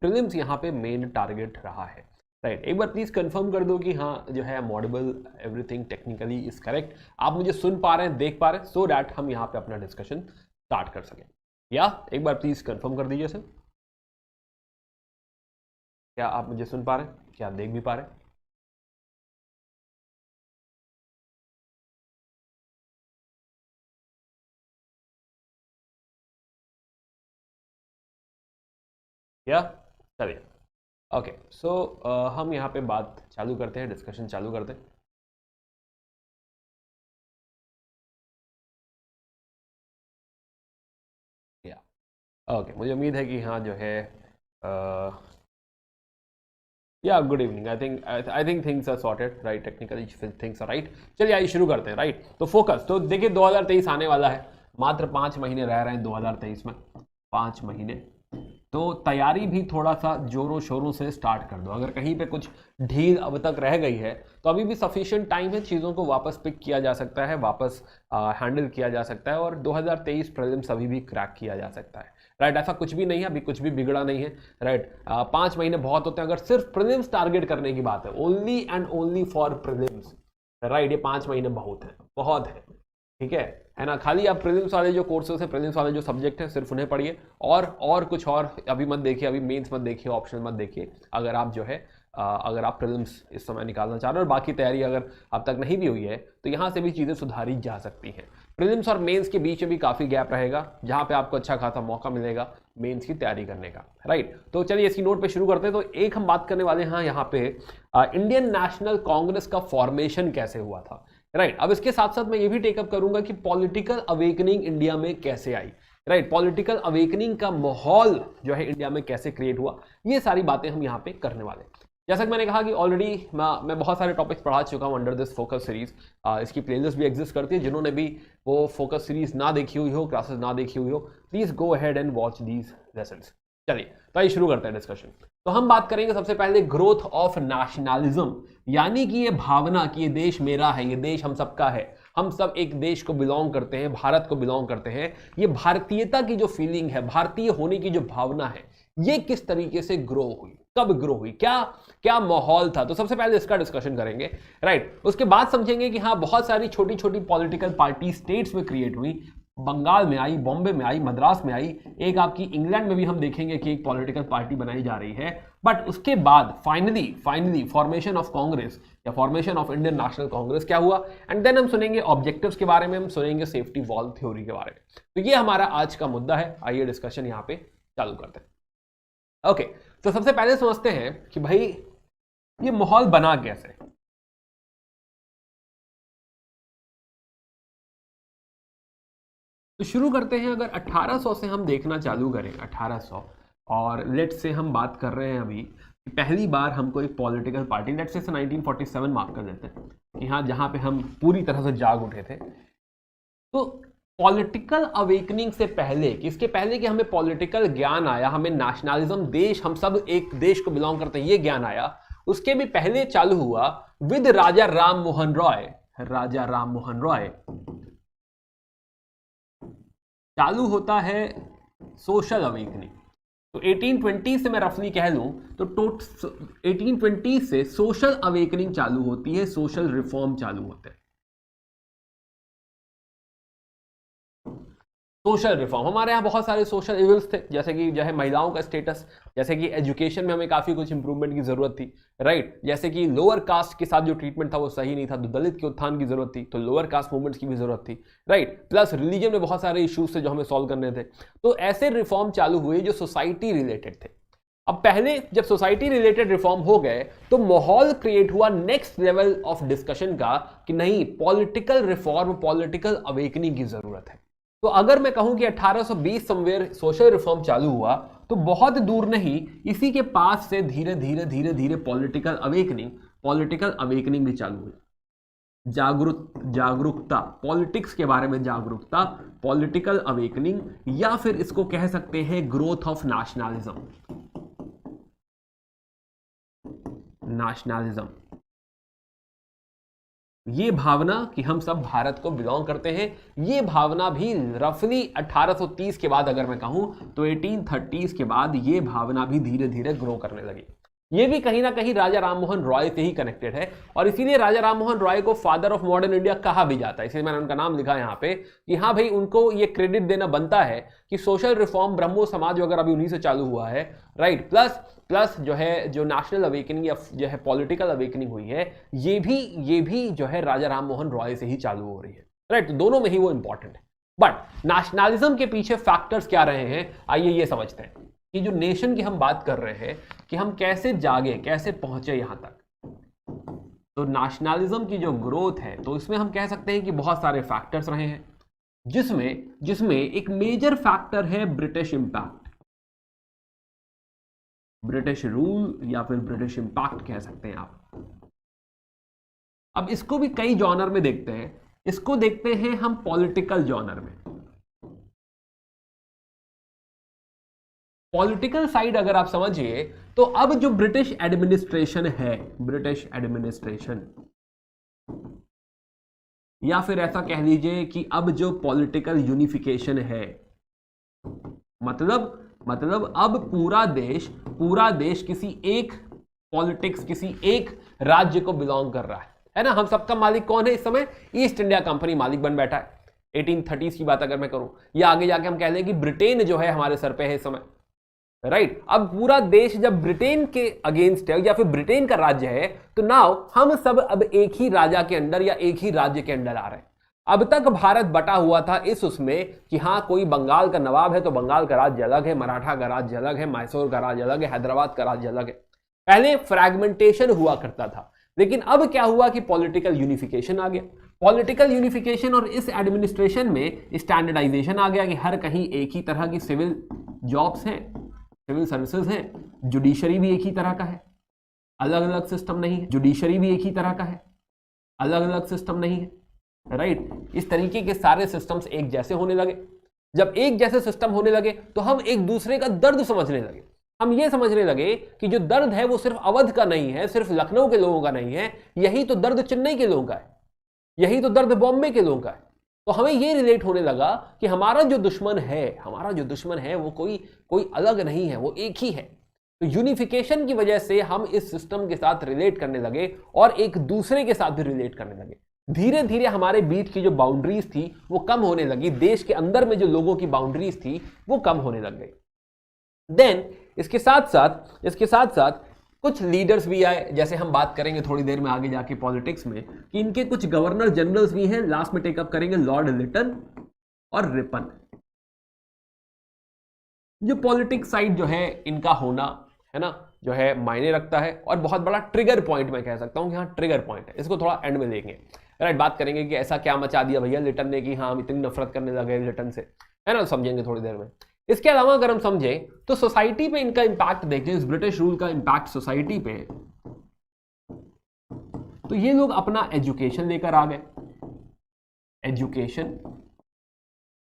Prelims यहाँ पे main target रहा है, राइट। एक बार प्लीज कंफर्म कर दो कि हाँ जो है मॉडेबल, एवरीथिंग टेक्निकली इज करेक्ट, आप मुझे सुन पा रहे हैं, देख पा रहे हैं, सो डैट हम यहाँ पे अपना डिस्कशन स्टार्ट कर सकें। या एक बार प्लीज कंफर्म कर दीजिए सर, क्या आप मुझे सुन पा रहे हैं, क्या आप देख भी पा रहे हैं? या चलिए, ओके सो हम यहाँ पे बात चालू करते हैं, डिस्कशन चालू करते हैं। या ओके, मुझे उम्मीद है कि हाँ जो है या good evening, I think things are sorted, right, technically things are right. चलिए आइए शुरू करते हैं, राइट। तो फोकस, तो देखिए 2023 आने वाला है, मात्र 5 महीने रह रहे हैं 2023 में, 5 महीने। तो तैयारी भी थोड़ा सा जोरों शोरों से स्टार्ट कर दो। अगर कहीं पे कुछ ढील अब तक रह गई है तो अभी भी सफिशिएंट टाइम है, चीज़ों को वापस पिक किया जा सकता है, वापस हैंडल किया जा सकता है, और 2023 प्रीलिम्स अभी भी क्रैक किया जा सकता है, राइट। ऐसा कुछ भी नहीं है, अभी कुछ भी बिगड़ा नहीं है, राइट। 5 महीने बहुत होते हैं अगर सिर्फ प्रीलिम्स टारगेट करने की बात है, only and only for prelims, right. ये 5 महीने बहुत है, बहुत है, ठीक है ना। खाली आप प्रीलिम्स वाले जो कोर्सेज है, प्रीलिम्स वाले जो सब्जेक्ट है, सिर्फ उन्हें पढ़िए, और कुछ और अभी मत देखिए, अभी मेंस मत देखिए, ऑप्शन मत देखिए। अगर आप जो है अगर आप प्रीलिम्स इस समय निकालना चाह रहे हो और बाकी तैयारी अगर अब तक नहीं भी हुई है तो यहाँ से भी चीज़ें सुधारी जा सकती हैं। प्रीलिम्स और मेंस के बीच में भी काफ़ी गैप रहेगा, जहाँ पे आपको अच्छा खासा मौका मिलेगा मेंस की तैयारी करने का, राइट। तो चलिए इसकी नोट पे शुरू करते हैं। तो एक हम बात करने वाले हैं यहाँ पे इंडियन नेशनल कांग्रेस का फॉर्मेशन कैसे हुआ था, राइट। अब इसके साथ साथ मैं ये भी टेकअप करूंगा कि पॉलिटिकल अवेकनिंग इंडिया में कैसे आई, राइट। पॉलिटिकल अवेकनिंग का माहौल जो है इंडिया में कैसे क्रिएट हुआ, ये सारी बातें हम यहाँ पे करने वाले हैं। जैसा कि मैंने कहा कि ऑलरेडी मैं बहुत सारे टॉपिक्स पढ़ा चुका हूँ अंडर दिस फोकस सीरीज। इसकी प्लेलिस्ट भी एग्जिस्ट करती है, जिन्होंने भी वो फोकस सीरीज ना देखी हुई हो, क्लासेस ना देखी हुई हो, please go ahead and watch these lessons. चलिए तो आइए शुरू करते हैं डिस्कशन। तो हम बात करेंगे सबसे पहले ग्रोथ ऑफ नेशनलिज्म, यानी कि ये भावना कि ये देश मेरा है, ये देश हम सबका है, हम सब एक देश को बिलोंग करते हैं, भारत को बिलोंग करते हैं। ये भारतीयता की जो फीलिंग है, भारतीय होने की जो भावना है, ये किस तरीके से ग्रो हुई, कब ग्रो हुई, क्या क्या माहौल था। तो सबसे पहले इसका डिस्कशन करेंगे, राइट। उसके बाद समझेंगे कि हाँ बहुत सारी छोटी छोटी पॉलिटिकल पार्टी स्टेट्स में क्रिएट हुई, बंगाल में आई, बॉम्बे में आई, मद्रास में आई, एक आपकी इंग्लैंड में भी हम देखेंगे कि एक पॉलिटिकल पार्टी बनाई जा रही है। बट उसके बाद फाइनली फॉर्मेशन ऑफ कांग्रेस या formation of Indian national Congress क्या हुआ, एंड देन हम सुनेंगे ऑब्जेक्टिव्स के बारे में, हम सुनेंगे सेफ्टी वॉल थ्योरी के बारे में। तो ये हमारा आज का मुद्दा है, आइए डिस्कशन यहाँ पे चालू करते हैं। ओके, तो सबसे पहले समझते हैं कि भाई ये माहौल बना कैसे। तो शुरू करते हैं, अगर 1800 से हम देखना चालू करें, 1800, और लेट से हम बात कर रहे हैं अभी कि पहली बार हमको एक पॉलिटिकल पार्टी, लेट से 1947 मार्क कर देते हैं कि हाँ जहाँ पे हम पूरी तरह से जाग उठे थे। तो पॉलिटिकल अवेकनिंग से पहले कि इसके पहले कि हमें पॉलिटिकल ज्ञान आया, हमें नेशनलिज्म, देश हम सब एक देश को बिलोंग करते हैं, ये ज्ञान आया, उसके भी पहले चालू हुआ विद राजा राम मोहन रॉय। राजा राम मोहन रॉय चालू होता है सोशल अवेकनिंग। तो 1820 से मैं रफली कह लूं तो 1820 से सोशल अवेकनिंग चालू होती है, सोशल रिफॉर्म चालू होते हैं। सोशल रिफॉर्म, हमारे यहाँ बहुत सारे सोशल इवल्स थे, जैसे कि जो है महिलाओं का स्टेटस, जैसे कि एजुकेशन में हमें काफ़ी कुछ इंप्रूवमेंट की ज़रूरत थी, राइट। जैसे कि लोअर कास्ट के साथ जो ट्रीटमेंट था वो सही नहीं था, तो दलित के उत्थान की ज़रूरत थी, तो लोअर कास्ट मूवमेंट्स की भी ज़रूरत थी, राइट। प्लस रिलीजन में बहुत सारे इश्यूज थे जो हमें सॉल्व करने थे। तो ऐसे रिफॉर्म चालू हुए जो सोसाइटी रिलेटेड थे। अब पहले जब सोसाइटी रिलेटेड रिफॉर्म हो गए तो माहौल क्रिएट हुआ नेक्स्ट लेवल ऑफ डिस्कशन का कि नहीं, पॉलिटिकल रिफॉर्म, पॉलिटिकल अवेकनिंग की ज़रूरत है। तो अगर मैं कहूं कि 1820 समवेयर सोशल रिफॉर्म चालू हुआ, तो बहुत दूर नहीं, इसी के पास से धीरे धीरे धीरे धीरे पॉलिटिकल अवेकनिंग भी चालू हुई। जागरूकता, पॉलिटिक्स के बारे में जागरूकता, पॉलिटिकल अवेकनिंग, या फिर इसको कह सकते हैं ग्रोथ ऑफ नेशनलिज्म। नेशनलिज्म ये भावना कि हम सब भारत को बिलोंग करते हैं, ये भावना भी रफली 1830 के बाद अगर मैं कहूं तो 1830s के बाद ये भावना भी धीरे धीरे ग्रो करने लगी। ये भी कहीं ना कहीं राजा राममोहन रॉय से ही कनेक्टेड है और इसीलिए राजा राममोहन रॉय को फादर ऑफ मॉडर्न इंडिया कहा भी जाता है। इसलिए मैंने उनका नाम लिखा है यहाँ पे कि हाँ भाई, उनको ये क्रेडिट देना बनता है कि सोशल रिफॉर्म, ब्रह्मो समाज वगैरह भी उन्हीं से चालू हुआ है, राइट। प्लस जो है, जो नेशनल अवेकनिंग या जो है पॉलिटिकल अवेकनिंग हुई है, ये भी जो है राजा राममोहन रॉय से ही चालू हो रही है, राइट। तो दोनों में ही वो इंपॉर्टेंट है। बट नेशनलिज्म के पीछे फैक्टर्स क्या रहे हैं, आइए ये समझते हैं कि जो नेशन की हम बात कर रहे हैं कि हम कैसे जागे, कैसे पहुंचे यहां तक। तो नेशनलिज्म की जो ग्रोथ है, तो इसमें हम कह सकते हैं कि बहुत सारे फैक्टर्स रहे हैं, जिसमें एक मेजर फैक्टर है ब्रिटिश इंपैक्ट, ब्रिटिश रूल या फिर ब्रिटिश इंपैक्ट कह सकते हैं आप। अब इसको भी कई जॉनर में देखते हैं, इसको देखते हैं हम पॉलिटिकल जॉनर में। पॉलिटिकल साइड अगर आप समझिए तो अब जो ब्रिटिश एडमिनिस्ट्रेशन है, ब्रिटिश एडमिनिस्ट्रेशन, या फिर ऐसा कह लीजिए कि अब जो पॉलिटिकल यूनिफिकेशन है, मतलब अब पूरा देश किसी एक पॉलिटिक्स, किसी एक राज्य को बिलोंग कर रहा है ना। हम सबका मालिक कौन है इस समय? ईस्ट इंडिया कंपनी मालिक बन बैठा है। 1830s की बात अगर मैं करूं, या आगे जाके हम कह लें कि ब्रिटेन जो है हमारे सर पे है इस समय, राइट। अब पूरा देश जब ब्रिटेन के अगेंस्ट है या फिर ब्रिटेन का राज्य है, तो नाउ हम सब अब एक ही राजा के अंडर या एक ही राज्य के अंडर आ रहे हैं। अब तक भारत बटा हुआ था इस उसमें कि हाँ, कोई बंगाल का नवाब है तो बंगाल का राज्य अलग है, मराठा का राज्य अलग है, मैसूर का राज्य अलग है, हैदराबाद का राज्य अलग है। पहले फ्रैगमेंटेशन हुआ करता था, लेकिन अब क्या हुआ कि पॉलिटिकल यूनिफिकेशन आ गया। पॉलिटिकल यूनिफिकेशन और इस एडमिनिस्ट्रेशन में स्टैंडर्डाइजेशन आ गया कि हर कहीं एक ही तरह की सिविल जॉब्स हैं, सिविल सर्विसेज हैं। जुडिशरी भी एक ही तरह का है, अलग अलग सिस्टम नहीं है। जुडिशरी भी एक ही तरह का है, अलग अलग सिस्टम नहीं है, राइट। इस तरीके के सारे सिस्टम्स एक जैसे होने लगे। जब एक जैसे सिस्टम होने लगे तो हम एक दूसरे का दर्द समझने लगे। हम ये समझने लगे कि जो दर्द है वो सिर्फ अवध का नहीं है, सिर्फ लखनऊ के लोगों का नहीं है, यही तो दर्द चेन्नई के लोगों का है, यही तो दर्द बॉम्बे के लोगों का है। तो हमें ये रिलेट होने लगा कि हमारा जो दुश्मन है वो कोई अलग नहीं है, वो एक ही है। तो यूनिफिकेशन की वजह से हम इस सिस्टम के साथ रिलेट करने लगे और एक दूसरे के साथ भी रिलेट करने लगे। धीरे धीरे हमारे बीच की जो बाउंड्रीज थी वो कम होने लगी, देश के अंदर में जो लोगों की बाउंड्रीज थी वो कम होने लग गई। देन इसके साथ साथ कुछ लीडर्स भी आए, जैसे हम बात करेंगे थोड़ी देर में आगे जाके पॉलिटिक्स में कि इनके कुछ गवर्नर जनरल्स भी हैं। लास्ट में टेकअप करेंगे लॉर्ड लिटन और रिपन। जो पॉलिटिक्स साइड जो है इनका होना है ना, जो है मायने रखता है और बहुत बड़ा ट्रिगर पॉइंट मैं कह सकता हूं कि हाँ ट्रिगर पॉइंट है। इसको थोड़ा एंड में देखेंगे, राइट। बात करेंगे कि ऐसा क्या मचा दिया भैया लिटन ने कि हाँ हम इतनी नफरत करने लगे लिटन से, है ना, समझेंगे थोड़ी देर में। इसके अलावा अगर हम समझें तो सोसाइटी पे इनका इंपैक्ट देखें, इस ब्रिटिश रूल का इंपैक्ट सोसाइटी पे, तो ये लोग अपना एजुकेशन लेकर आ गए। एजुकेशन,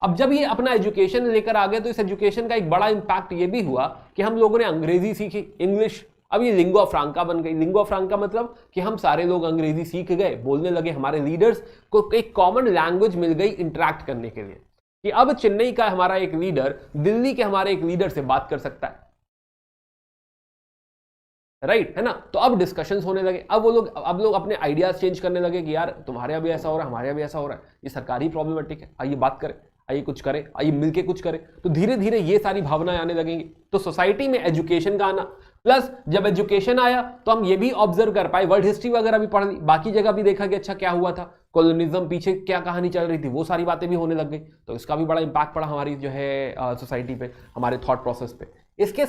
अब जब ये अपना एजुकेशन लेकर आ गए तो इस एजुकेशन का एक बड़ा इंपैक्ट ये भी हुआ कि हम लोगों ने अंग्रेजी सीखी, इंग्लिश। अब ये लिंगुआ फ्रांका बन गई। लिंगुआ फ्रांका मतलब कि हम सारे लोग अंग्रेजी सीख गए, बोलने लगे। हमारे लीडर्स को एक कॉमन लैंग्वेज मिल गई इंटरेक्ट करने के लिए, कि अब चेन्नई का हमारा एक लीडर दिल्ली के हमारे एक लीडर से बात कर सकता है, राइट, है ना। तो अब डिस्कशंस होने लगे। अब लोग अपने आइडियाज चेंज करने लगे कि यार तुम्हारे यहाँ भी ऐसा हो रहा है, हमारे यहाँ भी ऐसा हो रहा है, ये सरकारी प्रॉब्लमेटिक है, आइए बात करें, आइए कुछ करें, आइए मिलके कुछ करें। तो धीरे धीरे ये सारी भावनाएं आने लगेंगी। तो सोसाइटी में एजुकेशन का आना, प्लस जब एजुकेशन आया तो हम ये भी ऑब्जर्व कर पाए, वर्ल्ड हिस्ट्री वगैरह भी पढ़ ली, बाकी जगह भी देखा कि अच्छा क्या हुआ था, कॉलोनिज्म पीछे क्या कहानी चल रही थी, वो सारी बातें भी होने लग गई। तो इसका भी बड़ा इंपैक्ट पड़ा हमारी जो है सोसाइटी पे, हमारे थॉट प्रोसेस पे। इसके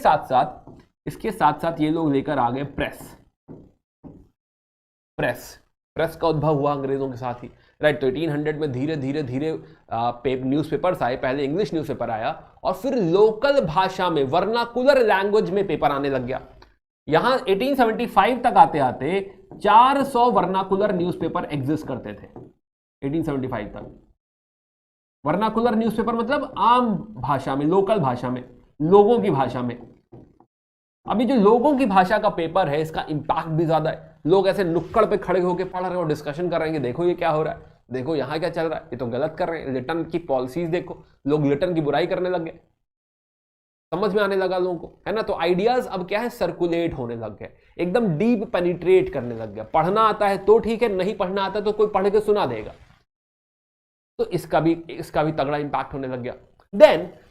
साथ साथ ये लोग लेकर आ गए प्रेस का उद्भव हुआ अंग्रेजों के साथ ही, राइट। तो 1800 में धीरे धीरे न्यूज़पेपर्स आए। पहले इंग्लिश न्यूज़पेपर आया और फिर लोकल भाषा में, वर्नाकुलर लैंग्वेज में पेपर आने लग गया। यहां 1875 तक आते आते 400 वर्नाकुलर न्यूज़पेपर एग्जिस्ट करते थे। 1875 तक वर्नाकुलर न्यूज़पेपर मतलब आम भाषा में, लोकल भाषा में, लोगों की भाषा में। अभी जो लोगों की भाषा का पेपर है इसका इंपैक्ट भी ज्यादा है। लोग ऐसे नुक्कड़ पे खड़े होकर पढ़ रहे हैं और डिस्कशन कर रहे हैं कि देखो ये क्या हो रहा है, देखो यहाँ क्या चल रहा है, ये तो गलत कर रहे हैं, लिटन की पॉलिसीज देखो, लोग लिटन की बुराई करने लग गए, समझ में आने लगा लोगों को, है ना। तो आइडियाज अब क्या है, सर्कुलेट होने लग गए, एकदम डीप पेनिट्रेट करने लग गया। पढ़ना आता है तो ठीक है, नहीं पढ़ना आता तो कोई पढ़ के सुना देगा, तो इसका भी तगड़ा इंपैक्ट होने लग गया।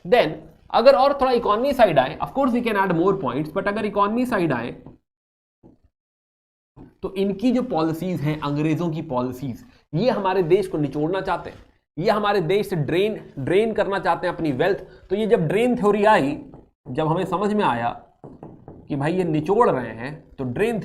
देन अगर और थोड़ा इकोनॉमी साइड आए, of course we can add more points, but अगर इकोनॉमी साइड आए तो इनकी जो पॉलिसीज हैं, अंग्रेजों की पॉलिसीज, ये हमारे देश को निचोड़ना चाहते हैं, ये हमारे देश से ड्रेन करना चाहते हैं अपनी वेल्थ। तो ये जब ड्रेन थ्योरी आई, जब हमें समझ में आया कि भाई ये निचोड़ रहे हैं, तो ड्रेन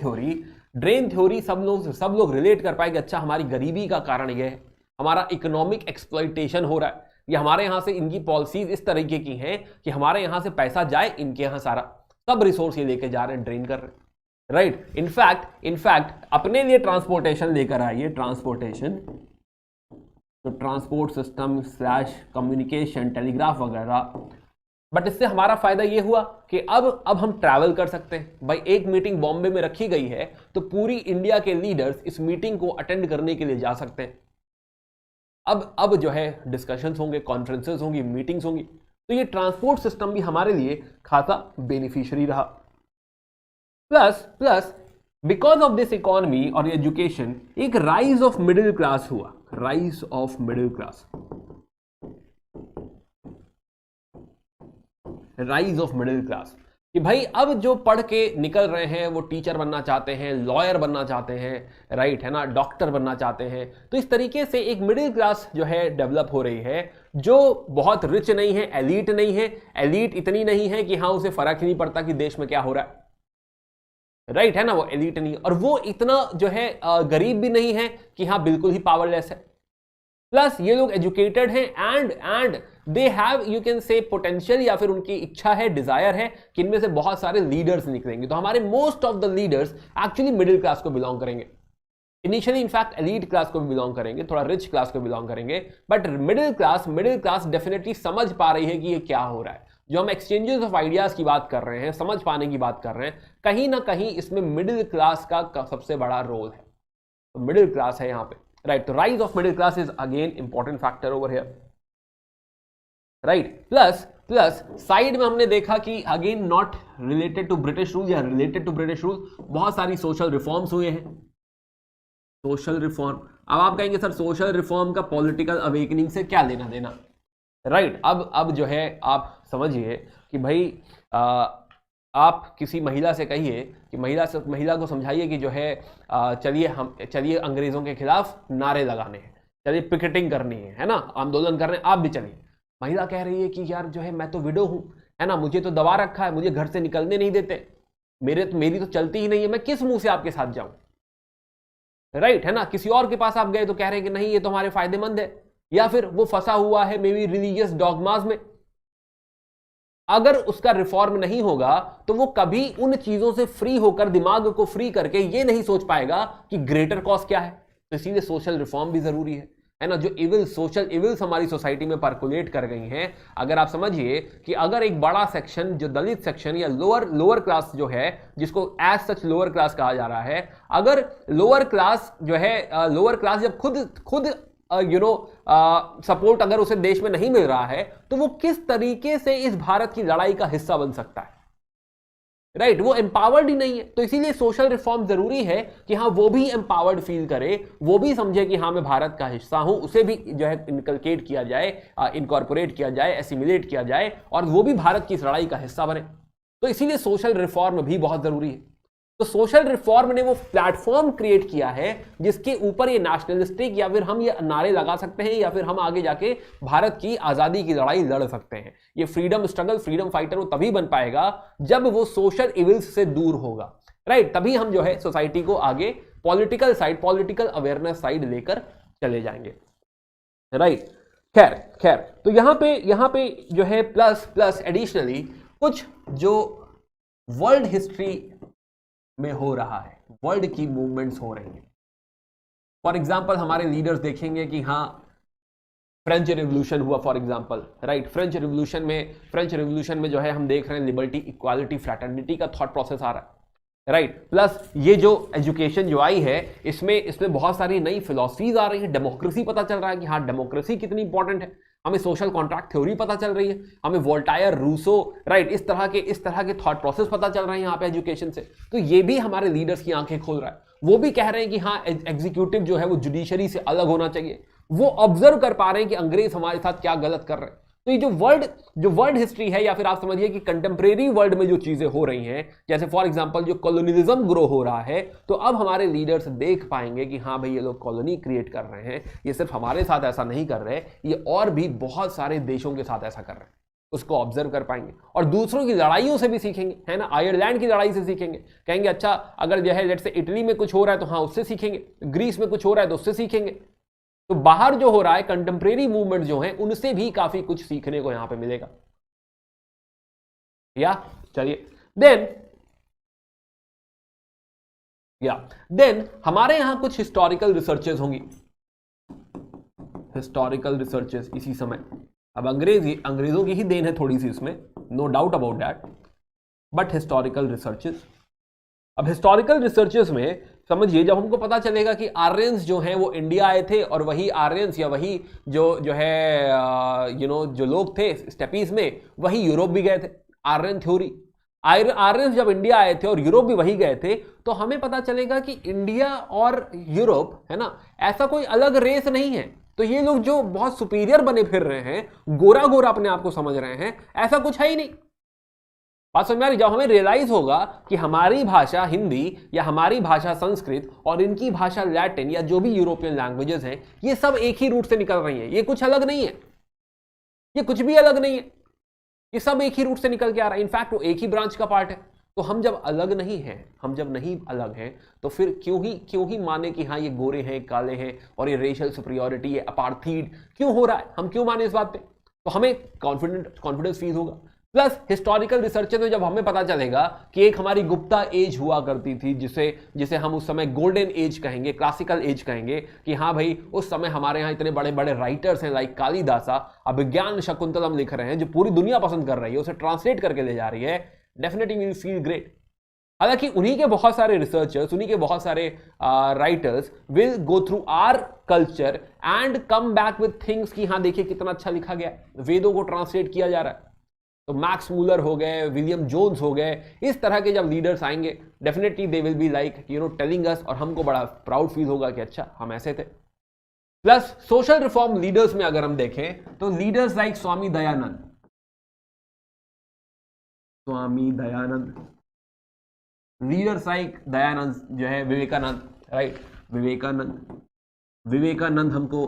थ्योरी सब लोग रिलेट कर पाएंगे, अच्छा हमारी गरीबी का कारण ये है, हमारा इकोनॉमिक एक्सप्लॉइटेशन हो रहा है, ये हमारे यहां से इनकी पॉलिसीज इस तरीके की हैं कि हमारे यहां से पैसा जाए, इनके यहां सारा सब रिसोर्स ये लेके जा रहे हैं, ड्रेन कर रहे हैं, राइट। इनफैक्ट अपने लिए ट्रांसपोर्टेशन लेकर आइए, ट्रांसपोर्टेशन, तो ट्रांसपोर्ट सिस्टम / कम्युनिकेशन, टेलीग्राफ वगैरह, बट इससे हमारा फायदा ये हुआ कि अब हम ट्रैवल कर सकते हैं। भाई एक मीटिंग बॉम्बे में रखी गई है तो पूरी इंडिया के लीडर्स इस मीटिंग को अटेंड करने के लिए जा सकते हैं। अब जो है डिस्कशंस होंगे, कॉन्फ्रेंसेस होंगी, मीटिंग्स होंगी, तो ये ट्रांसपोर्ट सिस्टम भी हमारे लिए खासा बेनिफिशियरी रहा। Plus because of this economy और एजुकेशन एक राइज ऑफ मिडिल क्लास हुआ, rise of middle class, rise of middle class, कि भाई अब जो पढ़ के निकल रहे हैं वो टीचर बनना चाहते हैं, लॉयर बनना चाहते हैं, राइट है ना, डॉक्टर बनना चाहते हैं। तो इस तरीके से एक मिडिल क्लास जो है डेवलप हो रही है, जो बहुत रिच नहीं है, एलीट नहीं है, एलीट इतनी नहीं है कि हाँ उसे फर्क ही नहीं पड़ता कि देश में क्या हो रहा है, राइट है ना, वो एलीट नहीं, और वो इतना जो है गरीब भी नहीं है कि हाँ बिल्कुल ही पावरलेस है। प्लस ये लोग एजुकेटेड हैं and they have, you can से, पोटेंशियल, या फिर उनकी इच्छा है, डिजायर है कि इनमें से बहुत सारे लीडर्स निकलेंगे। तो हमारे most of the leaders actually middle class को बिलोंग करेंगे, इनिशियली इनफैक्ट एलीट क्लास को भी बिलोंग करेंगे, थोड़ा रिच क्लास को बिलोंग करेंगे, बट मिडिल क्लास डेफिनेटली समझ पा रही है कि ये क्या हो रहा है। जो हम एक्सचेंजेस ऑफ आइडियाज की बात कर रहे हैं, समझ पाने की बात कर रहे हैं, कहीं ना कहीं इसमें मिडिल क्लास का सबसे बड़ा रोल है। तो मिडिल क्लास है यहाँ पे, राइट। तो rise of middle class is again important factor over here, right. Plus side में हमने देखा कि again not related to British rule या रिलेटेड टू ब्रिटिश रूल, बहुत सारी सोशल रिफॉर्म्स हुए हैं, सोशल रिफॉर्म। अब आप कहेंगे सर सोशल रिफॉर्म का पॉलिटिकल अवेकनिंग से क्या लेना देना, राइट। अब जो है आप समझिए कि भाई आप किसी महिला से कहिए कि महिला को समझाइए कि जो है चलिए अंग्रेजों के खिलाफ नारे लगाने हैं, चलिए पिकेटिंग करनी है ना, आंदोलन करने, आप भी चलिए। महिला कह रही है कि यार जो है मैं तो विडो हूं, है ना, मुझे तो दबा रखा है, मुझे घर से निकलने नहीं देते, मेरी तो चलती ही नहीं है, मैं किस मुंह से आपके साथ जाऊं, राइट है ना। किसी और के पास आप गए तो कह रहे हैं कि नहीं ये तो हमारे फायदेमंद है, या फिर वो फंसा हुआ है मे बी रिलीजियस डॉगमास में। अगर उसका रिफॉर्म नहीं होगा तो वो कभी उन चीजों से फ्री होकर, दिमाग को फ्री करके ये नहीं सोच पाएगा कि ग्रेटर कॉज क्या है। तो इसीलिए सोशल रिफॉर्म भी जरूरी है ना। जो सोशल इविल्स हमारी सोसाइटी में परकुलेट कर गई हैं, अगर आप समझिए कि अगर एक बड़ा सेक्शन जो दलित सेक्शन या लोअर क्लास जो है, जिसको एज सच लोअर क्लास कहा जा रहा है, अगर लोअर क्लास जो है, लोअर क्लास जब खुद सपोर्ट अगर उसे देश में नहीं मिल रहा है, तो वो किस तरीके से इस भारत की लड़ाई का हिस्सा बन सकता है, राइट। वो एम्पावर्ड ही नहीं है। तो इसीलिए सोशल रिफॉर्म जरूरी है कि हाँ वो भी एम्पावर्ड फील करे, वो भी समझे कि हाँ मैं भारत का हिस्सा हूं, उसे भी जो है इनकलकेट किया जाए, इनकॉर्पोरेट किया जाए, एसिमिलेट किया जाए, और वो भी भारत की इस लड़ाई का हिस्सा बने। तो इसीलिए सोशल रिफॉर्म भी बहुत जरूरी है। तो सोशल रिफॉर्म ने वो प्लेटफॉर्म क्रिएट किया है जिसके ऊपर ये नेशनलिस्टिक, या फिर हम ये नारे लगा सकते हैं, या फिर हम आगे जाके भारत की आजादी की लड़ाई लड़ सकते हैं। ये फ्रीडम स्ट्रगल, फ्रीडम फाइटर वो तभी बन पाएगा जब वो सोशल इविल्स से दूर होगा, राइट। तभी हम जो है सोसाइटी को आगे political side, political awareness side लेकर चले जाएंगे, राइट। खैर तो यहां पे जो है प्लस एडिशनली कुछ जो वर्ल्ड हिस्ट्री में हो रहा है, वर्ल्ड की मूवमेंट्स हो रही हैं। फॉर एग्जांपल हमारे लीडर्स देखेंगे कि हाँ फ्रेंच रिवॉल्यूशन हुआ, for example, right. French revolution में जो है हम देख रहे हैं लिबर्टी, इक्वालिटी, फ्रैटर्निटी का थॉट प्रोसेस आ रहा है। राइट। प्लस ये जो एजुकेशन जो आई है इसमें बहुत सारी नई फिलॉसफीज आ रही है, डेमोक्रेसी पता चल रहा है कि हाँ डेमोक्रेसी कितनी इंपॉर्टेंट है, हमें सोशल कॉन्ट्रैक्ट थ्योरी पता चल रही है, हमें वोल्टायर, रूसो, राइट, इस तरह के थॉट प्रोसेस पता चल रहे हैं यहाँ पे एजुकेशन से। तो ये भी हमारे लीडर्स की आंखें खोल रहा है। वो भी कह रहे हैं कि हाँ एग्जीक्यूटिव जो है वो जुडिशरी से अलग होना चाहिए। वो ऑब्जर्व कर पा रहे हैं कि अंग्रेज हमारे साथ क्या गलत कर रहे हैं। तो ये जो वर्ल्ड हिस्ट्री है, या फिर आप समझिए कि कंटेम्प्रेरी वर्ल्ड में जो चीजें हो रही हैं, जैसे फॉर एग्जांपल जो कॉलोनियलिज्म ग्रो हो रहा है, तो अब हमारे लीडर्स देख पाएंगे कि हाँ भाई ये लोग कॉलोनी क्रिएट कर रहे हैं, ये सिर्फ हमारे साथ ऐसा नहीं कर रहे, ये और भी बहुत सारे देशों के साथ ऐसा कर रहे हैं। उसको ऑब्जर्व कर पाएंगे और दूसरों की लड़ाइयों से भी सीखेंगे, है ना। आयरलैंड की लड़ाई से सीखेंगे, कहेंगे अच्छा अगर जो है लेट्स से इटली में कुछ हो रहा है तो हाँ उससे सीखेंगे, ग्रीस में कुछ हो रहा है तो उससे सीखेंगे। तो बाहर जो हो रहा है कंटेम्प्रेरी मूवमेंट जो है उनसे भी काफी कुछ सीखने को यहां पे मिलेगा। या चलिए देन हमारे यहां कुछ हिस्टोरिकल रिसर्चेस होंगी, हिस्टोरिकल रिसर्चेस इसी समय। अब अंग्रेजों की ही देन है थोड़ी सी इसमें, no doubt about that, but historical researches. अब हिस्टोरिकल रिसर्चेस में समझिए जब हमको पता चलेगा कि आर्यंस जो हैं वो इंडिया आए थे और वही आर्यंस या वही जो है जो लोग थे स्टेपीज में वही यूरोप भी गए थे, आर्यन थ्योरी। आर्यंस जब इंडिया आए थे और यूरोप भी वही गए थे, तो हमें पता चलेगा कि इंडिया और यूरोप, है ना, ऐसा कोई अलग रेस नहीं है। तो ये लोग जो बहुत सुपीरियर बने फिर रहे हैं, गोरा गोरा अपने आप को समझ रहे हैं, ऐसा कुछ है ही नहीं। बात समझ में आ रही? जब हमें रियलाइज होगा कि हमारी भाषा हिंदी या हमारी भाषा संस्कृत और इनकी भाषा लैटिन या जो भी यूरोपियन लैंग्वेजेस हैं, ये सब एक ही रूट से निकल रही हैं, ये कुछ अलग नहीं है, ये कुछ भी अलग नहीं है, ये सब एक ही रूट से निकल के आ रहा है। इनफैक्ट वो एक ही ब्रांच का पार्ट है। तो हम जब अलग नहीं हैं, हम जब नहीं अलग हैं, तो फिर क्यों ही माने कि हाँ ये गोरे हैं, काले हैं और ये रेशियल सुपीरियरिटी, ये अपार्थीड क्यों हो रहा है, हम क्यों माने इस बात पे? तो हमें कॉन्फिडेंस फील होगा। प्लस हिस्टोरिकल रिसर्चेस में जब हमें पता चलेगा कि एक हमारी गुप्ता एज हुआ करती थी, जिसे हम उस समय गोल्डन एज कहेंगे, क्लासिकल एज कहेंगे, कि हाँ भाई उस समय हमारे यहाँ इतने बड़े बड़े राइटर्स हैं लाइक कालिदासा, अभिज्ञान शकुंतलम लिख रहे हैं जो पूरी दुनिया पसंद कर रही है, उसे ट्रांसलेट करके ले जा रही है, डेफिनेटली विल फील ग्रेट। हालांकि उन्हीं के बहुत सारे रिसर्चर्स, उन्हीं के बहुत सारे writers will go through our culture and come back with things कि हाँ देखिए कितना अच्छा लिखा गया, वेदों को ट्रांसलेट किया जा रहा है। तो मैक्स मूलर हो गए, विलियम जोन्स हो गए, इस तरह के जब लीडर्स आएंगे, definitely they will be like telling us, और हमको बड़ा प्राउड फील होगा कि अच्छा हम ऐसे थे। प्लस सोशल रिफॉर्म लीडर्स में अगर हम देखें तो leaders like Swami Dayanand, leaders like Dayanand जो है, विवेकानंद, राइट, विवेकानंद हमको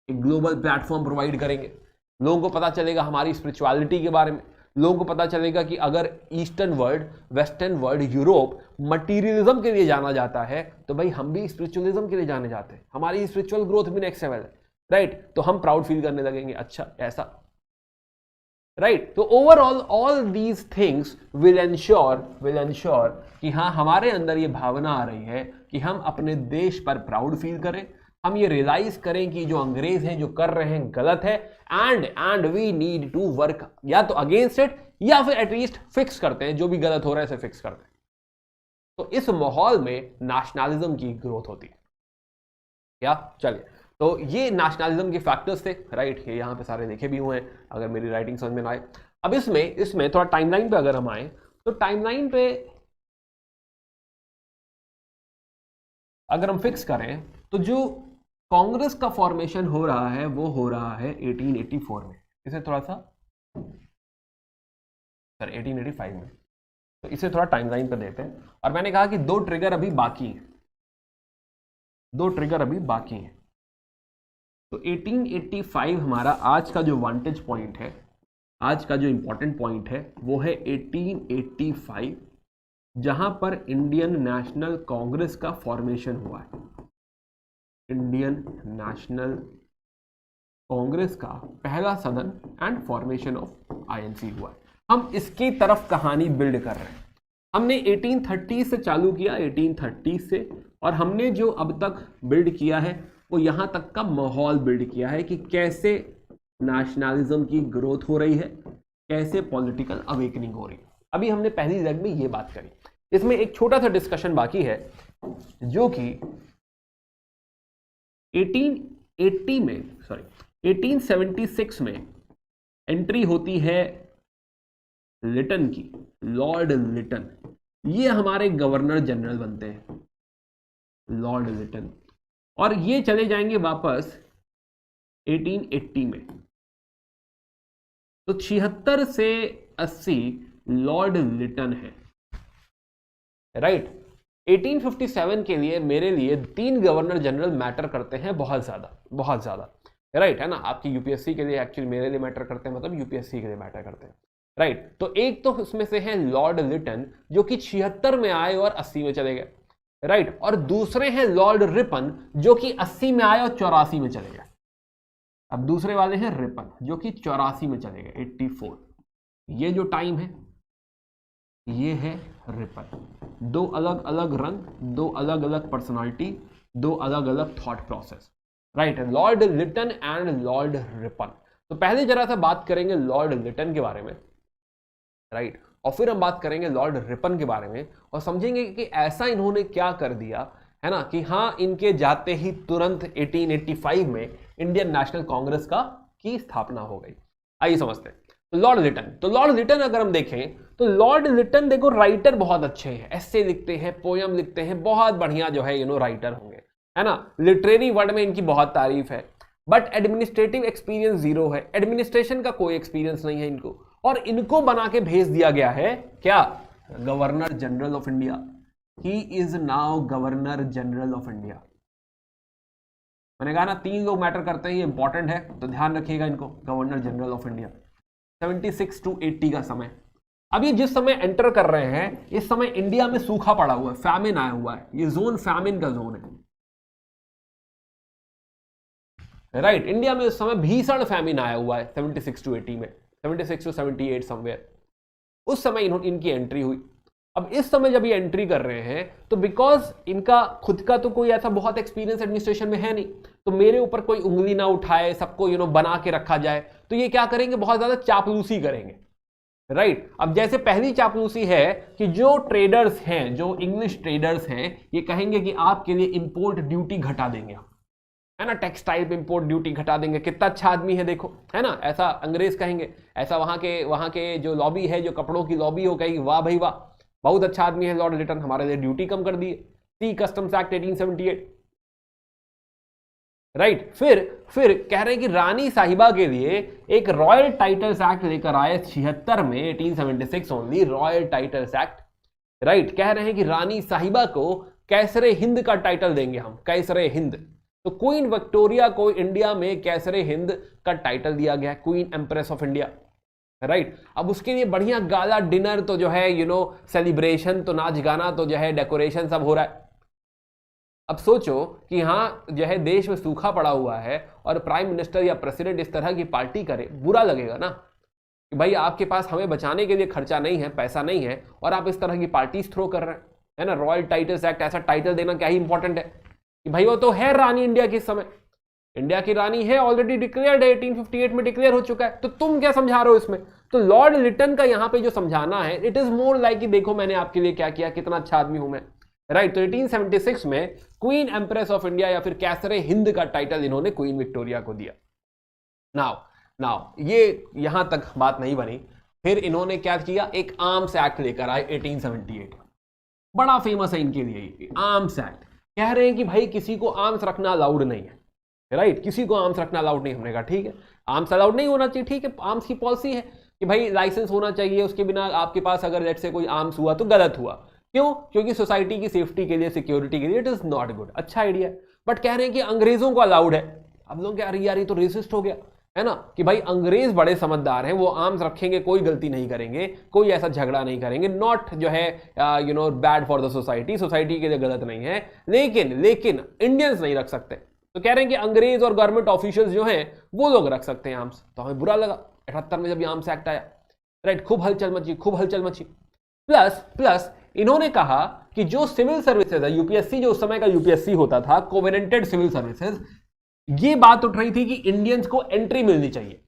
एक ग्लोबल प्लेटफॉर्म प्रोवाइड करेंगे। लोगों को पता चलेगा हमारी स्पिरिचुअलिटी के बारे में, लोगों को पता चलेगा कि अगर eastern world, western world, Europe materialism के लिए जाना जाता है, तो भाई हम भी स्पिरिचुअलिज्म के लिए जाने जाते हैं, हमारी स्पिरिचुअल ग्रोथ भी नेक्स्ट लेवल है, राइट। तो हम प्राउड फील करने लगेंगे, अच्छा ऐसा, राइट। तो overall all these things will ensure कि हाँ हमारे अंदर ये भावना आ रही है कि हम अपने देश पर प्राउड फील करें, हम ये रियलाइज करें कि जो अंग्रेज हैं जो कर रहे हैं गलत है, and we need to work या तो अगेंस्ट इट या फिर एटलीस्ट फिक्स करते हैं, जो भी गलत हो रहा है इसे फिक्स करते हैं। तो इस माहौल में नेशनलिज्म की ग्रोथ होती है। क्या चलिए, तो ये नेशनलिज्म के फैक्टर्स थे, राइट, ये यहां पे सारे लिखे भी हुए हैं अगर मेरी राइटिंग समझ में ना आए। अब इसमें थोड़ा टाइमलाइन पे अगर हम आए तो टाइमलाइन पे अगर हम फिक्स करें तो जो कांग्रेस का फॉर्मेशन हो रहा है वो हो रहा है 1884 में, इसे थोड़ा सा 1885 में, तो इसे थोड़ा टाइमलाइन पे देते हैं। और मैंने कहा कि दो ट्रिगर अभी बाकी हैं, तो 1885 हमारा आज का जो वांटेज पॉइंट है, आज का जो इंपॉर्टेंट पॉइंट है वो है 1885, जहां पर इंडियन नेशनल कांग्रेस का फॉर्मेशन हुआ है। इंडियन नेशनल कांग्रेस का पहला सदन एंड फॉर्मेशन ऑफ आईएनसी हुआ है। हम इसकी तरफ कहानी बिल्ड कर रहे हैं। हमने 1830 से चालू किया, 1830 से, और हमने जो अब तक बिल्ड किया है वो यहां तक का माहौल बिल्ड किया है कि कैसे नेशनलिज्म की ग्रोथ हो रही है, कैसे पॉलिटिकल अवेकनिंग हो रही है। अभी हमने पहली लेग में ये बात करी। इसमें एक छोटा सा डिस्कशन बाकी है, जो कि 1876 में एंट्री होती है लिटन की, लॉर्ड लिटन। ये हमारे गवर्नर जनरल बनते हैं, लॉर्ड लिटन, और ये चले जाएंगे वापस 1880 में। तो 76 से 80 लॉर्ड लिटन है, राइट। 1857 के लिए मेरे लिए 3 गवर्नर जनरल मैटर करते हैं बहुत ज्यादा, राइट, है ना। आपकी यूपीएससी के लिए एक्चुअली मेरे लिए मैटर करते हैं, मतलब यूपीएससी के लिए मैटर करते हैं, राइट। तो एक तो उसमें से है लॉर्ड लिटन, जो कि 76 में आए और 80 में चले गए, राइट। और दूसरे हैं लॉर्ड रिपन, जो कि 80 में आए और 84 में चले गए। अब दूसरे वाले हैं रिपन, जो कि 84 में चले गए, 84। ये जो टाइम है ये है रिपन। 2 अलग अलग रंग, 2 अलग अलग पर्सनालिटी, 2 अलग अलग thought process, right. Lord Lytton and Lord Ripon. तो पहले जरा सा बात करेंगे लॉर्ड लिटन के बारे में, राइट, और फिर हम बात करेंगे लॉर्ड रिपन के बारे में, और समझेंगे कि ऐसा इन्होंने क्या कर दिया, है ना, कि हाँ, इनके जाते ही तुरंत 1885 में इंडियन नेशनल कांग्रेस की स्थापना हो गई। आइए समझते हैं। तो लॉर्ड लिटन अगर हम देखें तो लॉर्ड लिटन देखो राइटर बहुत अच्छे हैं, एस्से लिखते हैं, पोयम लिखते हैं, बहुत बढ़िया जो है राइटर होंगे, है ना। लिटरेरी वर्ड में इनकी बहुत तारीफ है, बट एडमिनिस्ट्रेटिव एक्सपीरियंस 0 है। एडमिनिस्ट्रेशन का कोई एक्सपीरियंस नहीं है इनको, और इनको बना के भेज दिया गया है क्या, governor general of India. He is now governor general of India. मैंने कहा ना 3 लोग मैटर करते हैं, ये इंपॉर्टेंट है, तो ध्यान रखिएगा इनको, governor general of India. 76 to 80 का समय। अब ये जिस समय एंटर कर रहे हैं, इस समय इंडिया में सूखा पड़ा हुआ है, फैमिन आया हुआ है, ये जोन फैमिन का जोन है, राइट। इंडिया में इस समय भीषण फैमिन आया हुआ है 76 to 80 में, 76 to 78 समवेयर। उस समय इनकी एंट्री हुई। अब इस समय जब ये एंट्री कर रहे हैं, तो बिकॉज इनका खुद का तो कोई ऐसा बहुत एक्सपीरियंस एडमिनिस्ट्रेशन में है नहीं, तो मेरे ऊपर कोई उंगली ना उठाए, सबको बना के रखा जाए, तो ये क्या करेंगे, बहुत ज्यादा चापलूसी करेंगे, राइट। अब जैसे पहली चापलूसी है कि जो ट्रेडर्स हैं, जो इंग्लिश ट्रेडर्स हैं, ये कहेंगे कि आपके लिए इंपोर्ट ड्यूटी घटा देंगे, है ना, टेक्सटाइल पे इंपोर्ट ड्यूटी घटा देंगे, कितना अच्छा आदमी है देखो, है ना, ऐसा अंग्रेज कहेंगे। ऐसा वहां के जो लॉबी है, जो कपड़ों की लॉबी हो, कहेगी वाह भाई वाह, बहुत अच्छा आदमी है लॉर्ड लिटन, हमारे लिए ड्यूटी कम कर दी है। सी कस्टम्स एक्ट 1878, राइट। फिर कह रहे हैं कि रानी साहिबा के लिए एक रॉयल टाइटल्स एक्ट लेकर आए 76 में, 1876 only, royal titles act, right. कह रहे हैं कि रानी साहिबा को कैसरे हिंद का टाइटल देंगे हम, कैसरे हिंद। तो क्वीन विक्टोरिया को इंडिया में कैसरे हिंद का टाइटल दिया गया, queen empress of India, right. अब उसके लिए बढ़िया गाला डिनर, तो जो है सेलिब्रेशन, तो नाच गाना, तो जो है डेकोरेशन सब हो रहा है। अब सोचो कि हाँ जो है देश में सूखा पड़ा हुआ है और प्राइम मिनिस्टर या प्रेसिडेंट इस तरह की पार्टी करे, बुरा लगेगा ना, कि भाई आपके पास हमें बचाने के लिए खर्चा नहीं है, पैसा नहीं है, और आप इस तरह की पार्टीज थ्रो कर रहे हैं, है ना। रॉयल टाइटल्स एक्ट, ऐसा टाइटल देना क्या ही इंपॉर्टेंट है, कि भाई वो तो है रानी इंडिया की, इस समय इंडिया की रानी है, ऑलरेडी डिक्लेयर्ड है, 1858 में डिक्लेयर हो चुका है, तो तुम क्या समझा रहे हो इसमें। तो लॉर्ड लिटन का यहां पे जो समझाना है, इट इज मोर लाइक कि देखो मैंने आपके लिए क्या किया, कितना अच्छा आदमी हूं मैं, राइट। तो 1876 में क्वीन एम्प्रेस ऑफ इंडिया या फिर कैसरे हिंद का टाइटल इन्होंने क्वीन विक्टोरिया को दिया। नाउ ये यहां तक बात नहीं बनी, फिर इन्होंने क्या किया, एक आर्म्स एक्ट लेकर आए 1878, बड़ा फेमस है इनके लिए आर्म्स एक्ट। कह रहे हैं कि भाई किसी को आर्म्स रखना अलाउड नहीं है, राइट, किसी को आर्म्स रखना अलाउड नहीं। हमने कहा ठीक है, आर्म्स अलाउड नहीं होना चाहिए, ठीक है, आर्म्स की पॉलिसी है कि भाई लाइसेंस होना चाहिए, उसके बिना आपके पास अगर लेट से कोई आर्म्स हुआ तो गलत हुआ। क्यों? क्योंकि सोसाइटी की सेफ्टी के लिए, सिक्योरिटी के लिए इट इज नॉट गुड, अच्छा आइडिया। बट कह रहे हैं कि अंग्रेजों को अलाउड है। अब लोग कह रहे हैं यार ये तो रेसिस्ट हो गया, है ना, कि भाई अंग्रेज बड़े समझदार हैं, वो आर्म्स रखेंगे, कोई गलती नहीं करेंगे, कोई ऐसा झगड़ा नहीं करेंगे, नॉट जो है bad for the society, society के लिए गलत नहीं है, लेकिन इंडियंस नहीं रख सकते। तो कह रहे हैं कि अंग्रेज और गवर्नमेंट ऑफिशियल्स जो हैं वो लोग रख सकते हैं आर्म्स। तो हमें बुरा लगा 78 में जब ये आर्म्स एक्ट आया, राइट, खूब हलचल मची। प्लस इन्होंने कहा कि जो सिविल सर्विसेज है, यूपीएससी जो उस समय का यूपीएससी होता था, कोवेनेंटेड सिविल सर्विसेज, ये बात उठ रही थी कि इंडियंस को एंट्री मिलनी चाहिए,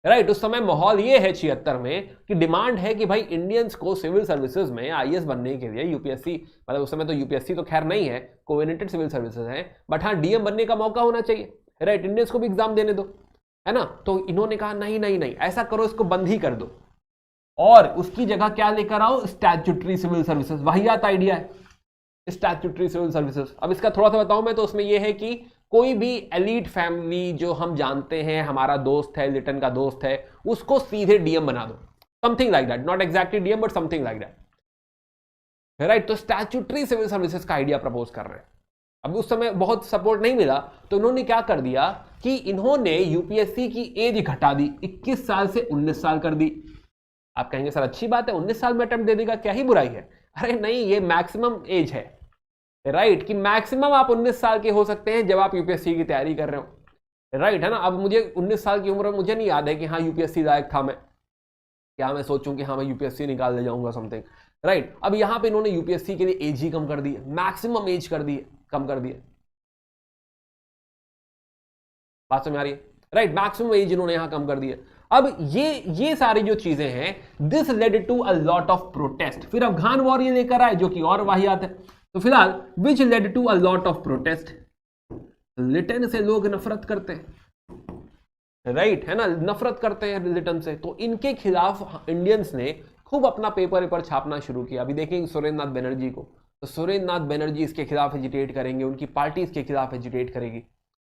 राइट उस समय माहौल ये है 76 में कि डिमांड है कि भाई इंडियंस को सिविल सर्विसेज में आईएएस बनने के लिए यूपीएससी, मतलब उस समय तो यूपीएससी तो खैर नहीं है, कोऑर्डिनेटेड सिविल सर्विसेज है, बट हाँ डीएम बनने का मौका होना चाहिए, राइट इंडियंस को भी एग्जाम देने दो, है ना। तो इन्होंने कहा नहीं नहीं नहीं ऐसा करो, इसको बंद ही कर दो और उसकी जगह क्या लेकर आओ, स्टैट्यूटरी सिविल सर्विसेज। वाहियात आइडिया है स्टैट्यूटरी सिविल सर्विसेज। अब इसका थोड़ा सा बताऊं मैं तो उसमें यह है कि कोई भी एलीट फैमिली जो हम जानते हैं, हमारा दोस्त है, लिटन का दोस्त है, उसको सीधे डीएम बना दो, something like that, not exactly DM but something like that, right. तो स्टैट्यूटरी सिविल सर्विसेज का आइडिया प्रपोज कर रहे हैं। अब उस समय बहुत सपोर्ट नहीं मिला तो इन्होंने क्या कर दिया कि इन्होंने यूपीएससी की एज घटा दी, 21 साल से 19 साल कर दी। आप कहेंगे सर अच्छी बात है, 19 साल में अटेम्प्ट दे देगा, क्या ही बुराई है। अरे नहीं, ये मैक्सिमम एज है, राइट, कि मैक्सिमम आप 19 साल के हो सकते हैं जब आप यूपीएससी की तैयारी कर रहे हो, राइट, है ना। अब मुझे 19 साल की उम्र में मुझे नहीं याद है कि हाँ यूपीएससी लायक था मैं, क्या मैं सोचूं कि हाँ मैं यूपीएससी निकाल ले जाऊंगा समथिंग, राइट। अब यहां पे इन्होंने यूपीएससी के लिए एज ही कम कर दी है, मैक्सिमम एज कर दी है, कम कर दी है। बात समझ आ रही है, राइट, मैक्सिमम एज इन्होंने यहां कम कर दी है। अब ये सारी जो चीजें हैं, this led to a lot of protest. फिर अफगान वॉर ये लेकर आए जो कि और वाहियात है। तो फिलहाल which led to a lot of protest, Lytton से लोग नफरत करते हैं, राइट, है ना, नफरत करते हैं लिटन से। तो इनके खिलाफ इंडियंस ने खूब अपना पेपर छापना शुरू किया। अभी देखेंगे सुरेंद्र नाथ बनर्जी को, तो सुरेंद्र नाथ बनर्जी इसके खिलाफ एजिटेट करेंगे, उनकी पार्टी इसके खिलाफ एजिटेट करेगी,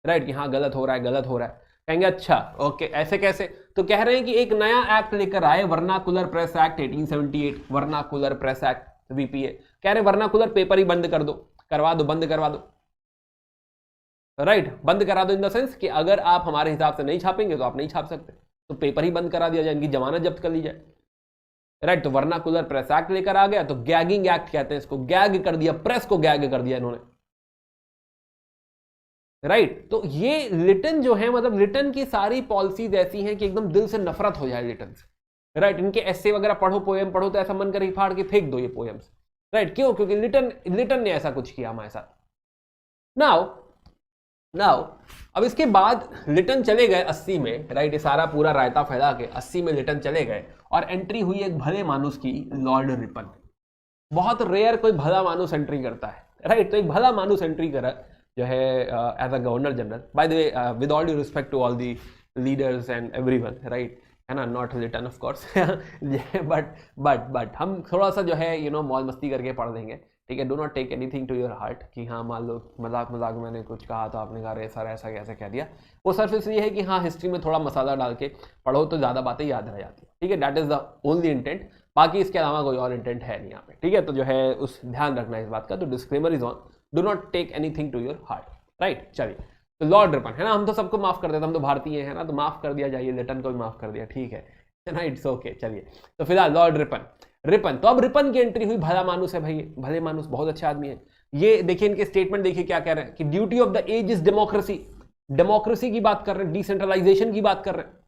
राइट, कि हाँ गलत हो रहा है, गलत हो रहा है। कहेंगे अच्छा ओके ऐसे कैसे, तो कह रहे हैं कि एक नया एक्ट लेकर आए, vernacular press act 1878, vernacular press act VPA. कह रहे वर्नाकुलर पेपर ही बंद कर दो, करवा दो, बंद करवा दो, राइट, बंद करा दो इन द सेंस कि अगर आप हमारे हिसाब से नहीं छापेंगे तो आप नहीं छाप सकते, तो पेपर ही बंद करा दिया जाए, इनकी जमानत जब्त कर ली जाए, राइट। तो वर्नाकुलर प्रेस एक्ट लेकर आ गया, तो गैगिंग एक्ट कहते हैं इसको, गैग कर दिया, प्रेस को गैग कर दिया इन्होंने, राइट। तो ये लिटन जो है, मतलब लिटन की सारी पॉलिसीज ऐसी हैं कि एकदम दिल से नफरत हो जाए लिटन से, राइट। इनके एस्से वगैरह पढ़ो, पोएम पढ़ो तो ऐसा मन करे फाड़ के फेंक दो ये पोएम्स, राइट। क्यों? क्योंकि लिटन ने ऐसा कुछ किया हमारे साथ। नाउ अब इसके बाद लिटन चले गए 80 में, राइट, ये सारा पूरा रायता फैला के 80 में लिटन चले गए और एंट्री हुई एक भले मानुस की, लॉर्ड रिपन। बहुत रेयर कोई भला मानुस एंट्री करता है, राइट। तो एक भला मानुस एंट्री करा जो है as a governor general, by the way with all due respect to all the leaders and everyone, right, है ना, not Lytton of course, but हम थोड़ा सा जो है मौज मस्ती करके पढ़ देंगे, ठीक है। Do not take anything to your heart कि हाँ मान लो मजाक मैंने कुछ कहा तो आपने कहा सर ऐसा कैसे कह दिया। वो सिर्फ इसलिए है कि हाँ हिस्ट्री में थोड़ा मसाला डाल के पढ़ो तो ज़्यादा बातें याद रह जाती है, ठीक है। That is the only intent, बाकी इसके अलावा कोई और इंटेंट है नहीं यहाँ पे, ठीक है। तो जो है उस ध्यान रखना इस बात का। तो disclaimer is on, do not take anything to your heart, right. चलिए, तो लॉर्ड रिपन, है ना, हम तो सबको माफ कर देते, हम तो भारतीय हैं ना, तो माफ कर दिया जाइए, लिटन को भी माफ कर दिया, ठीक है, इट्स ओके। चलिए, तो फिलहाल लॉर्ड रिपन, तो अब रिपन की एंट्री हुई। भला मानुस है भाई, भले मानुस, बहुत अच्छा आदमी है। ये देखिए इनके स्टेटमेंट देखिए क्या कह रहे हैं कि duty of the age is democracy, democracy की बात कर रहे हैं, डिसेंट्रलाइजेशन की बात कर रहे हैं,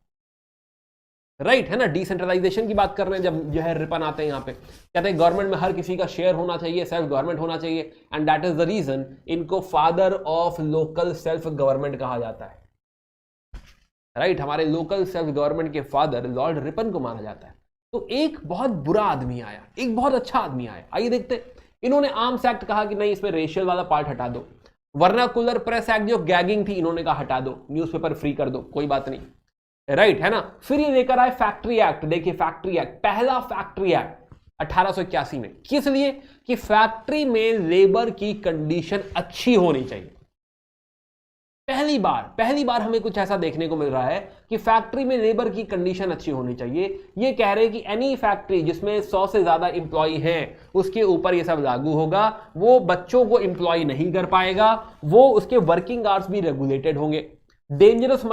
राइट, है ना, डिसेंट्रलाइजेशन की बात कर रहे हैं। जब जो है रिपन आते हैं यहाँ पे, कहते हैं गवर्नमेंट में हर किसी का शेयर होना चाहिए, सेल्फ गवर्नमेंट होना चाहिए, and that is the reason इनको father of local self government कहा जाता है, राइट। हमारे लोकल सेल्फ गवर्नमेंट के फादर लॉर्ड रिपन को माना जाता है। तो एक बहुत बुरा आदमी आया, एक बहुत अच्छा आदमी आया, आइए देखते। इन्होंने आर्म्स एक्ट कहा कि नहीं इसमें रेशियल वाला पार्ट हटा दो। वर्नाकुलर प्रेस एक्ट जो गैगिंग थी, इन्होंने कहा हटा दो, न्यूज़पेपर फ्री कर दो, कोई बात नहीं, राइट, है ना। फिर ये लेकर आए फैक्ट्री एक्ट। देखिए फैक्ट्री एक्ट, पहला फैक्ट्री एक्ट 1881 में, किस लिए कि फैक्ट्री में लेबर की कंडीशन अच्छी होनी चाहिए। पहली बार हमें कुछ ऐसा देखने को मिल रहा है कि फैक्ट्री में लेबर की कंडीशन अच्छी होनी चाहिए। ये कह रहे हैं कि एनी फैक्ट्री जिसमें 100 से ज्यादा इंप्लॉय हैं उसके ऊपर ये सब लागू होगा। वो बच्चों को इंप्लॉय नहीं कर पाएगा, वो उसके वर्किंग आवर्स भी रेगुलेटेड होंगे। डेंजरस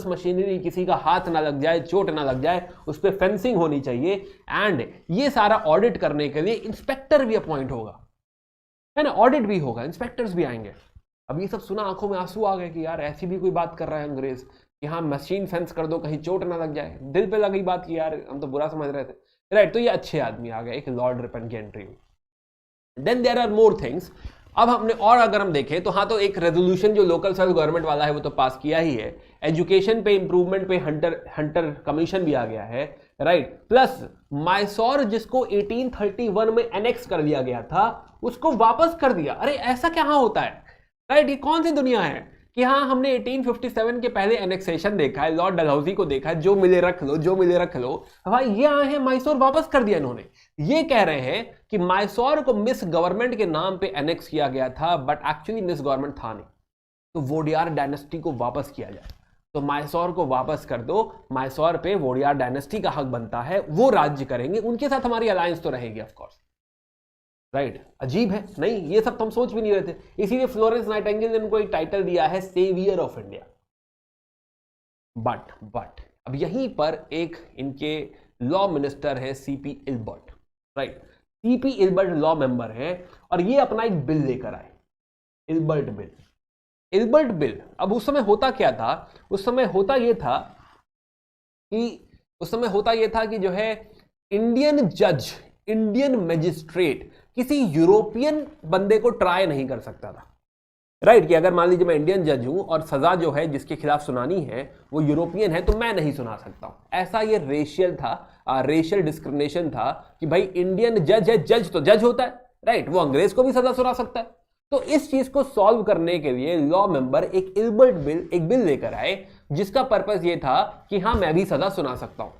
मशीनरी किसी का हाथ ना लग जाए, चोट ना लग जाए, उस पर फेंसिंग होनी चाहिए। एंड ये सारा ऑडिट करने के लिए इंस्पेक्टर भी अपॉइंट होगा, है ना, ऑडिट भी होगा, इंस्पेक्टर्स भी आएंगे। अब ये सब सुना आंखों में आंसू आ गए कि यार ऐसी भी कोई बात कर रहा है अंग्रेज कि हाँ मशीन फेंस कर दो, कहीं चोट ना लग जाए। दिल पे लगी बात की यार, हम तो बुरा समझ रहे थे, राइट। तो ये अच्छे आदमी आ गए, एक लॉर्ड रिपन की एंट्री हुई। Then there are more things. अब हमने और अगर हम देखें तो हाँ, तो एक रेजोल्यूशन जो लोकल सेल्फ गवर्नमेंट वाला है वो तो पास किया ही है, एजुकेशन पे इंप्रूवमेंट पे हंटर कमीशन भी आ गया है, राइट। प्लस माइसोर जिसको 1831 में एनेक्स कर दिया गया था उसको वापस कर दिया। अरे ऐसा क्या होता है, राइट। ये कौन सी दुनिया है कि हाँ हमने 1857 के पहले एनेक्सेशन देखा है, लॉर्ड डलहौजी को देखा है, जो मिले रख लो, जो मिले रख लो, भाई ये आए हैं माइसोर वापस कर दिया इन्होंने। ये कह रहे हैं कि माइसोर को मिस गवर्नमेंट के नाम पे एनेक्स किया गया था, बट एक्चुअली मिस गवर्नमेंट था नहीं, तो वोडियार डायनेस्टी को वापस किया जाए, तो माइसोर को वापस कर दो, माइसोर पे वोडियार डायनेस्टी का हक बनता है, वो राज्य करेंगे, उनके साथ हमारी अलायंस तो रहेगी ऑफकोर्स, राइट। अजीब है नहीं, ये सब तो हम सोच भी नहीं रहे थे, इसीलिए फ्लोरेंस नाइटिंगेल ने उनको एक टाइटल दिया है सेवियर ऑफ इंडिया। बट अब यहीं पर एक इनके लॉ मिनिस्टर है CP Ilbert, right. CP Ilbert law member है और ये अपना एक बिल लेकर आए, इल्बर्ट बिल। अब उस समय होता क्या था, उस समय होता यह था कि जो है इंडियन जज, इंडियन मैजिस्ट्रेट किसी यूरोपियन बंदे को ट्राई नहीं कर सकता था, राइट। कि अगर मान लीजिए मैं इंडियन जज हूं और सजा जो है जिसके खिलाफ सुनानी है वो यूरोपियन है तो मैं नहीं सुना सकता हूं। ऐसा ये रेशियल था, रेशियल डिस्क्रिमिनेशन था कि भाई इंडियन जज है, जज तो जज होता है, राइट, वो अंग्रेज को भी सजा सुना सकता है। तो इस चीज को सॉल्व करने के लिए लॉ मेंबर एक इल्बर्ट बिल, एक बिल लेकर आए जिसका पर्पस ये था कि हाँ मैं भी सजा सुना सकता हूं।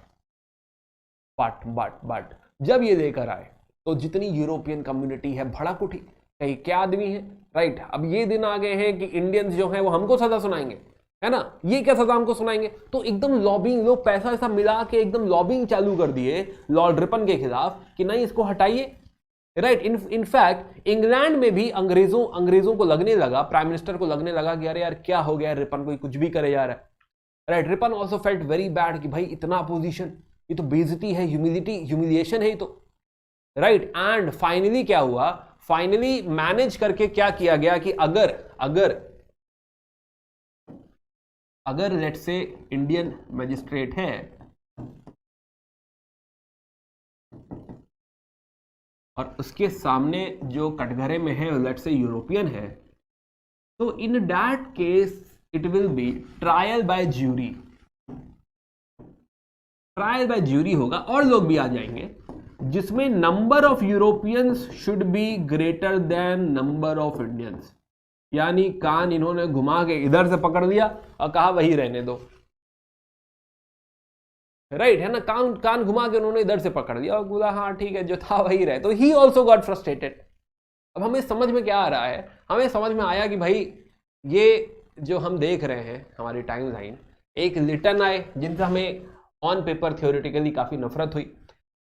बट जब ये लेकर आए तो जितनी यूरोपियन कम्युनिटी है भड़क उठी, कहीं क्या आदमी है, राइट। अब ये दिन आ गए हैं कि इंडियंस जो हैं वो हमको सजा सुनाएंगे, है ना, ये क्या सजा हमको सुनाएंगे। तो एकदम लॉबिंग, लोग पैसा ऐसा मिला के एकदम लॉबिंग चालू कर दिए लॉर्ड रिपन के खिलाफ कि नहीं इसको हटाइए, राइट। इनफैक्ट इंग्लैंड में भी अंग्रेजों को लगने लगा, प्राइम मिनिस्टर को लगने लगा कि अरे यार क्या हो गया, रिपन कोई कुछ भी करे जा रहा है, right. Ripon also felt very bad कि भाई इतना अपोजिशन, ये तो बेइज्जती है, ह्यूमिलिएशन है ये तो, राइट। एंड फाइनली क्या हुआ, फाइनली मैनेज करके क्या किया गया कि अगर लेट्स से इंडियन मैजिस्ट्रेट है और उसके सामने जो कटघरे में है लेट्स से यूरोपियन है, तो in that case it will be trial by jury होगा और लोग भी आ जाएंगे जिसमें number of Europeans should be greater than number of Indians. यानी कान इन्होंने घुमा के इधर से पकड़ लिया और कहा वही रहने दो, राइट, है ना। कान घुमा के उन्होंने इधर से पकड़ लिया और बोला हाँ ठीक है जो था वही रहे, तो ही ऑल्सो गॉट फ्रस्ट्रेटेड। अब हमें समझ में क्या आ रहा है, हमें समझ में आया कि भाई ये जो हम देख रहे हैं हमारी टाइम लाइन, एक लिटन आए जिनसे हमें ऑन पेपर थियोरेटिकली काफी नफरत हुई,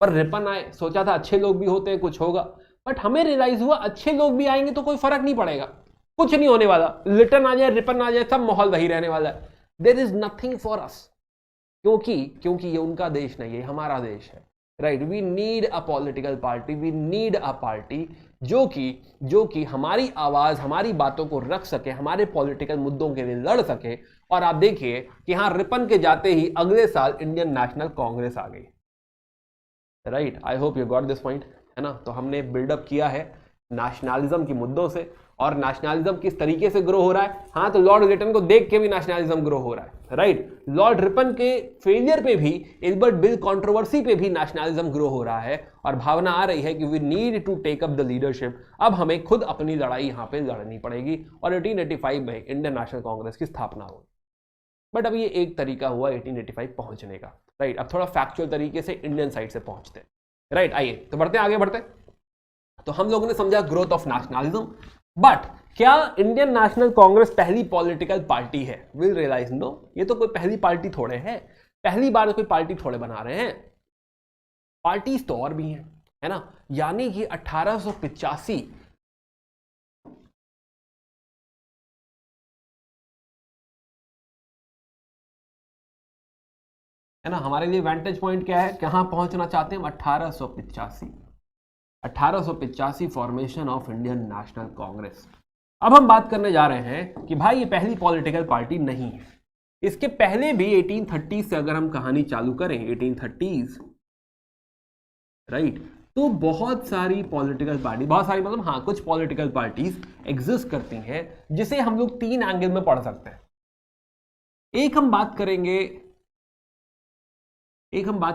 पर रिपन आए, सोचा था अच्छे लोग भी होते हैं कुछ होगा, बट हमें रियलाइज हुआ अच्छे लोग भी आएंगे तो कोई फर्क नहीं पड़ेगा, कुछ नहीं होने वाला, लिटन आ जाए रिपन आ जाए सब माहौल वही रहने वाला है, there is nothing for us, क्योंकि ये उनका देश नहीं है, हमारा देश है, right. We need a political party, we need a party जो कि हमारी आवाज, हमारी बातों को रख सके, हमारे पॉलिटिकल मुद्दों के लिए लड़ सके। और आप देखिए कि हाँ रिपन के जाते ही अगले साल इंडियन नेशनल कांग्रेस आ गई, right. I hope you got this point, है ना। तो हमने बिल्डअप किया है नेशनलिज्म के मुद्दों से, और नेशनलिज्म किस तरीके से ग्रो हो रहा है, हाँ तो लॉर्ड लिटन को देख के भी नेशनलिज्म ग्रो हो रहा है, राइट। लॉर्ड रिपन के फेलियर पे भी, इल्बर्ट बिल कंट्रोवर्सी पे भी नेशनलिज्म ग्रो हो रहा है, और भावना आ रही है कि we need to take up the leadership. अब हमें खुद अपनी लड़ाई यहाँ पे लड़नी पड़ेगी, और 1885 में इंडियन नेशनल कांग्रेस की स्थापना हुई। बट अब ये एक तरीका हुआ 1885 पहुंचने का, राइट। अब थोड़ा फैक्चुअल तरीके से इंडियन साइड से पहुंचते हैं, राइट। आइए तो बढ़ते हैं, आगे बढ़ते हैं। तो हम लोगों ने समझा ग्रोथ ऑफ नेशनलिज्म, बट क्या इंडियन नेशनल कांग्रेस पहली पॉलिटिकल पार्टी है? विल रियलाइज नो, ये तो कोई पहली पार्टी थोड़े है, पहली बार कोई पार्टी थोड़े बना रहे हैं, पार्टीज तो और भी हैं, है ना। यानी कि 1885 है ना, हमारे लिए वेंटेज पॉइंट क्या है, कहां पहुंचना चाहते हैं हम, 1885 formation of Indian national Congress. अब हम बात करने जा रहे हैं कि भाई ये पहली पॉलिटिकल पार्टी नहीं है, इसके पहले भी 1830 से अगर हम कहानी चालू करें, 1830s, राइट, तो बहुत सारी पॉलिटिकल पार्टी, बहुत सारी मतलब हाँ कुछ पॉलिटिकल पार्टीज एग्जिस्ट करती हैं जिसे हम लोग 3 एंगल में पढ़ सकते हैं। एक हम बात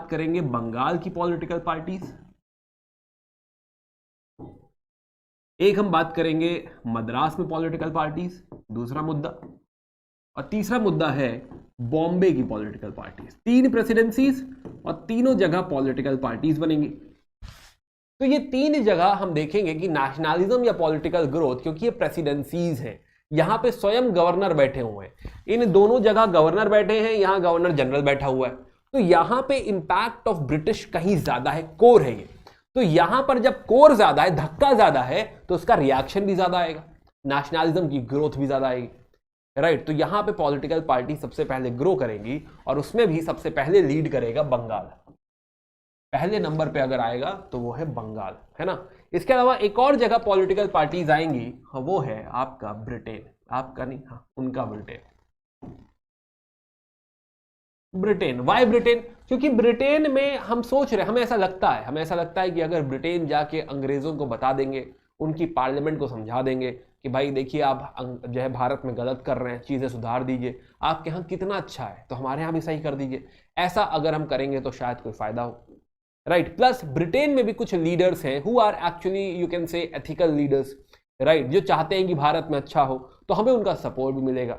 करेंगे बंगाल की पॉलिटिकल पार्टीज, एक हम बात करेंगे मद्रास में पॉलिटिकल पार्टीज, दूसरा मुद्दा, और तीसरा मुद्दा है बॉम्बे की पॉलिटिकल पार्टीज। 3 प्रेसिडेंसीज और तीनों जगह पॉलिटिकल पार्टीज बनेंगी। तो ये 3 जगह हम देखेंगे कि नेशनलिज्म या पॉलिटिकल ग्रोथ, क्योंकि ये प्रेसिडेंसीज हैं, यहां पे स्वयं गवर्नर बैठे हुए हैं, इन दोनों जगह गवर्नर बैठे हैं, यहां गवर्नर जनरल बैठा हुआ है, तो यहां पे इंपैक्ट ऑफ ब्रिटिश कहीं ज्यादा है, कोर है ये। तो यहां पर जब कोर ज्यादा है, धक्का ज्यादा है, तो उसका रिएक्शन भी ज्यादा आएगा, नेशनलिज्म की ग्रोथ भी ज्यादा आएगी, राइट। तो यहां पे पॉलिटिकल पार्टी सबसे पहले ग्रो करेंगी और उसमें भी सबसे पहले लीड करेगा बंगाल, पहले नंबर पे अगर आएगा तो वो है बंगाल, है ना। इसके अलावा एक और जगह पॉलिटिकल पार्टीज आएंगी, वो है आपका ब्रिटेन, आपका नहीं, हाँ उनका ब्रिटेन। Why Britain? क्योंकि ब्रिटेन में हम सोच रहे, हमें ऐसा लगता है कि अगर ब्रिटेन जाके अंग्रेजों को बता देंगे, उनकी पार्लियामेंट को समझा देंगे कि भाई देखिए आप जो है भारत में गलत कर रहे हैं, चीजें सुधार दीजिए, आपके यहाँ कितना अच्छा है तो हमारे यहाँ भी सही कर दीजिए, ऐसा अगर हम करेंगे तो शायद कोई फायदा हो, राइट। प्लस ब्रिटेन में भी कुछ लीडर्स हैं who are actually you can say ethical leaders, right, जो चाहते हैं कि भारत में अच्छा हो, तो हमें उनका सपोर्ट भी मिलेगा,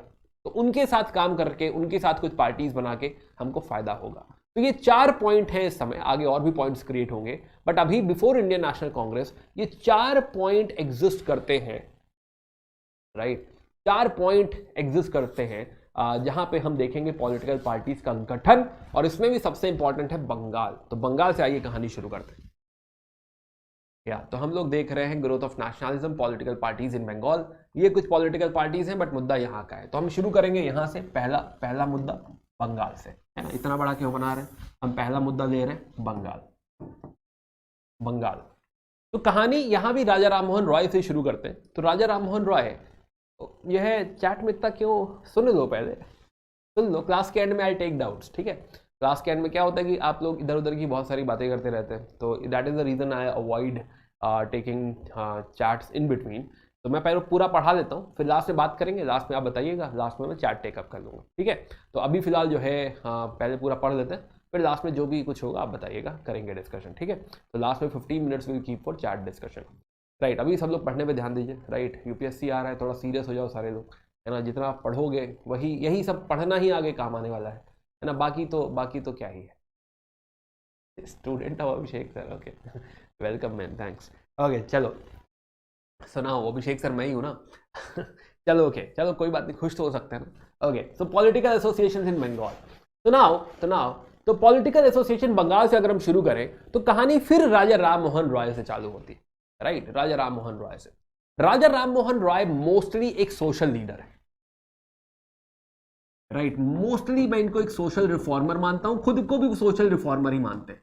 तो उनके साथ काम करके, उनके साथ कुछ पार्टीज बना के हमको फायदा होगा। तो ये 4 पॉइंट हैं इस समय, आगे और भी पॉइंट्स क्रिएट होंगे, बट अभी बिफोर इंडियन नेशनल कांग्रेस ये 4 पॉइंट एग्जिस्ट करते हैं, राइट। 4 पॉइंट एग्जिस्ट करते हैं जहां पे हम देखेंगे पॉलिटिकल पार्टीज का गठन, और इसमें भी सबसे इंपॉर्टेंट है बंगाल। तो बंगाल से आइए कहानी शुरू करते हैं। तो हम लोग देख रहे हैं growth of nationalism, political parties in Bengal. ये कुछ पॉलिटिकल पार्टीज हैं बट मुद्दा यहाँ का है, तो हम शुरू करेंगे यहाँ से, पहला मुद्दा बंगाल से, है ना। इतना बड़ा क्यों बना रहे हैं, हम पहला मुद्दा ले रहे हैं बंगाल। तो कहानी यहाँ भी राजा राममोहन रॉय से शुरू करते हैं। तो राजा राममोहन रॉय, यह चैट में इतना क्यों, सुन लो पहले, सुन लो, क्लास के एंड में आई टेक डाउट्स, ठीक है। क्लास के एंड में क्या होता है कि आप लोग इधर उधर की बहुत सारी बातें करते रहते हैं, तो that is the reason I avoid taking chats in between. तो मैं पहले पूरा पढ़ा लेता हूँ, फिर लास्ट में बात करेंगे, लास्ट में आप बताइएगा, लास्ट में मैं चैट टेकअप कर लूँगा, ठीक है। तो अभी फिलहाल जो है पहले पूरा पढ़ लेते हैं, फिर लास्ट में जो भी कुछ होगा आप बताइएगा, करेंगे डिस्कशन, ठीक है। तो लास्ट में 15 minutes will keep for chat discussion, right. अभी सब लोग पढ़ने पे ध्यान दीजिए, राइट। यूपीएससी आ रहा है, थोड़ा सीरियस हो जाओ सारे लोग, है ना। जितना आप पढ़ोगे वही, यही सब पढ़ना ही आगे काम आने वाला है ना। बाकी तो क्या ही है। Student of Abhishek sir, okay, welcome man, thanks, okay. चलो सुनाओ, अभिषेक सर मैं ही हूँ ना। चलो ओके, चलो कोई बात नहीं, खुश तो हो सकते हैं ना। ओके, सो पॉलिटिकल एसोसिएशन इन बंगाल। तो पॉलिटिकल एसोसिएशन बंगाल से अगर हम शुरू करें तो कहानी फिर राजा राममोहन रॉय से चालू होती है, राइट। राजा राममोहन रॉय से। राजा राममोहन रॉय मोस्टली एक सोशल लीडर है, राइट। मोस्टली मैं इनको एक सोशल रिफॉर्मर मानता हूं, खुद को भी सोशल रिफॉर्मर ही मानते हैं,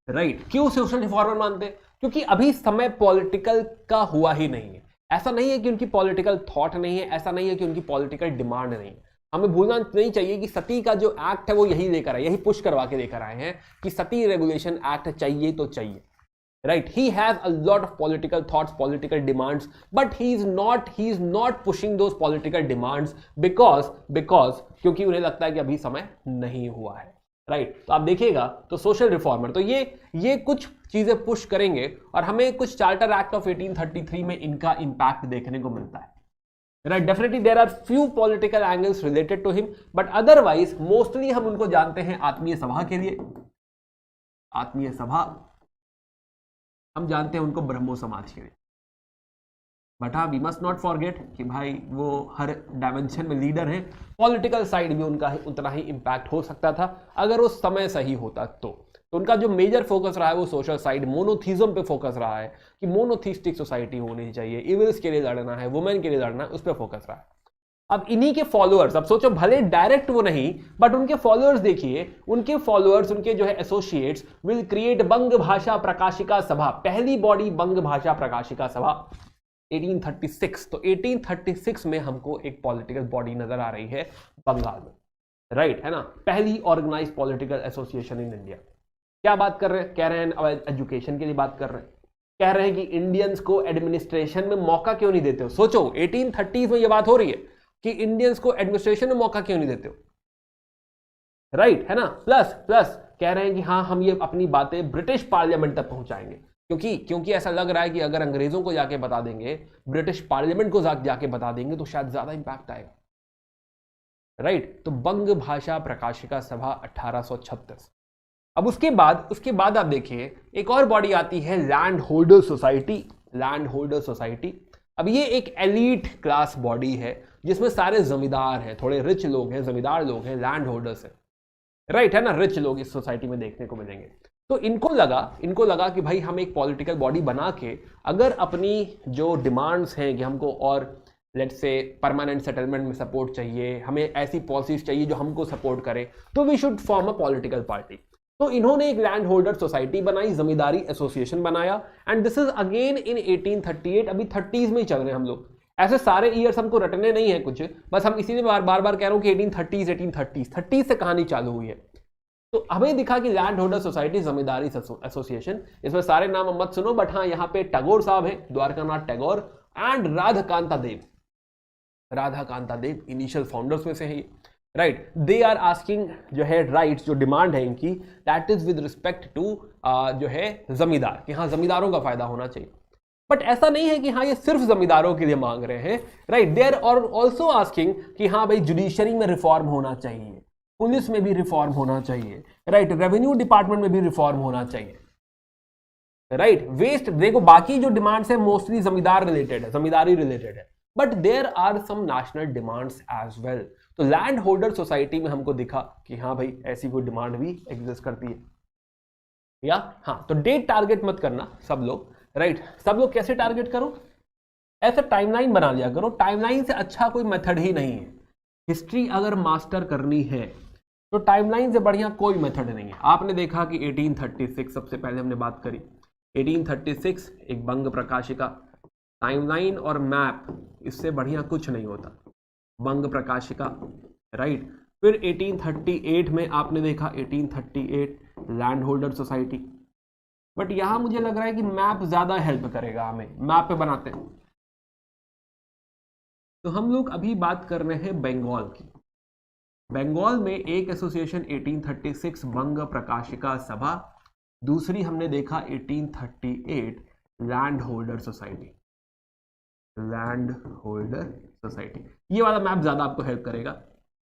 राइट। क्यों सोशल रिफॉर्मर मानते हैं? क्योंकि अभी समय पॉलिटिकल का हुआ ही नहीं है। ऐसा नहीं है कि उनकी पॉलिटिकल थॉट नहीं है, ऐसा नहीं है कि उनकी पॉलिटिकल डिमांड नहीं है। हमें भूलना नहीं चाहिए कि सती का जो एक्ट है वो यही लेकर आए, यही पुश करवा के लेकर आए हैं कि सती रेगुलेशन एक्ट चाहिए तो चाहिए, right? He has a lot of political thoughts, political demands, but he is not pushing those political demands because क्योंकि उन्हें लगता है कि अभी समय नहीं हुआ है, राइट। तो आप देखिएगा तो सोशल रिफॉर्मर, तो ये कुछ चीजें पुश करेंगे और हमें कुछ चार्टर एक्ट ऑफ 1833 में इनका इंपैक्ट देखने को मिलता है, right. Definitely there are few political angles related to him, but otherwise mostly हम उनको जानते हैं आत्मीय सभा के लिए, आत्मीय सभा, हम जानते हैं उनको ब्रह्मो समाज के लिए। बट हाँ, वी मस्ट नॉट फॉरगेट कि भाई वो हर डायमेंशन में लीडर हैं, पॉलिटिकल साइड भी उनका उतना ही इंपैक्ट हो सकता था अगर उस समय सही होता तो उनका जो मेजर फोकस रहा है वो सोशल साइड, मोनोथीज्म पे फोकस रहा है कि मोनोथीस्टिक सोसाइटी होनी चाहिए, इविल्स के लिए लड़ना है, वुमेन के लिए लड़ना है, उस पर फोकस रहा है। अब इन्हीं के फॉलोअर्स, अब सोचो भले डायरेक्ट वो नहीं, बट उनके फॉलोअर्स देखिए, उनके फॉलोअर्स, उनके जो है एसोसिएट्स विल क्रिएट बंग भाषा प्रकाशिका सभा, पहली बॉडी बंग भाषा प्रकाशिका सभा 1836। तो 1836 में हमको एक पॉलिटिकल बॉडी नजर आ रही है बंगाल में, राइट, है ना, पहली organised political association in India. क्या बात कर रहे हैं? कह रहे हैं अब एजुकेशन के लिए बात कर रहे हैं, कह रहे हैं कि इंडियंस को एडमिनिस्ट्रेशन में मौका क्यों नहीं देते हो। सोचो 1830s में ये बात हो रही है कि इंडियंस को एडमिनिस्ट्रेशन में मौका क्यों नहीं देते हो, राइट है ना। प्लस प्लस कह रहे हैं कि हाँ हम ये अपनी बातें ब्रिटिश पार्लियामेंट तक पहुंचाएंगे, क्योंकि ऐसा लग रहा है कि अगर अंग्रेजों को जाके बता देंगे, ब्रिटिश पार्लियामेंट को जाके बता देंगे तो शायद ज्यादा इंपैक्ट आएगा, राइट। तो बंग भाषा प्रकाशिका सभा 1836। अब उसके बाद आप देखिए एक और बॉडी आती है land holder society. Land holder society, अब ये एक एलीट क्लास बॉडी है जिसमें सारे जमींदार हैं, थोड़े रिच लोग हैं, जमींदार लोग हैं, लैंड होल्डर्स हैं, राइट है ना। रिच लोग इस सोसाइटी में देखने को मिलेंगे। तो इनको लगा कि भाई हम एक पॉलिटिकल बॉडी बना के अगर अपनी जो डिमांड्स हैं कि हमको और लेट्स से परमानेंट सेटलमेंट में सपोर्ट चाहिए, हमें ऐसी पॉलिसीज चाहिए जो हमको सपोर्ट करे, तो we should form a political party. तो इन्होंने एक लैंड होल्डर सोसाइटी बनाई, जमींदारी एसोसिएशन बनाया, and this is again in 1838। अभी 30s में ही चल रहे हैं हम लोग, ऐसे सारे ईयर्स हमको रटने नहीं है कुछ, बस हम इसीलिए बार बार कह रहा हूं कि 1830 से कहानी चालू हुई है। तो हमें दिखा कि लैंड होल्डर सोसाइटी, जमींदारी एसोसिएशन, इसमें सारे नाम मत सुनो, बट हाँ यहाँ पे टैगोर साहब हैं, Dwarkanath Tagore, and Radhakanta Deb initial founders में से है, राइट। दे आर आस्किंग जो है राइट्स, जो डिमांड है इनकी, that is with respect to जो है जमींदार, कि हाँ जमींदारों का फायदा होना चाहिए। बट ऐसा नहीं है कि हाँ ये सिर्फ जमींदारों के लिए मांग रहे हैं, right. They are also asking कि हाँ भाई जुडिशरी में रिफॉर्म होना चाहिए, पुलिस में भी रिफॉर्म होना चाहिए, राइट, रेवेन्यू डिपार्टमेंट में भी रिफॉर्म होना चाहिए, राइट। वेस्ट देखो, बाकी जो डिमांड्स है मोस्टली जमींदारी रिलेटेड है, but there are some national demands as well. तो लैंड होल्डर सोसाइटी में हमको दिखा कि हाँ भाई ऐसी कोई डिमांड भी एग्जिस्ट करती है, या हाँ। तो डेट टारगेट मत करना सब लोग, राइट। सब लोग कैसे टारगेट करो, ऐसा टाइमलाइन बना लिया करो। टाइमलाइन से अच्छा कोई मेथड ही नहीं है। हिस्ट्री अगर मास्टर करनी है तो टाइमलाइन से बढ़िया कोई मेथड नहीं है। आपने देखा कि 1836 सबसे पहले हमने बात करी, 1836 एक बंग प्रकाशिका, टाइमलाइन और मैप, इससे बढ़िया कुछ नहीं होता, बंग प्रकाशिका, राइट। फिर 1838 में आपने देखा 1838 लैंड होल्डर सोसाइटी। बट यहां मुझे लग रहा है कि मैप ज्यादा हेल्प करेगा हमें, मैप पे बनाते हैं। तो हम लोग अभी बात कर रहे हैं बंगाल की। बंगाल में एक एसोसिएशन 1836 बंग प्रकाशिका सभा, दूसरी हमने देखा 1838 land holder society, land holder society. ये वाला मैप ज्यादा आपको हेल्प करेगा।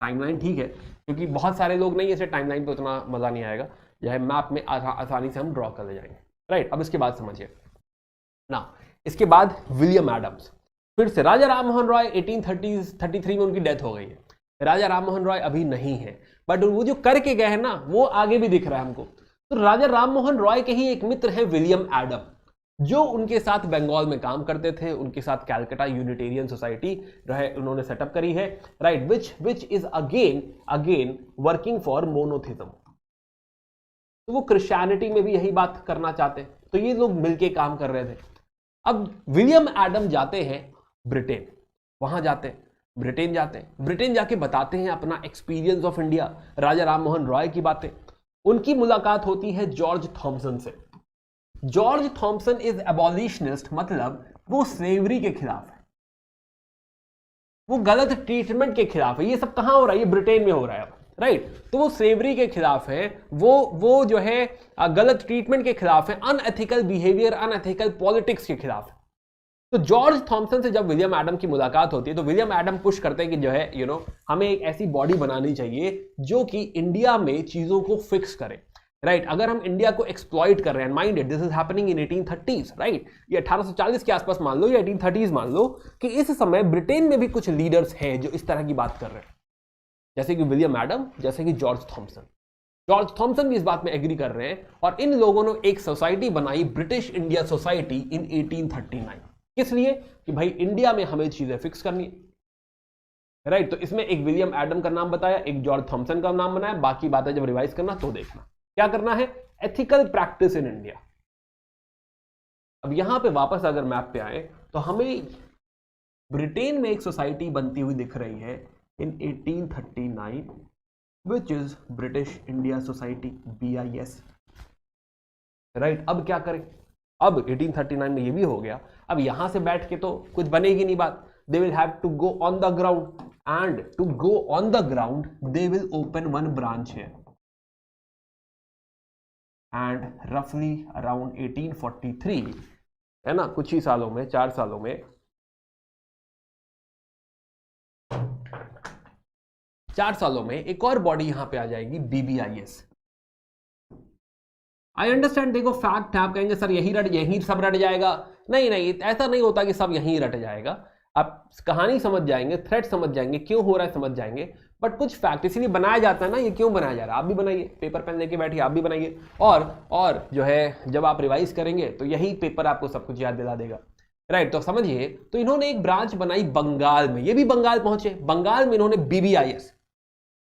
टाइमलाइन ठीक है, क्योंकि बहुत सारे लोग नहीं, ऐसे टाइमलाइन पे उतना मजा नहीं आएगा, यह मैप में आसानी से हम ड्रॉ कर ले जाएंगे, राइट। अब इसके बाद समझिए ना, इसके बाद विलियम एडम्स, फिर से राजा राम मोहन रॉय 1833 में उनकी डेथ हो गई है। राजा राम मोहन रॉय अभी नहीं है, बट वो जो करके गए हैं ना वो आगे भी दिख रहा है हमको। तो राजा राम मोहन रॉय के ही एक मित्र है विलियम एडम, जो उनके साथ बंगाल में काम करते थे, उनके साथ कैलकाटा यूनिटेरियन सोसाइटी रहे उन्होंने सेटअप करी है, right, which is again working for monotheism. तो वो क्रिश्चियनिटी में भी यही बात करना चाहते, तो ये लोग मिलके काम कर रहे थे। अब विलियम एडम जाते हैं ब्रिटेन, वहां जाते हैं ब्रिटेन जाके बताते हैं अपना एक्सपीरियंस ऑफ इंडिया, राजा राम मोहन रॉय की बातें। उनकी मुलाकात होती है जॉर्ज थॉमसन से। जॉर्ज थॉमसन इज एबॉलिशनिस्ट, मतलब वो स्लेवरी के खिलाफ है, वो गलत ट्रीटमेंट के खिलाफ है। ये सब कहां हो रहा है? ये ब्रिटेन में हो रहा है, राइट। तो वो स्लेवरी के खिलाफ है, वो जो है गलत ट्रीटमेंट के खिलाफ है, अनएथिकल बिहेवियर, अनएथिकल पॉलिटिक्स के खिलाफ है। तो जॉर्ज थॉमसन से जब विलियम एडम की मुलाकात होती है तो विलियम एडम पुश करते हैं कि जो है हमें एक ऐसी बॉडी बनानी चाहिए जो कि इंडिया में चीजों को फिक्स करे, राइट। अगर हम इंडिया को एक्सप्लॉइट कर रहे हैं, mind it, this is happening in 1830s, right. ये 1840 के आसपास मान लो या 1830s मान लो कि इस समय ब्रिटेन में भी कुछ लीडर्स हैं जो इस तरह की बात कर रहे हैं, जैसे कि विलियम एडम, जैसे कि जॉर्ज थॉमसन भी इस बात में एग्री कर रहे हैं। और इन लोगों ने एक सोसाइटी बनाई, ब्रिटिश इंडिया सोसाइटी, इन 1839। किस लिए? कि भाई इंडिया में हमें चीजें फिक्स करनी है, राइट। तो इसमें एक विलियम एडम का नाम बताया, एक जॉर्ज थॉमसन का नाम बनाया, बाकी बातें जब रिवाइज करना तो देखना क्या करना है। Ethical practice in India. अब यहां पे वापस अगर मैप पे आए तो हमें ब्रिटेन में एक सोसाइटी बनती हुई दिख रही है इन 1839, which is British India society, BIS। Right. अब क्या करें, अब 1839 में ये भी हो गया, अब यहां से बैठ के तो कुछ बनेगी नहीं बात, they will have to go on the ground, and to go on the ground they will open one branch है, एंड रफली अराउंड 1843, है ना, कुछ ही सालों में, 4 सालों में, 4 सालों में एक और बॉडी यहां पे आ जाएगी, BBIS। आई अंडरस्टैंड, देखो फैक्ट है, आप कहेंगे सर यही सब रट जाएगा, नहीं नहीं, ऐसा नहीं होता कि सब यहीं रट जाएगा, आप कहानी समझ जाएंगे, थ्रेड समझ जाएंगे, क्यों हो रहा है समझ जाएंगे, बट कुछ फैक्ट इसीलिए बनाया जाता है ना, ये क्यों बनाया जा रहा है, आप भी बनाइए, पेपर पेन लेके बैठिए, आप भी बनाइए, और जो है जब आप रिवाइज करेंगे तो यही पेपर आपको सब कुछ याद दिला देगा, राइट। तो समझिए, तो इन्होंने एक ब्रांच बनाई बंगाल में, ये भी बंगाल पहुंचे, बंगाल में इन्होंने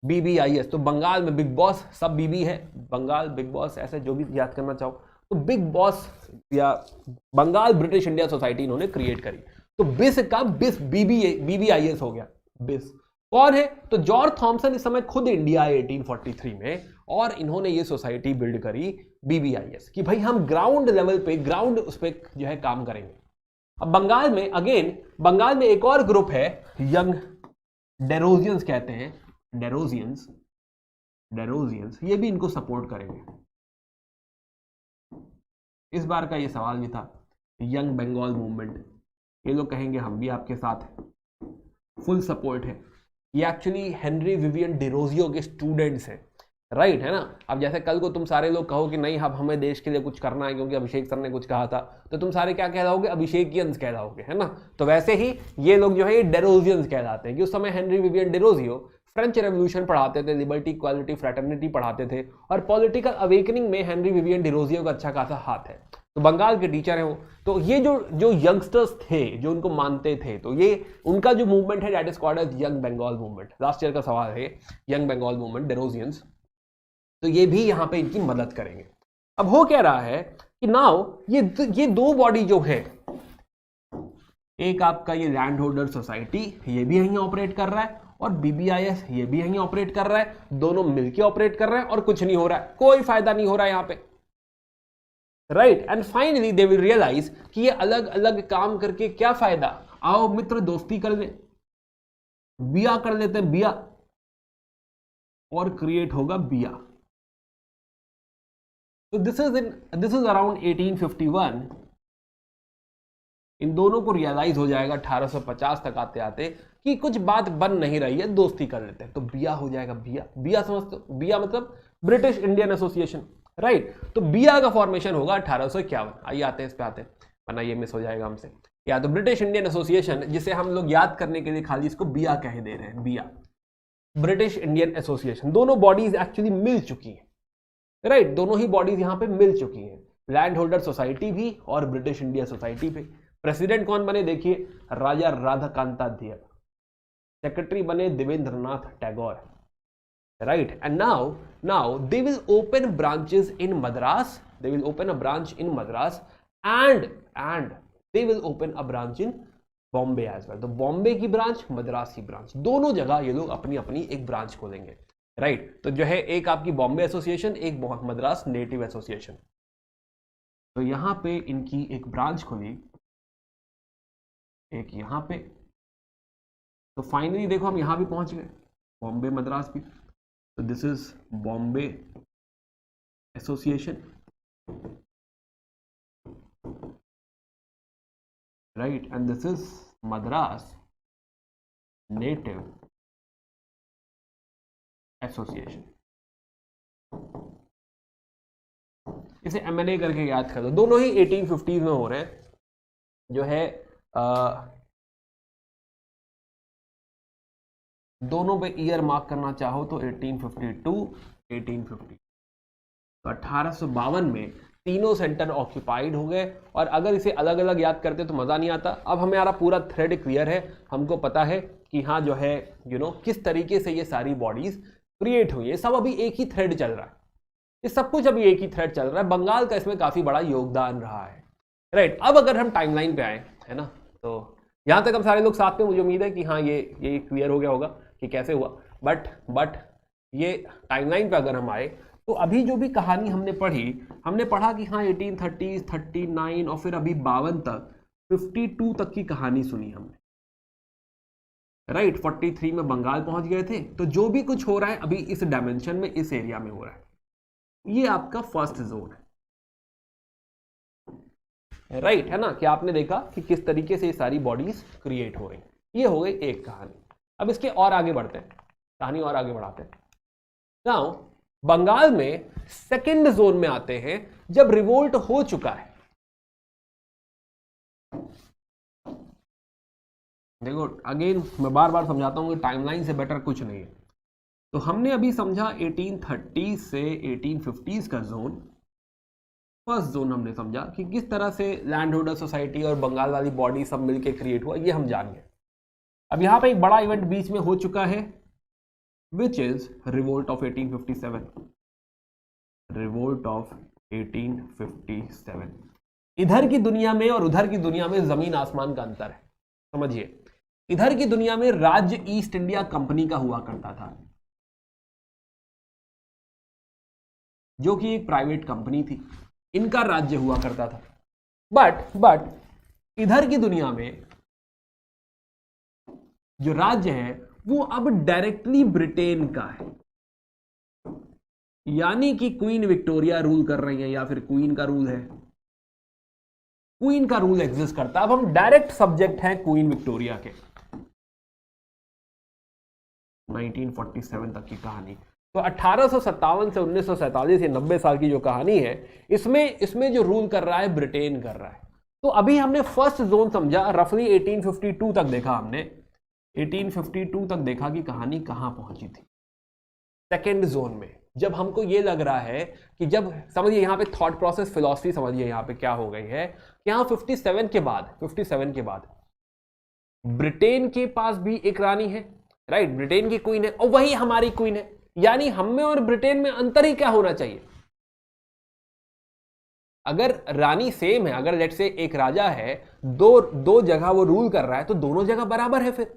BBIS, तो बंगाल में बिग बॉस, सब बीबी है, बंगाल बिग बॉस, ऐसे जो भी याद करना चाहो, तो बिग बॉस या बंगाल ब्रिटिश इंडिया सोसाइटी इन्होंने क्रिएट करी, तो बिस का बिस BBIS हो गया, बिस कौन है, तो जॉर्ज थॉमसन इस समय खुद इंडिया है 1843 में, और इन्होंने ये सोसाइटी बिल्ड करी BBIS कि भाई हम ग्राउंड लेवल पे, ग्राउंड उस पर जो है काम करेंगे। अब बंगाल में अगेन, बंगाल में एक और ग्रुप है, यंग डेरोजियंस कहते हैं, डेरोजियंस, ये भी इनको सपोर्ट करेंगे। इस बार का ये सवाल भी था, यंग बंगाल मूवमेंट, ये लोग कहेंगे हम भी आपके साथ हैं, फुल सपोर्ट है। ये एक्चुअली हेनरी विवियन डिरोजियो के स्टूडेंट्स हैं, राइट, है ना। अब जैसे कल को तुम सारे लोग कहो कि नहीं अब हमें देश के लिए कुछ करना है क्योंकि अभिषेक सर ने कुछ कहा था, तो तुम सारे क्या कहलाओगे, अभिषेकियंस कहलाओगे, है ना। तो वैसे ही ये लोग जो है ये डेरोजियंस कहलाते हैं कि उस समय Henry Vivian Derozio French revolution पढ़ाते थे, लिबर्टी, इक्वालिटी, फ्रेटर्निटी पढ़ाते थे, और पॉलिटिकल अवेकनिंग में हेनरी विवियन डिरोजियो का अच्छा खासा हाथ है, तो बंगाल के टीचर हैं वो। तो ये जो यंगस्टर्स थे जो उनको मानते थे, तो ये उनका जो मूवमेंट है that is called as young Bengal movement. Last year का सवाल है, यंग बंगाल मूवमेंट, डेरोजियंस, तो ये भी यहां पे इनकी मदद करेंगे। अब हो क्या रहा है कि नाउ ये दो बॉडी जो है, एक आपका ये लैंड होल्डर सोसाइटी, ये भी यहीं ऑपरेट कर रहा है, और BBIS ये भी यहीं ऑपरेट कर रहा है, दोनों मिलके ऑपरेट कर रहे हैं और कुछ नहीं हो रहा है, कोई फायदा नहीं हो रहा है यहां पे, right. And finally they will realise कि ये अलग अलग काम करके क्या फायदा, आओ मित्र दोस्ती कर ले, बिया कर लेते हैं, बिया, और क्रिएट होगा बिया। तो दिस इज अराउंड 1851, इन दोनों को रियलाइज हो जाएगा 1850 तक आते आते कि कुछ बात बन नहीं रही है, दोस्ती कर लेते हैं, तो बिया हो जाएगा, बिया समझते हो, बिया मतलब ब्रिटिश इंडियन एसोसिएशन, राइट। तो बिया का फॉर्मेशन होगा 1851। आइए आते हैं इस पे आते हैं, वरना ये मिस हो जाएगा हमसे। या तो ब्रिटिश इंडियन एसोसिएशन, जिसे हम लोग याद करने के लिए खाली इसको बिया कह दे रहे हैं, बिया, ब्रिटिश इंडियन एसोसिएशन, दोनों बॉडीज एक्चुअली मिल चुकी हैं, राइट, दोनों ही बॉडीज यहां पे मिल चुकी हैं, लैंड होल्डर सोसाइटी भी और ब्रिटिश इंडिया सोसाइटी पे। प्रेसिडेंट कौन बने देखिए, राजा राधाकांताध्यय, सेक्रेटरी बने Debendranath Tagore, right, and now they will open branches in Madras, they will open a branch in Madras, and they will open a branch in Bombay as well। तो बॉम्बे की branch, Madras की branch, दोनों जगह ये लोग अपनी अपनी एक ब्रांच खोलेंगे, राइट। तो जो है एक आपकी बॉम्बे एसोसिएशन, एक मद्रास नेटिव एसोसिएशन, तो यहां पे इनकी एक ब्रांच खुली, एक यहां पे, तो फाइनली देखो हम यहां भी पहुंच गए, बॉम्बे मद्रास भी। So this is Bombay Association, right, and this is Madras Native Association। इसे MNA करके याद कर दो, दोनों ही 1850s में हो रहे हैं, जो है दोनों पे ईयर मार्क करना चाहो तो 1852, 1850। तो 1852 में तीनों सेंटर ऑक्यूपाइड हो गए, और अगर इसे अलग अलग याद करते तो मजा नहीं आता। अब हमारा पूरा थ्रेड क्लियर है, हमको पता है कि हाँ जो है किस तरीके से ये सारी बॉडीज क्रिएट हुई है, सब अभी एक ही थ्रेड चल रहा है, ये सब कुछ अभी एक ही थ्रेड चल रहा है, बंगाल का इसमें काफी बड़ा योगदान रहा है, राइट। अब अगर हम टाइमलाइन पे आए, है ना, तो यहां तक हम सारे लोग साथ में, मुझे उम्मीद है कि हाँ ये क्लियर हो गया होगा कि कैसे हुआ, बट ये टाइमलाइन पे अगर हम आए तो अभी जो भी कहानी हमने पढ़ी, हमने पढ़ा कि हाँ 1830, 39 और फिर अभी 52 तक, 52 तक की कहानी सुनी हमने, राइट। 43 में बंगाल पहुंच गए थे। तो जो भी कुछ हो रहा है अभी इस डायमेंशन में, इस एरिया में हो रहा है, ये आपका फर्स्ट जोन है, राइट, है ना। कि आपने देखा कि किस तरीके से ये सारी बॉडीज क्रिएट हो रही। ये हो गई एक कहानी। अब इसके और आगे बढ़ते हैं, कहानी और आगे बढ़ाते हैं। नाउ बंगाल में सेकेंड जोन में आते हैं जब रिवोल्ट हो चुका है। देखो अगेन मैं बार बार समझाता हूं कि टाइमलाइन से बेटर कुछ नहीं है। तो हमने अभी समझा 1830 से 1850 का जोन, फर्स्ट जोन हमने समझा कि किस तरह से लैंड होल्डर सोसाइटी और बंगाल वाली बॉडी सब मिलके क्रिएट हुआ, ये हम जान गए। अब यहां पे एक बड़ा इवेंट बीच में हो चुका है, which is revolt of 1857। Revolt of 1857। इधर की दुनिया में और उधर की दुनिया में जमीन आसमान का अंतर है, समझिए। इधर की दुनिया में राज्य ईस्ट इंडिया कंपनी का हुआ करता था, जो कि एक प्राइवेट कंपनी थी, इनका राज्य हुआ करता था। बट इधर की दुनिया में जो राज्य है वो अब डायरेक्टली ब्रिटेन का है, यानी कि क्वीन विक्टोरिया रूल कर रही है या फिर क्वीन का रूल है, क्वीन का रूल एग्जिस्ट करता है। अब हम डायरेक्ट सब्जेक्ट हैं क्वीन विक्टोरिया के। 1947 तक की कहानी। तो 1857 से 1947 ये 90 साल की जो कहानी है, इसमें जो रूल कर रहा है ब्रिटेन कर रहा है। तो अभी हमने फर्स्ट जोन समझा, रफली 1852 तक देखा हमने, 1852 तक देखा कि कहानी कहां पहुंची थी। सेकेंड जोन में जब हमको ये लग रहा है कि जब समझिए यहां पे थॉट प्रोसेस फिलॉसफी समझिए यहां पे क्या हो गई है कि यहां 57 के बाद ब्रिटेन के पास भी एक रानी है, राइट, ब्रिटेन की क्वीन है और वही हमारी क्वीन है। यानी हम में और ब्रिटेन में अंतर ही क्या होना चाहिए? अगर रानी सेम है, अगर लेट्स से एक राजा है, दो जगह वो रूल कर रहा है, तो दोनों जगह बराबर है फिर,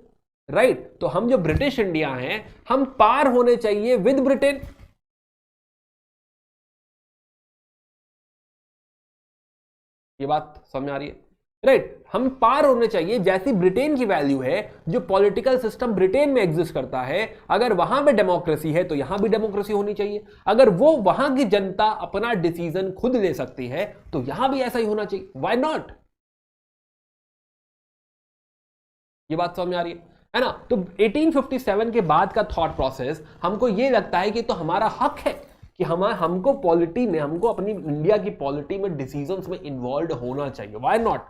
राइट। तो हम जो ब्रिटिश इंडिया हैं, हम पार होने चाहिए विद ब्रिटेन। ये बात समझ में आ रही है, राइट। हम पार होने चाहिए, जैसी ब्रिटेन की वैल्यू है, जो पॉलिटिकल सिस्टम ब्रिटेन में एग्जिस्ट करता है, अगर वहां पे डेमोक्रेसी है तो यहां भी डेमोक्रेसी होनी चाहिए। अगर वो वहां की जनता अपना डिसीजन खुद ले सकती है तो यहां भी ऐसा ही होना चाहिए। Why not? ये बात समझ में आ रही है ना। तो 1857 के बाद का थॉट प्रोसेस हमको ये लगता है कि तो हमारा हक है कि हमको पॉलिटी में, हमको अपनी इंडिया की पॉलिटी में डिसीजंस में इन्वॉल्व होना चाहिए। Why not?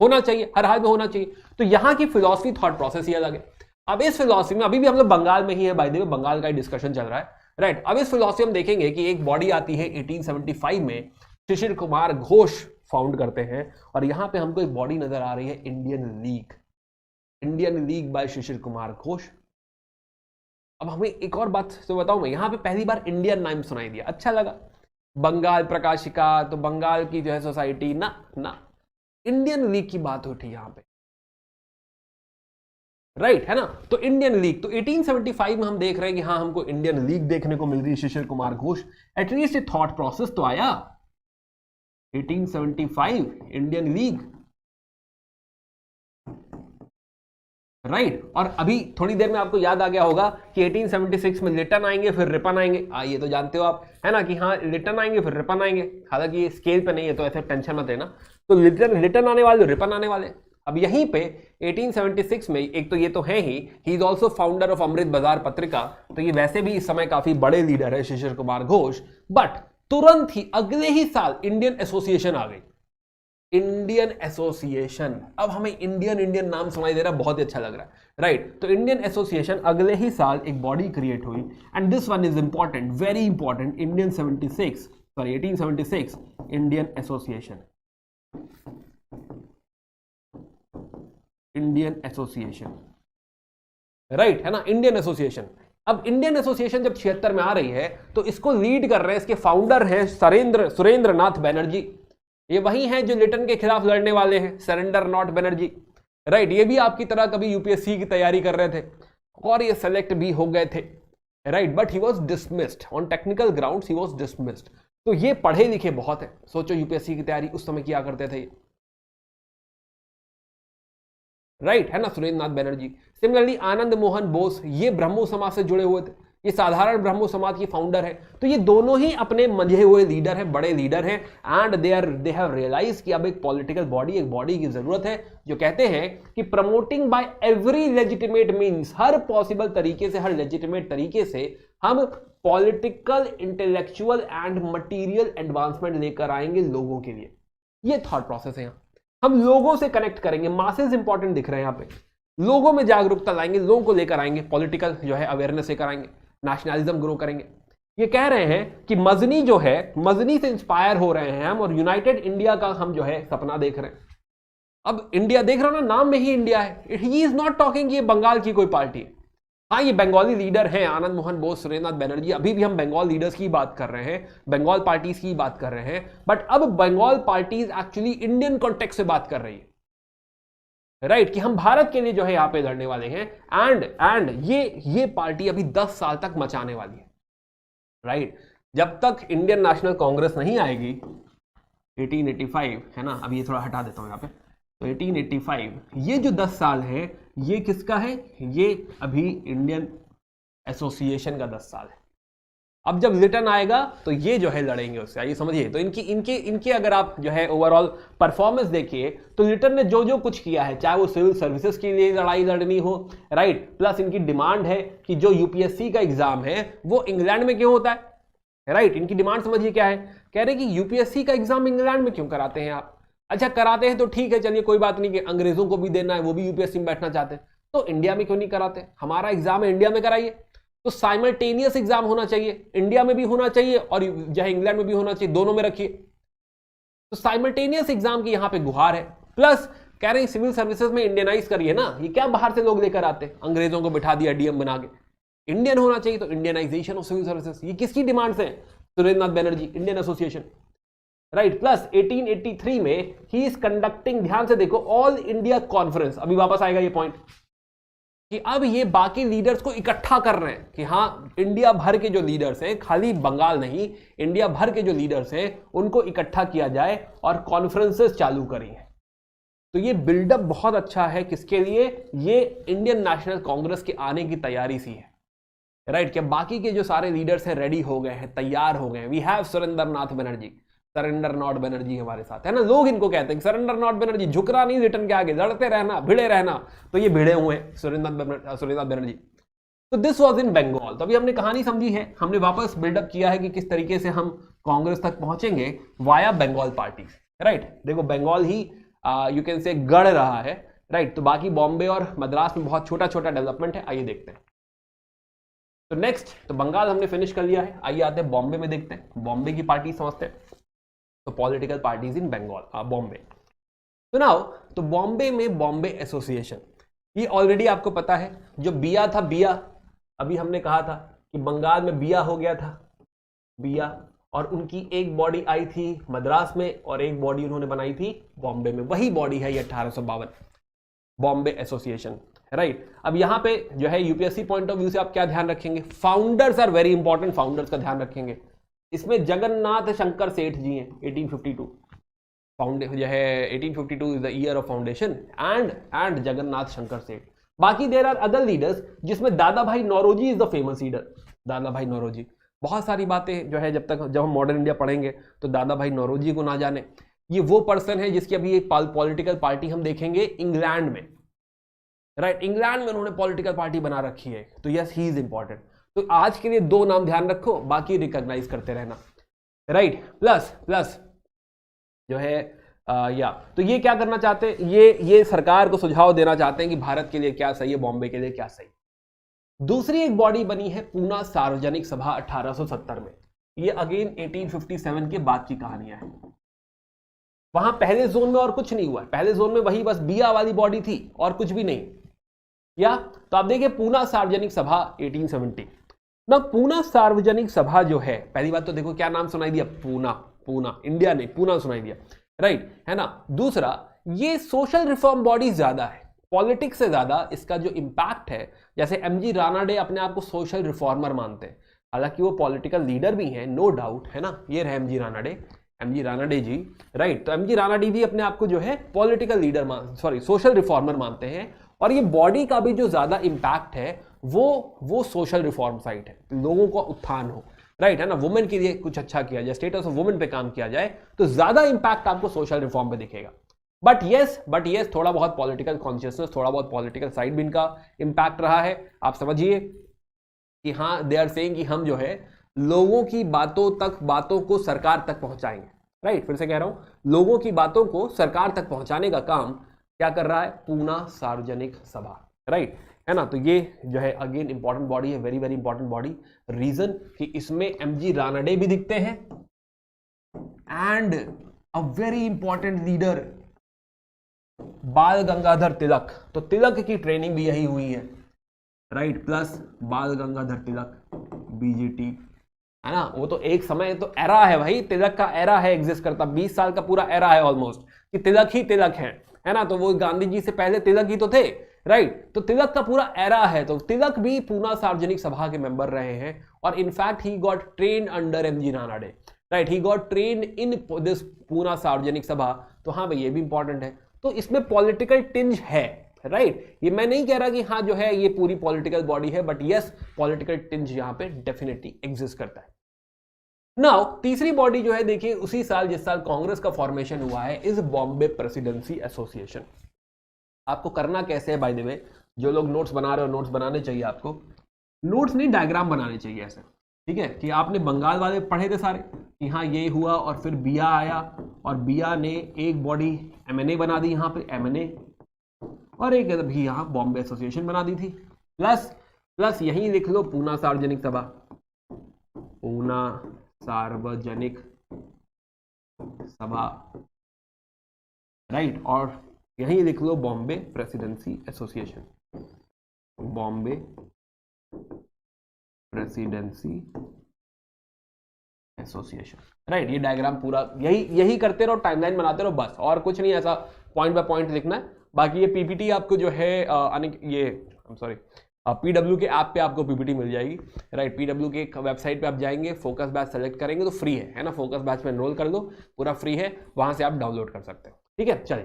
होना चाहिए, हर हाल में होना चाहिए। तो यहां की फिलॉसफी, थॉट प्रोसेस ये अलग है। अब इस फिलॉसफी में अभी भी हम लोग बंगाल में ही है, बाय द वे बंगाल का ही डिस्कशन चल रहा है, राइट। अब इस फिलॉसफी हम देखेंगे कि एक बॉडी आती है 1875 में, शिशिर कुमार घोष फाउंड करते हैं, और यहां पे हमको एक बॉडी नजर आ रही है, Indian League, Indian League by Shishir Kumar Ghosh. अब हमें एक और बात तो बताऊं मैं, यहां पे पहली बार इंडियन नाम सुनाई दिया, अच्छा लगा। बंगाल प्रकाशिका, तो बंगाल की जो है सोसाइटी, ना इंडियन लीग की बात उठी यहां पे, राइट, है ना। तो इंडियन लीग, तो 1875 में हम देख रहे हैं कि हाँ हमको इंडियन लीग देखने को मिल रही है, Shishir Kumar Ghosh. At least thought process तो आया, 1875 इंडियन लीग, राइट। और अभी थोड़ी देर में आपको याद आ गया होगा कि 1876 में लिटन आएंगे, फिर रिपन आएंगे। ये तो जानते हो आप, है ना, कि हाँ लिटन आएंगे फिर रिपन आएंगे। हालांकि ये स्केल पे नहीं है तो ऐसे टेंशन मत लेना। तो लिटन आने वाले, रिपन आने वाले। अब यहीं पे 1876 में एक तो ये तो है he is also founder of Amrita Bazar Patrika, तो ये वैसे भी इस समय काफी बड़े लीडर है शिशिर कुमार घोष। बट तुरंत ही अगले ही साल इंडियन एसोसिएशन आ गई, इंडियन एसोसिएशन। अब हमें इंडियन नाम सुनाई दे रहा है, बहुत ही अच्छा लग रहा है, राइट। तो इंडियन एसोसिएशन, अगले ही साल एक बॉडी क्रिएट हुई, and this one is important, very important, 1876 Indian association, Indian Association, right, है ना, इंडियन एसोसिएशन। अब इंडियन एसोसिएशन जब 76 में आ रही है तो इसको लीड कर रहे हैं, इसके फाउंडर हैं सुरेंद्र नाथ बनर्जी। ये वही हैं जो लिटन के खिलाफ लड़ने वाले हैं, सरेंडर नॉट बनर्जी, राइट। ये भी आपकी तरह कभी यूपीएससी की तैयारी कर रहे थे और ये सेलेक्ट भी हो गए थे, right, but he was dismissed on technical grounds, he was dismissed. तो ये पढ़े लिखे बहुत है, सोचो यूपीएससी की तैयारी उस समय किया करते थे, राइट है ना, सुरेंद्र नाथ बनर्जी। सिमिलरली आनंद मोहन बोस, ये ब्रह्मो समाज से जुड़े हुए थे, ये साधारण ब्रह्मो समाज के फाउंडर है। तो ये दोनों ही अपने मंझे हुए लीडर हैं, बड़े लीडर हैं, एंड दे हैव रियलाइज कि अब एक पॉलिटिकल बॉडी, एक बॉडी की जरूरत है जो कहते हैं कि promoting by every legitimate means, हर पॉसिबल तरीके से, हर लेजिटिमेट तरीके से हम political, intellectual and material advancement लेकर आएंगे लोगों के लिए। ये थॉट प्रोसेस है यहाँ। हम लोगों से कनेक्ट करेंगे, मासेस इंपॉर्टेंट दिख रहे हैं यहाँ पे, लोगों में जागरूकता लाएंगे, लोगों को लेकर आएंगे, पॉलिटिकल जो है अवेयरनेस लेकर आएंगे, नेशनलिज्म ग्रो करेंगे। ये कह रहे हैं कि मजनी जो है, मजनी से इंस्पायर हो रहे हैं हम, और यूनाइटेड इंडिया का हम जो है सपना देख रहे हैं। अब इंडिया देख रहे हो ना, नाम में ही इंडिया है। ही इज नॉट टॉकिंग ये बंगाल की कोई पार्टी है। हाँ, ये बंगाली लीडर हैं, आनंद मोहन बोस, सुरेंद्र नाथ बनर्जी, अभी भी हम बंगाल लीडर्स की बात कर रहे हैं, बंगाल पार्टीज की बात कर रहे हैं, बट अब Bengal parties actually Indian context से बात कर रही है, राइट, कि हम भारत के लिए जो है यहां पे लड़ने वाले हैं। एंड ये पार्टी अभी 10 साल तक मचाने वाली है, राइट। जब तक इंडियन नेशनल कांग्रेस नहीं आएगी, 1885 है ना, अभी ये थोड़ा हटा देता हूं यहां पे, तो 1885, ये जो 10 साल है ये किसका है, ये अभी इंडियन एसोसिएशन का 10 साल है। अब जब लिटन आएगा तो ये जो है लड़ेंगे उससे, आइए समझिए। तो इनके अगर आप जो है ओवरऑल परफॉर्मेंस देखिए, तो लिटन ने जो जो कुछ किया है, चाहे वो सिविल सर्विसेज के लिए लड़ाई लड़नी हो, राइट, प्लस इनकी डिमांड है कि जो यूपीएससी का एग्जाम है वो इंग्लैंड में क्यों होता है, राइट। इनकी डिमांड समझिए क्या है, कह रहे कि यूपीएससी का एग्जाम इंग्लैंड में क्यों कराते हैं आप। अच्छा, कराते हैं तो ठीक है, चलिए कोई बात नहीं, कि अंग्रेजों को भी देना है, वो भी यूपीएससी में बैठना चाहते हैं, तो इंडिया में क्यों नहीं कराते, हमारा एग्जाम है इंडिया में कराइए। तो साइमल्टेनियस एग्जाम होना चाहिए, इंडिया में भी होना चाहिए और जहां इंग्लैंड में भी होना चाहिए, दोनों में रखिए। तो साइमल्टेनियस एग्जाम की यहां पे गुहार है। प्लस कह रहे हैं सिविल सर्विसेज में इंडियनाइज करिए ना, ये क्या बाहर से लोग लेकर आते, अंग्रेजों को बिठा दिया डीएम बना के, इंडियन होना चाहिए, तो इंडियनाइजेशन ऑफ सिविल सर्विसेज। ये किसकी डिमांड से, Surendra Nath Banerjee, Indian Association, right. Plus 1883 में ही इज कंडक्टिंग, ध्यान से देखो, ऑल इंडिया कॉन्फ्रेंस, अभी वापस आएगा ये पॉइंट, कि अब ये बाकी लीडर्स को इकट्ठा कर रहे हैं कि हाँ, इंडिया भर के जो लीडर्स हैं, खाली बंगाल नहीं, इंडिया भर के जो लीडर्स हैं उनको इकट्ठा किया जाए और कॉन्फ्रेंसेस चालू करी हैं। तो ये बिल्डअप बहुत अच्छा है, किसके लिए, ये इंडियन नेशनल कांग्रेस के आने की तैयारी सी है, राइट। कि बाकी के जो सारे लीडर्स हैं रेडी हो गए हैं, तैयार हो गए हैं। We have Surendra Nath Banerjee, surrender not Banerjee हमारे साथ है ना। लोग इनको कहते हैं सरेंडर नॉट बनर्जी, झुकना नहीं रिटर्न के आगे, लड़ते रहना, भिड़े रहना। तो ये भिड़े हुए हैं सुरेंद्र नाथ बनर्जी। तो दिस वाज इन बंगाल। तो अभी हमने कहानी समझी है, हमने वापस बिल्डअप किया है कि किस तरीके से हम कांग्रेस तक पहुंचेंगे वाया बंगाल पार्टी, राइट। देखो बंगाल ही यू कैन से गढ़ रहा है, राइट। तो बाकी बॉम्बे और मद्रास में बहुत छोटा छोटा डेवलपमेंट है, आइए देखते हैं। तो नेक्स्ट, तो बंगाल हमने फिनिश कर लिया है, आइए आते हैं बॉम्बे में, देखते हैं बॉम्बे की पार्टी समझते हैं। तो political parties in Bengal, Bombay. तो नाउ, तो बॉम्बे में बॉम्बे एसोसिएशन, ये ऑलरेडी आपको पता है, जो बिया था, बिया अभी हमने कहा था कि बंगाल में बिया हो गया था, बिया, और उनकी एक बॉडी आई थी मद्रास में और एक बॉडी उन्होंने बनाई थी बॉम्बे में, वही बॉडी है ये 1852 बॉम्बे एसोसिएशन, राइट। अब यहां पे जो है यूपीएससी पॉइंट ऑफ व्यू से आप क्या ध्यान रखेंगे, founders are very important, founders का ध्यान रखेंगे। इसमें जगन्नाथ शंकर सेठ जी हैं, 1852 जो है 1852 is the year of foundation, and Jagannath Shankar Seth. बाकी देयर आर अदर लीडर्स, जिसमें Dadabhai Naoroji is the famous leader, Dadabhai Naoroji. बहुत सारी बातें जो है जब हम मॉडर्न इंडिया पढ़ेंगे तो दादा भाई नौरोजी को ना जाने, ये वो पर्सन है जिसकी अभी एक पॉलिटिकल पार्टी हम देखेंगे इंग्लैंड में, राइट। इंग्लैंड में उन्होंने पॉलिटिकल पार्टी बना रखी है, तो यस, ही इज इंपॉर्टेंट। तो आज के लिए 2 नाम ध्यान रखो, बाकी रिकॉग्नाइज करते रहना, राइट। प्लस जो है या तो ये क्या करना चाहते हैं, ये सरकार को सुझाव देना चाहते हैं कि भारत के लिए क्या सही है, बॉम्बे के लिए क्या सही। दूसरी एक बॉडी बनी है पूना सार्वजनिक सभा 1870 में, ये अगेन 1857 के बाद की कहानियां हैं। वहां पहले जोन में और कुछ नहीं हुआ, पहले जोन में वही बस बिया वाली बॉडी थी और कुछ भी नहीं, या तो आप देखिए पूना सार्वजनिक सभा 1870 ना। पूना सार्वजनिक सभा जो है, पहली बात तो देखो क्या नाम सुनाई दिया, पूना इंडिया नहीं, पूना सुनाई दिया, राइट, है ना। दूसरा, ये सोशल रिफॉर्म बॉडी ज्यादा है, पॉलिटिक्स से ज्यादा इसका जो इम्पैक्ट है, जैसे एमजी रानाडे अपने आप को सोशल रिफॉर्मर मानते हैं, हालांकि वो पॉलिटिकल लीडर भी हैं, नो डाउट, है ना, ये रहे एमजी रानाडे जी, राइट। तो एमजी रानाडे भी अपने आप को जो है पॉलिटिकल लीडर सोशल रिफॉर्मर मानते हैं, और ये बॉडी का भी जो ज्यादा इम्पैक्ट है वो सोशल रिफॉर्म साइट है, लोगों का उत्थान हो, राइट, है ना, वुमेन के लिए कुछ अच्छा किया जाए, स्टेटस ऑफ वुमेन पे काम किया जाए, तो ज्यादा इंपैक्ट आपको सोशल रिफॉर्म पे दिखेगा। बट यस थोड़ा बहुत पॉलिटिकल कॉन्शियसनेस, थोड़ा बहुत पॉलिटिकल साइड भी इनका इंपैक्ट रहा है। आप समझिए कि हाँ, दे आर सेइंग कि हम जो है लोगों की बातों को सरकार तक पहुंचाएंगे, राइट। फिर से कह रहा हूं, लोगों की बातों को सरकार तक पहुंचाने का काम क्या कर रहा है, पूना सार्वजनिक सभा, राइट, है ना। तो ये जो है अगेन इंपॉर्टेंट बॉडी है, very very important body. Reason कि इसमें एमजी रानाडे भी दिखते हैं and a very important leader Bal Gangadhar तिलक, तो तिलक की ट्रेनिंग भी यही हुई है, राइट, प्लस बाल गंगाधर तिलक बीजीटी, है ना। वो तो एक समय तो एरा है भाई, तिलक का एरा है, एग्जिस्ट करता, 20 साल का पूरा एरा है ऑलमोस्ट, कि तिलक ही तिलक है ना। तो वो गांधी जी से पहले तिलक ही तो थे, राइट। तो तिलक का पूरा एरा है, तो तिलक भी पूना सार्वजनिक सभा के मेंबर रहे हैं, और in fact he got train under MG Ranade, right, he got train in this Poona सार्वजनिक सभा। तो हाँ भाई, ये भी इंपॉर्टेंट है। तो इसमें पॉलिटिकल टिंज है, राइट। ये मैं नहीं कह रहा कि हाँ जो है ये पूरी पॉलिटिकल बॉडी है, बट यस पॉलिटिकल टिंज यहां पे डेफिनेटली एग्जिस्ट करता है। नाउ तीसरी बॉडी जो है, देखिए उसी साल जिस साल कांग्रेस का फॉर्मेशन हुआ है, इज बॉम्बे प्रेसिडेंसी एसोसिएशन। आपको करना कैसे है, बाय द वे, जो लोग नोट्स बना रहे हो, नोट्स बनाने चाहिए आपको, नोट्स नहीं डायग्राम बनाने चाहिए ऐसे, ठीक है, कि आपने बंगाल वाले पढ़े थे सारे कि हाँ ये हुआ, और फिर बिया आया, और बिया ने एक बॉडी एमएनए बना दी, यहाँ पे एमएनए, और एक भी यहाँ बॉम्बे एसोसिएशन बना दी थी, प्लस यहीं लिख लो पूना सार्वजनिक सभा, पूना सार्वजनिक सभा, राइट, और यहीं लिख लो Bombay Presidency Association, Bombay Presidency Association, right. ये डायग्राम पूरा यही करते रहो, टाइमलाइन बनाते रहो, बस, और कुछ नहीं, ऐसा पॉइंट बाय पॉइंट लिखना है। बाकी ये पीपीटी आपको जो है पीडब्ल्यू के ऐप पे आपको पीपीटी मिल जाएगी, राइट। पीडब्ल्यू के वेबसाइट पे आप जाएंगे, फोकस बैच सेलेक्ट करेंगे तो फ्री है ना, फोकस बैच में एनरोल कर दो, पूरा फ्री है, वहां से आप डाउनलोड कर सकते हैं, ठीक है। चलिए,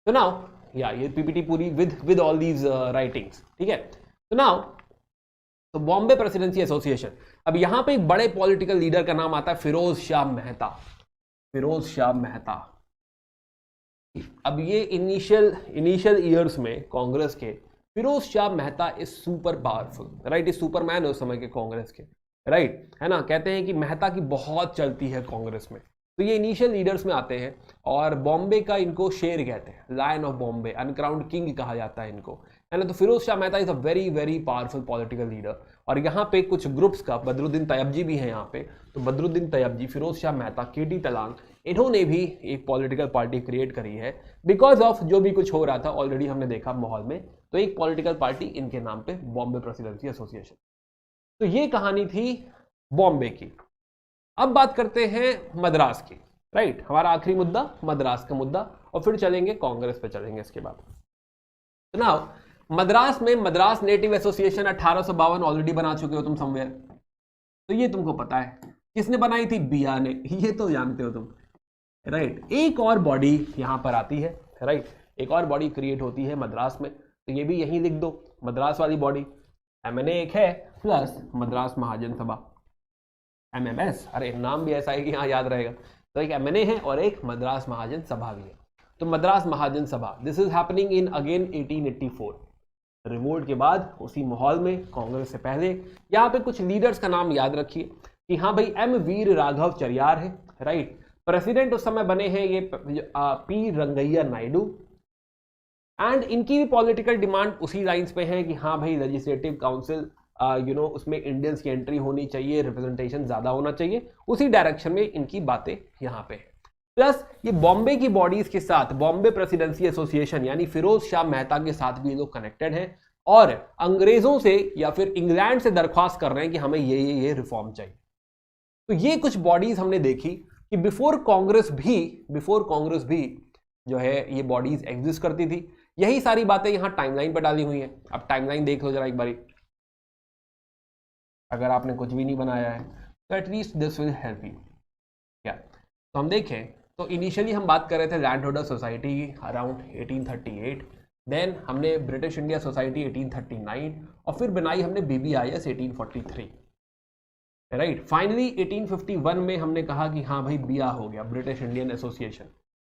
तो नाउ ये पीपीटी पूरी विद ऑल दीज राइटिंग्स, ठीक है। तो नाउ तो बॉम्बे प्रेसिडेंसी एसोसिएशन, अब यहां पे एक बड़े पॉलिटिकल लीडर का नाम आता है फिरोज शाह मेहता। अब ये इनिशियल ईयर्स में कांग्रेस के Pherozeshah Mehta is super powerful, right, is superman है उस समय के कांग्रेस के, राइट, है ना। कहते हैं कि मेहता की बहुत चलती है कांग्रेस में, तो ये इनिशियल लीडर्स में आते हैं, और बॉम्बे का इनको शेर कहते हैं, lion of Bombay, uncrowned king कहा जाता है इनको, है ना। तो Pherozeshah Mehta is a very very powerful political leader, और यहाँ पे कुछ ग्रुप्स का, बदरुद्दीन तैयबजी भी है यहाँ पे, तो बदरुद्दीन तैयबजी, फिरोज शाह मेहता, केटी तलांग, इन्होंने भी एक पॉलिटिकल पार्टी क्रिएट करी है बिकॉज ऑफ जो भी कुछ हो रहा था, ऑलरेडी हमने देखा माहौल में, तो एक पॉलिटिकल पार्टी इनके नाम पे, बॉम्बे प्रेसिडेंसी एसोसिएशन। तो ये कहानी थी बॉम्बे की। अब बात करते हैं मद्रास की, राइट, हमारा आखिरी मुद्दा मद्रास का मुद्दा, और फिर चलेंगे कांग्रेस पे चलेंगे इसके बाद। तो नाउ मद्रास में मद्रास नेटिव एसोसिएशन 1852 ऑलरेडी बना चुके हो तुम समवेयर, तो ये तुमको पता है किसने बनाई थी, बिया ने, ये तो जानते हो तुम, राइट। एक और बॉडी यहां पर आती है, राइट, एक और बॉडी क्रिएट होती है मद्रास में, तो ये भी यहीं लिख दो, मद्रास वाली बॉडी, एमएनए एक है, प्लस मद्रास महाजन सभा, एमएमएस, अरे नाम भी ऐसा है कि हाँ याद रहेगा। तो एक एमएनए है और एक मद्रास महाजन सभा भी है। तो मद्रास महाजन सभा, this is happening in again 1884, revolt के बाद, उसी माहौल में, कांग्रेस से पहले। यहाँ पे कुछ लीडर्स का नाम याद रखिए कि हाँ भाई, एम वीर राघव चरियार है, राइट, प्रेसिडेंट उस समय बने हैं ये पी रंगैया नायडू, एंड इनकी भी पॉलिटिकल डिमांड उसी लाइंस पे है कि हाँ भाई लेजिस्लेटिव काउंसिल उसमें इंडियंस की एंट्री होनी चाहिए, रिप्रेजेंटेशन ज्यादा होना चाहिए, उसी डायरेक्शन में इनकी बातें यहाँ पे है। प्लस ये बॉम्बे की बॉडीज के साथ, बॉम्बे प्रेसिडेंसी एसोसिएशन यानी फिरोज शाह मेहता के साथ भी लोग कनेक्टेड हैं, और अंग्रेजों से या फिर इंग्लैंड से दरख्वास्त कर रहे हैं कि हमें ये रिफॉर्म चाहिए। तो ये कुछ बॉडीज हमने देखी कि बिफोर कांग्रेस भी जो है ये बॉडीज एग्जिस्ट करती थी। यही सारी बातें यहाँ टाइमलाइन पर डाली हुई हैं। अब टाइमलाइन देख लो जरा एक बारी, अगर आपने कुछ भी नहीं बनाया है तो at least this will help you. क्या तो हम देखें तो इनिशियली हम बात कर रहे थे land holder society around 1838, then हमने ब्रिटिश इंडिया सोसाइटी 1839 और फिर बनाई हमने BBIS 1843, राइट। फाइनली 1851 में हमने कहा कि हाँ भाई बिया हो गया, British Indian association.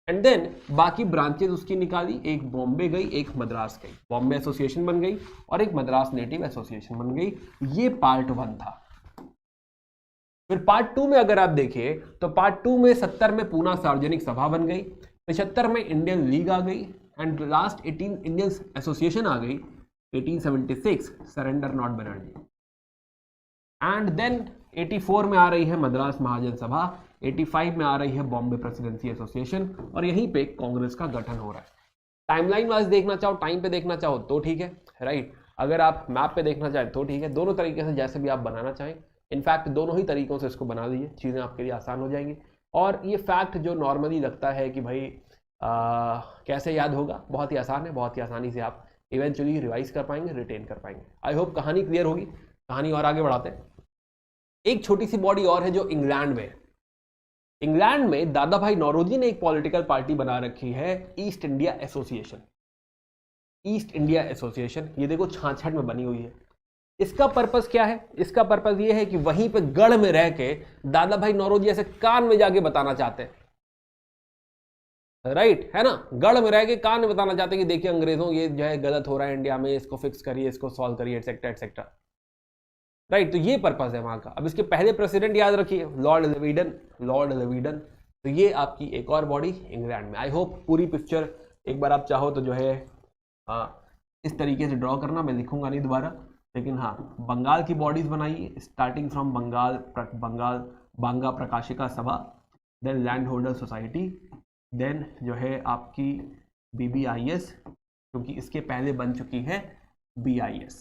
And then बाकी ब्रांचेज उसकी निकाली, एक बॉम्बे गई, एक मद्रास गई, बॉम्बे एसोसिएशन बन गई और एक मद्रास नेटिव एसोसिएशन बन गई। ये पार्ट 1 था। फिर पार्ट 2 में अगर आप देखिए तो पार्ट 2 में 70 में पूना सार्वजनिक सभा बन गई, 75 में इंडियन लीग आ गई एंड लास्ट 18 इंडियन एसोसिएशन आ गई 1876, surrender not Banerjee. And then 84 में आ रही है मद्रास महाजन सभा, 85 में आ रही है बॉम्बे प्रेसिडेंसी एसोसिएशन और यहीं पे कांग्रेस का गठन हो रहा है। टाइमलाइन वाइज देखना चाहो, टाइम पे देखना चाहो तो ठीक है, राइट। अगर आप मैप पे देखना चाहें तो ठीक है, दोनों तरीके से जैसे भी आप बनाना चाहें। इनफैक्ट दोनों ही तरीकों से इसको बना लीजिए, चीज़ें आपके लिए आसान हो जाएंगी। और ये फैक्ट जो नॉर्मली लगता है कि भाई कैसे याद होगा, बहुत ही आसान है, बहुत ही आसानी से आप इवेंचुअली रिवाइज कर पाएंगे, रिटेन कर पाएंगे। आई होप कहानी क्लियर होगी। कहानी और आगे बढ़ाते हैं। एक छोटी सी बॉडी और है जो इंग्लैंड में है। इंग्लैंड में दादा भाई नौरोजी ने एक पॉलिटिकल पार्टी बना रखी है, east India association. East India association ये देखो छाछठ में बनी हुई है। इसका पर्पस क्या है? इसका पर्पस ये है कि वहीं पे गढ़ में रह के दादा भाई नौरोजी ऐसे कान में जाके बताना चाहते हैं, राइट है ना, गढ़ में रह के कान में बताना चाहते हैं कि देखिए अंग्रेजों ये जो है गलत हो रहा है इंडिया में, इसको फिक्स करिए, इसको सॉल्व करिए, एटसेट्रा एटसेट्रा, राइट। तो ये पर्पस है वहां का। अब इसके पहले प्रेसिडेंट याद रखिए, लॉर्ड लिवीडन, लॉर्ड लिवीडन। तो ये आपकी एक और बॉडी इंग्लैंड में। आई होप पूरी पिक्चर एक बार आप चाहो तो जो है इस तरीके से ड्रॉ करना, मैं लिखूंगा नहीं दोबारा, लेकिन हाँ बंगाल की बॉडीज बनाइए, starting from Bengal, Banga Prakashika Sabha, then land holder society, then जो है आपकी BBIS, क्योंकि इसके पहले बन चुकी है BIS,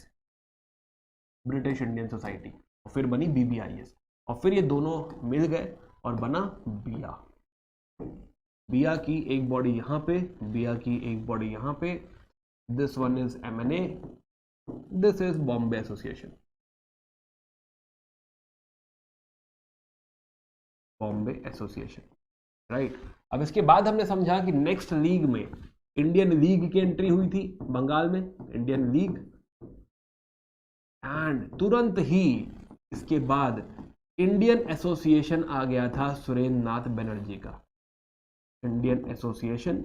ब्रिटिश इंडियन सोसाइटी, और फिर बनी BBIS, और फिर ये दोनों मिल गए और बना बिया। बिया की एक बॉडी यहाँ पे, बिया की एक बॉडी यहाँ पे, this one is MNA, this is Bombay association, Bombay association, right. अब इसके बाद हमने समझा कि नेक्स्ट लीग में इंडियन लीग की एंट्री हुई थी बंगाल में, इंडियन लीग, एंड तुरंत ही इसके बाद इंडियन एसोसिएशन आ गया था सुरेंद्र नाथ बनर्जी का, इंडियन एसोसिएशन।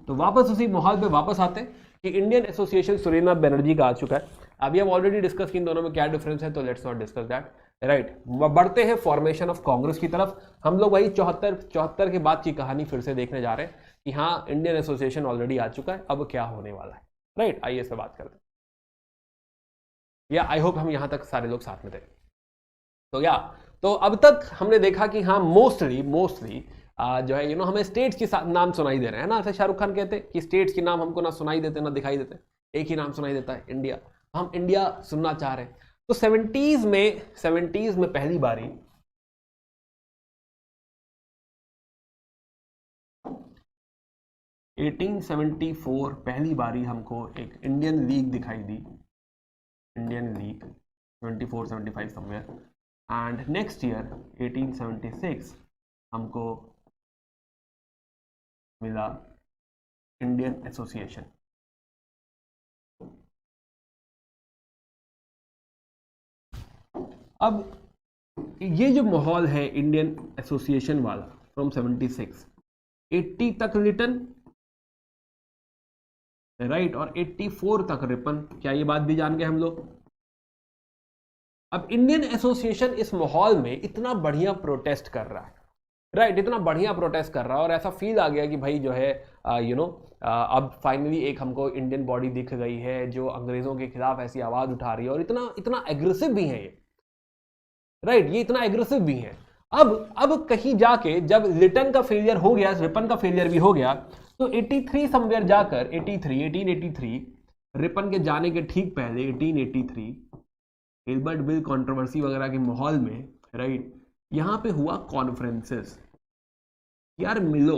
तो वापस उसी माहौल पे वापस आते कि इंडियन एसोसिएशन सुरेंद्र नाथ बनर्जी का आ चुका है। अभी हम ऑलरेडी डिस्कस की इन दोनों में क्या डिफरेंस है, तो let's not discuss that, right. बढ़ते हैं फॉर्मेशन ऑफ कांग्रेस की तरफ। हम लोग वही 74 के बाद की कहानी फिर से देखने जा रहे हैं कि हाँ इंडियन एसोसिएशन ऑलरेडी आ चुका है, अब क्या होने वाला है, राइट। आइए इस पर बात करते हैं। या आई होप हम यहां तक सारे लोग साथ में थे। तो अब तक हमने देखा कि हाँ मोस्टली जो है हमें स्टेट्स के नाम सुनाई दे रहे हैं ना, ऐसे शाहरुख खान कहते हैं कि स्टेट्स के नाम हमको ना सुनाई देते ना दिखाई देते, एक ही नाम सुनाई देता है, इंडिया। हम इंडिया सुनना चाह रहे हैं। तो 70s में पहली बारी पहली बारी हमको एक इंडियन लीग दिखाई दी, Indian League 74-75 somewhere, and next year 1876 हमको मिला इंडियन एसोसिएशन। अब ये जो माहौल है इंडियन एसोसिएशन वाला फ्रॉम 76, 80 तक रिटन, राइट, और 84 तक रिपन। क्या ये बात भी जान गए हम लोग? अब इंडियन एसोसिएशन इस माहौल में इतना बढ़िया प्रोटेस्ट कर रहा है, राइट, इतना बढ़िया प्रोटेस्ट कर रहा है, और ऐसा फील आ गया कि भाई जो है अब फाइनली एक हमको इंडियन बॉडी दिख गई है जो अंग्रेजों के खिलाफ ऐसी आवाज उठा रही है, और इतना एग्रेसिव भी है ये, राइट, ये इतना एग्रेसिव भी है। अब कहीं जाके जब रिटन का फेलियर हो गया, रिपन का फेलियर भी हो गया, तो 83 समवेयर जाकर 1883 रिपन के जाने के ठीक पहले 1883 हिल्बर्ट बिल कंट्रोवर्सी वगैरह के माहौल में, राइट, यहां पे हुआ कॉन्फ्रेंसेस, यार मिलो,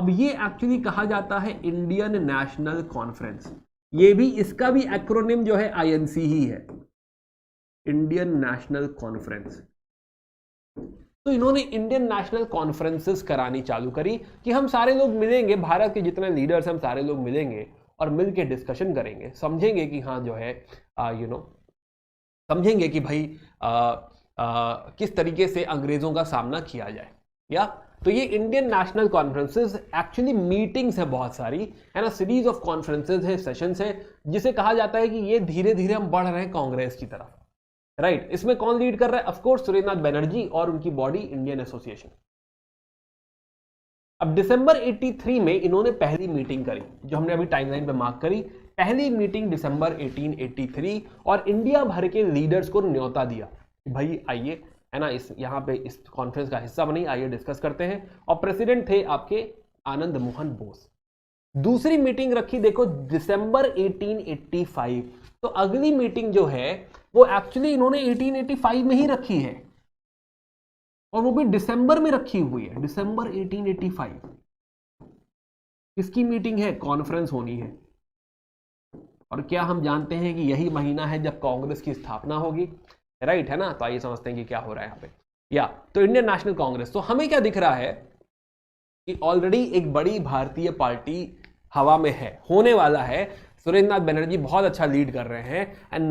अब ये एक्चुअली कहा जाता है इंडियन नेशनल कॉन्फ्रेंस, ये भी इसका भी एक्रोनिम जो है आईएनसी ही है, इंडियन नेशनल कॉन्फ्रेंस। तो इन्होंने इंडियन नेशनल कॉन्फ्रेंसेस करानी चालू करी कि हम सारे लोग मिलेंगे, भारत के जितने लीडर्स हम सारे लोग मिलेंगे और मिल के डिस्कशन करेंगे, समझेंगे कि हाँ जो है समझेंगे कि भाई किस तरीके से अंग्रेजों का सामना किया जाए। या तो ये Indian national conferences actually meetings है बहुत सारी, है ना, सीरीज ऑफ कॉन्फ्रेंसेस है, सेशंस है, जिसे कहा जाता है कि ये धीरे धीरे हम बढ़ रहे हैं कांग्रेस की तरफ, राइट। इसमें कौन लीड कर रहा है? ऑफ कोर्स सुरेंद्रनाथ बनर्जी और उनकी बॉडी इंडियन एसोसिएशन। अब दिसंबर 83 में इन्होंने पहली मीटिंग करी, जो हमने अभी टाइमलाइन पे मार्क करी, पहली मीटिंग दिसंबर 1883, और इंडिया भर के लीडर्स को न्योता दिया कि भाई आइए, है ना, इस यहाँ पे इस कॉन्फ्रेंस का हिस्सा बनिए, आइए डिस्कस करते हैं। और प्रेसिडेंट थे आपके आनंद मोहन बोस। दूसरी मीटिंग रखी देखो दिसंबर 1885, तो अगली मीटिंग जो है वो एक्चुअली इन्होंने 1885 में ही रखी है, और वो भी दिसंबर में रखी हुई है, दिसंबर 1885। किसकी मीटिंग है? कॉन्फ्रेंस होनी है। और क्या हम जानते हैं कि यही महीना है जब कांग्रेस की स्थापना होगी, राइट, है ना। तो आइए समझते हैं कि क्या हो रहा है यहाँ पे। या तो इंडियन नेशनल कांग्रेस, तो हमें क्या दिख रहा है कि ऑलरेडी एक बड़ी भारतीय पार्टी हवा में है, होने वाला है। सुरेंद्रनाथ बनर्जी बहुत अच्छा लीड कर रहे हैं, and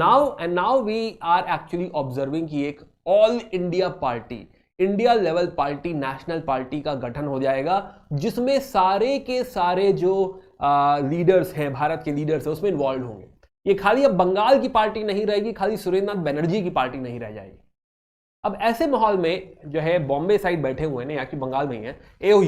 now we are actually observing कि एक all India party, India level party, national party का गठन हो जाएगा, जिसमें सारे के सारे जो लीडर्स हैं, भारत के लीडर्स हैं, उसमें इन्वॉल्व होंगे। ये खाली अब बंगाल की पार्टी नहीं रहेगी, खाली सुरेंद्रनाथ बनर्जी की पार्टी नहीं रह जाएगी। अब ऐसे माहौल में जो है बॉम्बे साइड बैठे हुए हैं, या कि बंगाल में ही है, एओ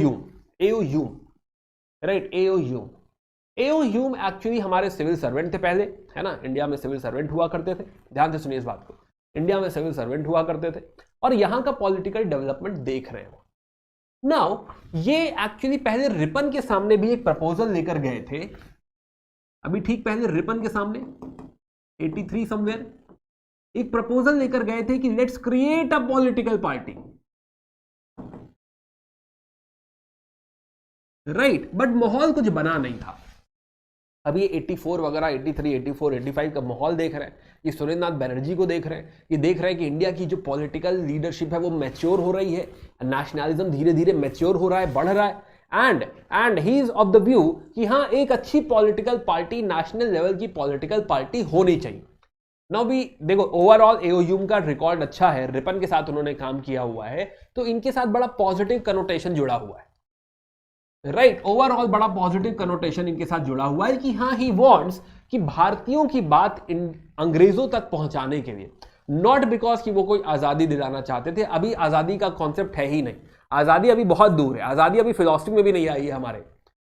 ह्यूम एक्चुअली हमारे सिविल सर्वेंट थे पहले, है ना। इंडिया में सिविल सर्वेंट हुआ करते थे, ध्यान से सुनिए इस बात को, इंडिया में सिविल सर्वेंट हुआ करते थे, और यहां का पॉलिटिकल डेवलपमेंट देख रहे हो। नाउ ये एक्चुअली पहले रिपन के सामने भी एक प्रपोजल लेकर गए थे, अभी ठीक पहले रिपन के सामने 83 समवेयर एक प्रपोजल लेकर गए थे कि let's create a political party, right, but माहौल कुछ बना नहीं था। अभी 84 वगैरह, 83, 84, 85 का माहौल देख रहे हैं, ये सुरेंद्रनाथ बनर्जी को देख रहे हैं, ये देख रहे हैं कि इंडिया की जो पॉलिटिकल लीडरशिप है वो मैच्योर हो रही है, नेशनलिज्म धीरे धीरे मैच्योर हो रहा है, बढ़ रहा है, and he is of the view कि हाँ एक अच्छी पॉलिटिकल पार्टी, नेशनल लेवल की पॉलिटिकल पार्टी होनी चाहिए। नाउ भी देखो ओवरऑल एओह्यूम का रिकॉर्ड अच्छा है, रिपन के साथ उन्होंने काम किया हुआ है, तो इनके साथ बड़ा पॉजिटिव कनोटेशन जुड़ा हुआ है, राइट, ओवरऑल बड़ा पॉजिटिव कनोटेशन इनके साथ जुड़ा हुआ है कि हाँ ही वांट्स कि भारतीयों की बात अंग्रेजों तक पहुंचाने के लिए, नॉट बिकॉज कि वो कोई आजादी दिलाना चाहते थे, अभी आजादी का कॉन्सेप्ट है ही नहीं, आजादी अभी बहुत दूर है, आजादी अभी फिलॉसफी में भी नहीं आई है हमारे।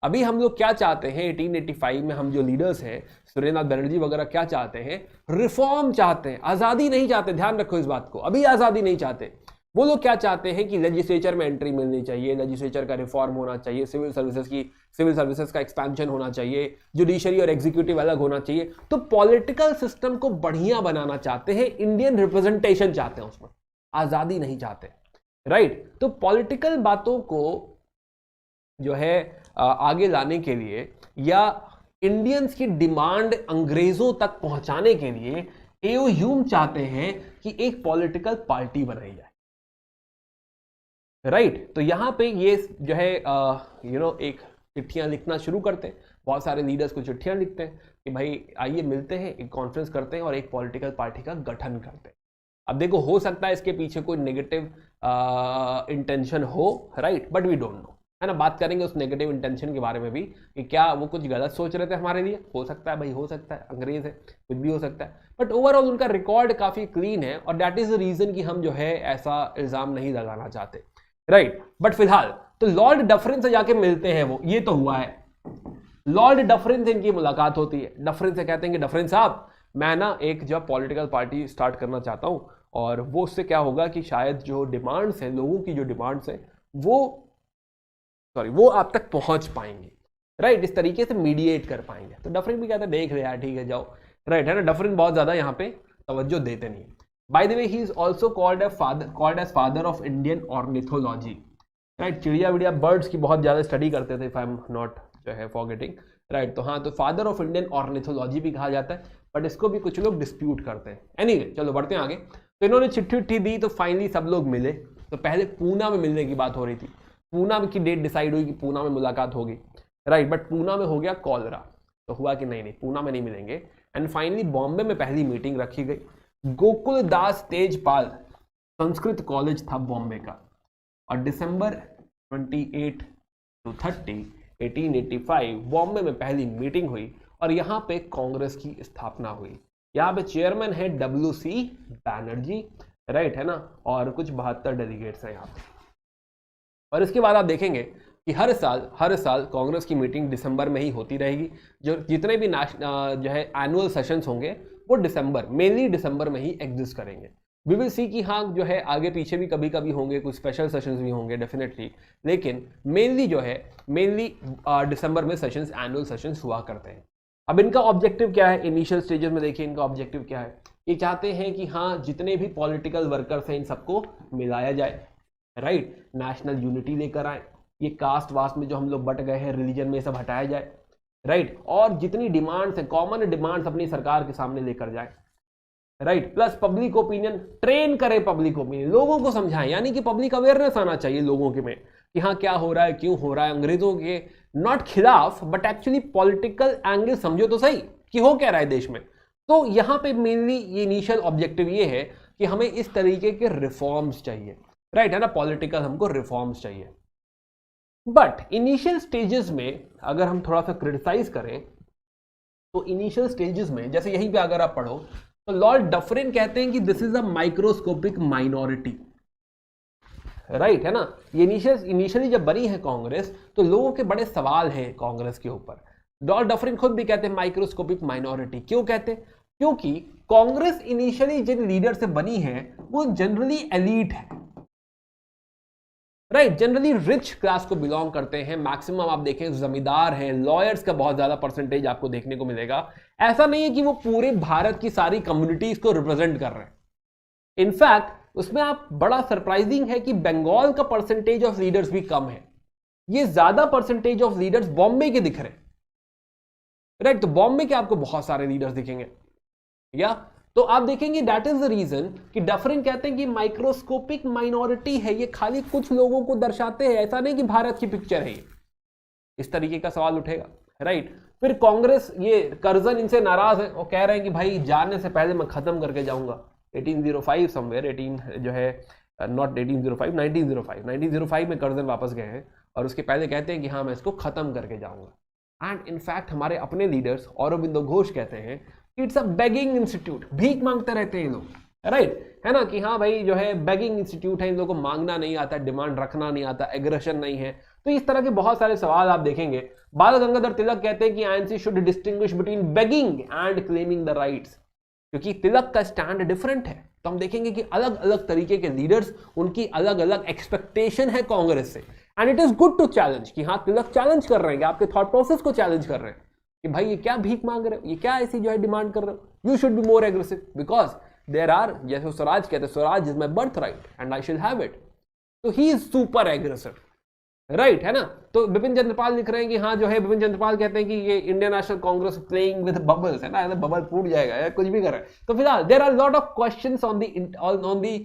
अभी हम लोग क्या चाहते हैं, 1885 में हम जो लीडर्स हैं, सुरेंद्रनाथ बनर्जी वगैरह क्या चाहते हैं? रिफॉर्म चाहते हैं, आजादी नहीं चाहते, ध्यान रखो इस बात को, अभी आजादी नहीं चाहते। वो लोग क्या चाहते हैं कि लेजिस्लेचर में एंट्री मिलनी चाहिए, लेजिस्लेचर का रिफॉर्म होना चाहिए, सिविल सर्विसेज का एक्सपेंशन होना चाहिए, जुडिशरी और एग्जीक्यूटिव अलग होना चाहिए। तो पॉलिटिकल सिस्टम को बढ़िया बनाना चाहते हैं, इंडियन रिप्रेजेंटेशन चाहते हैं, उसमें आजादी नहीं चाहते, राइट। तो पॉलिटिकल बातों को जो है आगे लाने के लिए या इंडियंस की डिमांड अंग्रेजों तक पहुंचाने के लिए एओह्यूम चाहते हैं कि एक पॉलिटिकल पार्टी बनाई जाए, राइट। तो यहां पे ये जो है एक चिट्ठियां लिखना शुरू करते हैं, बहुत सारे लीडर्स को चिट्ठियां लिखते हैं कि भाई आइए मिलते हैं, एक कॉन्फ्रेंस करते हैं और एक पॉलिटिकल पार्टी का गठन करते हैं। अब देखो हो सकता है इसके पीछे कोई नेगेटिव इंटेंशन हो, right, but we don't know, है ना। बात करेंगे उस नेगेटिव इंटेंशन के बारे में भी कि क्या वो कुछ गलत सोच रहे थे हमारे लिए, हो सकता है भाई, हो सकता है, अंग्रेज है, कुछ भी हो सकता है, बट ओवरऑल उनका रिकॉर्ड काफी क्लीन है, और दैट इज द रीजन कि हम जो है ऐसा इल्जाम नहीं लगाना चाहते, राइट। बट फिलहाल तो लॉर्ड डफरिन से जाके मिलते हैं, वो ये तो हुआ है, लॉर्ड डफरिन से इनकी मुलाकात होती है। डफरिन से कहते हैं कि डफरिन साहब मैं ना एक जो पॉलिटिकल पार्टी स्टार्ट करना चाहता हूं, और वो उससे क्या होगा कि शायद जो डिमांड्स हैं, लोगों की जो डिमांड्स हैं वो आप तक पहुंच पाएंगे, राइट, इस तरीके से मीडिएट कर पाएंगे। तो डफरिन भी कहता है देख ले यार, ठीक है जाओ, राइट, है ना। डफरिन बहुत ज्यादा यहाँ पे तवज्जो देते नहीं। By the way he is also called as father of Indian ornithology, right, चिड़िया विड़िया बर्ड्स की बहुत ज़्यादा स्टडी करते थे, इफ आई एम नॉट जो है फॉरगेटिंग, राइट। तो हाँ, तो फादर ऑफ इंडियन ऑर्निथोलॉजी भी कहा जाता है, बट इसको भी कुछ लोग डिस्प्यूट करते हैं। एनीवे, चलो बढ़ते हैं आगे। तो इन्होंने चिट्ठी उट्ठी दी, तो फाइनली सब लोग मिले। तो पहले पूना में मिलने की बात हो रही थी, पूना की डेट डिसाइड हुई कि पूना में मुलाकात होगी, राइट, बट पूना में हो गया कॉलरा, तो हुआ कि नहीं पूना में नहीं मिलेंगे। एंड फाइनली बॉम्बे में पहली मीटिंग रखी गई। गोकुल दास तेजपाल संस्कृत कॉलेज था बॉम्बे का, और दिसंबर 28 to 30 1885 बॉम्बे में पहली मीटिंग हुई, और यहाँ पे कांग्रेस की स्थापना हुई। यहाँ पे चेयरमैन है WC बैनर्जी, राइट है ना, और कुछ 72 डेलीगेट्स हैं यहाँ पे। और इसके बाद आप देखेंगे कि हर साल कांग्रेस की मीटिंग दिसंबर में ही होती रहेगी। जो जितने भी जो है एनुअल सेशंस होंगे वो मेनली दिसंबर में ही एग्जिस्ट करेंगे। वी विल सी कि हाँ जो है आगे पीछे भी कभी कभी होंगे, कुछ स्पेशल सेशंस भी होंगे डेफिनेटली, लेकिन मेनली दिसंबर में सेशंस, एनुअल सेशंस हुआ करते हैं। अब इनका ऑब्जेक्टिव क्या है इनिशियल स्टेजेस में? देखिए इनका ऑब्जेक्टिव क्या है। ये चाहते हैं कि हाँ जितने भी पॉलिटिकल वर्कर्स हैं इन सबको मिलाया जाए, राइट, नेशनल यूनिटी लेकर आए, ये कास्ट वास्ट में जो हम लोग बट गए हैं रिलीजन में, सब हटाया जाए, राइट, और जितनी डिमांड्स हैं, कॉमन डिमांड्स अपनी सरकार के सामने लेकर जाए, right, plus public opinion train करें, पब्लिक ओपिनियन लोगों को समझाएं, यानी कि पब्लिक अवेयरनेस आना चाहिए लोगों के में कि हाँ क्या हो रहा है, क्यों हो रहा है, अंग्रेजों के नॉट खिलाफ बट एक्चुअली पॉलिटिकल एंगल समझो तो सही कि हो क्या रहा है देश में। तो यहाँ पे मेनली ये इनिशियल ऑब्जेक्टिव ये है कि हमें इस तरीके के रिफॉर्म्स चाहिए, राइट है ना, पॉलिटिकल हमको रिफॉर्म्स चाहिए। बट इनिशियल स्टेजेस में अगर हम थोड़ा सा क्रिटिसाइज करें तो इनिशियल स्टेजेस में जैसे यहीं पे अगर आप पढ़ो तो लॉर्ड डफरिन कहते हैं कि this is a microscopic minority, right है ना। ये इनिशियली जब बनी है कांग्रेस तो लोगों के बड़े सवाल हैं कांग्रेस के ऊपर। लॉर्ड डफरिन खुद भी कहते हैं माइक्रोस्कोपिक माइनॉरिटी। क्यों कहते हैं? क्योंकि कांग्रेस इनिशियली जिन लीडर से बनी है वो जनरली एलीट है, राइट, जनरली रिच क्लास को बिलोंग करते हैं। मैक्सिमम आप देखें जमींदार हैं, लॉयर्स का बहुत ज्यादा परसेंटेज आपको देखने को मिलेगा। ऐसा नहीं है कि वो पूरे भारत की सारी कम्युनिटीज को रिप्रेजेंट कर रहे हैं। इनफैक्ट उसमें आप बड़ा सरप्राइजिंग है कि बंगाल का परसेंटेज ऑफ लीडर्स भी कम है, ये ज्यादा परसेंटेज ऑफ लीडर्स बॉम्बे के दिख रहे हैं, राइट। तो बॉम्बे के आपको बहुत सारे लीडर्स दिखेंगे, या तो आप देखेंगे दैट इज द रीजन कि डफरिन कहते हैं कि माइक्रोस्कोपिक माइनॉरिटी है, ये खाली कुछ लोगों को दर्शाते हैं, ऐसा नहीं कि भारत की पिक्चर है ये। इस तरीके का सवाल उठेगा, राइट। फिर कांग्रेस, ये करजन इनसे नाराज है, वो कह रहे हैं कि भाई जाने से पहले मैं खत्म करके जाऊंगा। 1805 समवेयर 18 जो है नॉट 1805 1905 में करजन वापस गए हैं, और उसके पहले कहते हैं कि हाँ मैं इसको खत्म करके जाऊंगा। एंड इनफैक्ट हमारे अपने लीडर्स औरोबिंदो घोष कहते हैं इट्स अ बेगिंग इंस्टीट्यूट, भीख मांगते रहते हैं ये लोग, राइट है ना, कि हाँ भाई जो है बेगिंग इंस्टीट्यूट है, इन लोगों को मांगना नहीं आता, डिमांड रखना नहीं आता, एग्रेशन नहीं है। तो इस तरह के बहुत सारे सवाल आप देखेंगे। बाल गंगाधर तिलक कहते हैं कि INC should distinguish between begging and claiming the rights, क्योंकि तिलक का स्टैंड डिफरेंट है। तो हम देखेंगे कि अलग अलग तरीके के लीडर्स, उनकी अलग अलग एक्सपेक्टेशन है कांग्रेस से, and it is good to challenge कि हाँ तिलक चैलेंज कर रहे हैं, आपके थॉट प्रोसेस को चैलेंज कर रहे हैं कि भाई ये क्या भीख मांग रहे हो, ये क्या ऐसी जो है डिमांड कर रहे हो, you should be more aggressive because there are, जैसे स्वराज कहते हैं swaraj is my birthright and I should have it. तो he is super aggressive, right है ना। तो बिपिन चंद्रपाल लिख रहे हैं कि हाँ जो है बिपिन चंद्रपाल कहते हैं कि ये Indian national Congress playing with bubbles है ना, बबल फूट जाएगा या कुछ भी कर रहा है। तो फिलहाल there are lot of questions on the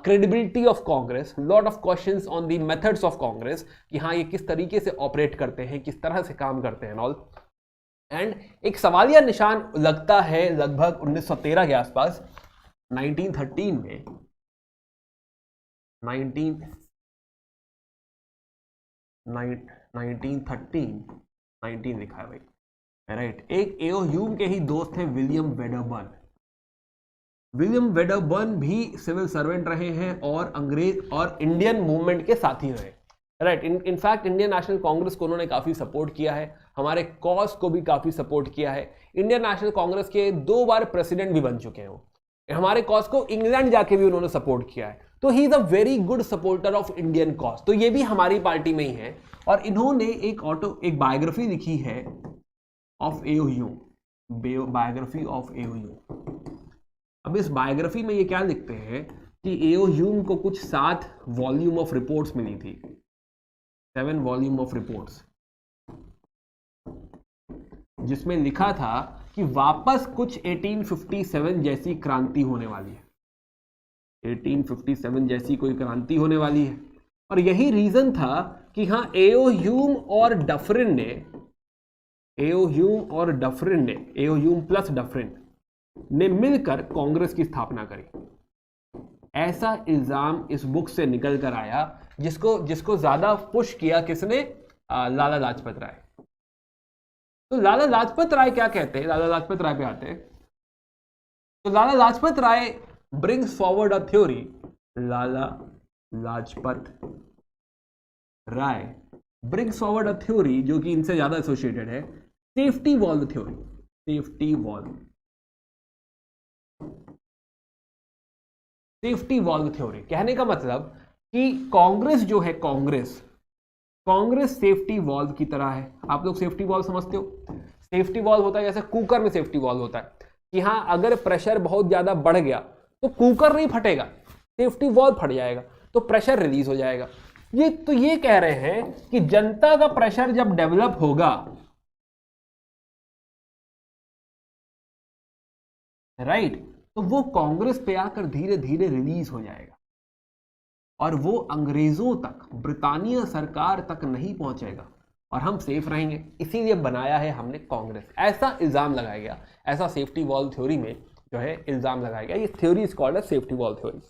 credibility of Congress, lot of questions on the methods of Congress कि हाँ ये किस तरीके से ऑपरेट करते हैं, किस तरह से काम करते हैं ऑल। एंड एक सवालिया निशान लगता है लगभग 1913 के आसपास, 1913 में 19 लिखा है भाई, राइट। एक एओ ह्यूम के ही दोस्त हैं विलियम वेडरबर्न। विलियम वेडरबर्न भी सिविल सर्वेंट रहे हैं और अंग्रेज और इंडियन मूवमेंट के साथी रहे, right. In fact Indian national Congress को उन्होंने काफी सपोर्ट किया है, हमारे कॉज को भी काफी सपोर्ट किया है। इंडियन नेशनल कांग्रेस के 2 बार प्रेसिडेंट भी बन चुके हैं वो, हमारे कॉज को इंग्लैंड जाके भी उन्होंने सपोर्ट किया है। तो he is a very good supporter of Indian cause, तो ये भी हमारी पार्टी में ही है। और इन्होंने एक बायोग्राफी लिखी है of AO Hume, biography of AO Hume. अब इस बायोग्राफी में ये क्या लिखते हैं कि एओ ह्यूम को कुछ 7 वॉल्यूम ऑफ रिपोर्ट्स मिली थी, 7 वॉल्यूम ऑफ रिपोर्ट्स, जिसमें लिखा था कि वापस कुछ 1857 जैसी क्रांति होने वाली है, 1857 जैसी कोई क्रांति होने वाली है। और यही रीजन था कि हाँ एओ ह्यूम और डफरिन ने, एओ ह्यूम प्लस डफरिन ने मिलकर कांग्रेस की स्थापना करी। ऐसा इल्जाम इस बुक से निकल कर आया, जिसको ज्यादा पुश किया किसने? लाला लाजपत राय। तो लाला लाजपत राय क्या कहते हैं? लाला लाजपत राय पे आते हैं। तो Lala Lajpat Rai brings forward a theory, Lala Lajpat Rai brings forward a theory जो कि इनसे ज्यादा एसोसिएटेड है, safety valve theory. Safety valve theory कहने का मतलब कि कांग्रेस जो है, कांग्रेस सेफ्टी वॉल्व की तरह है। आप लोग सेफ्टी वॉल्व समझते हो? सेफ्टी वॉल्व होता है जैसे कुकर में सेफ्टी वॉल्व होता है कि हाँ अगर प्रेशर बहुत ज्यादा बढ़ गया तो कुकर नहीं फटेगा, सेफ्टी वॉल्व फट जाएगा, तो प्रेशर रिलीज हो जाएगा। ये कह रहे हैं कि जनता का प्रेशर जब डेवलप होगा, राइट, तो वो कांग्रेस पे आकर धीरे धीरे रिलीज हो जाएगा और वो अंग्रेजों तक, ब्रिटानिया सरकार तक नहीं पहुंचेगा और हम सेफ रहेंगे। इसीलिए बनाया है हमने कांग्रेस। ऐसा इल्जाम लगाया गया, ऐसा सेफ्टी वॉल्व थ्योरी में जो है इल्जाम लगाया गया। ये theory is called safety valve theory,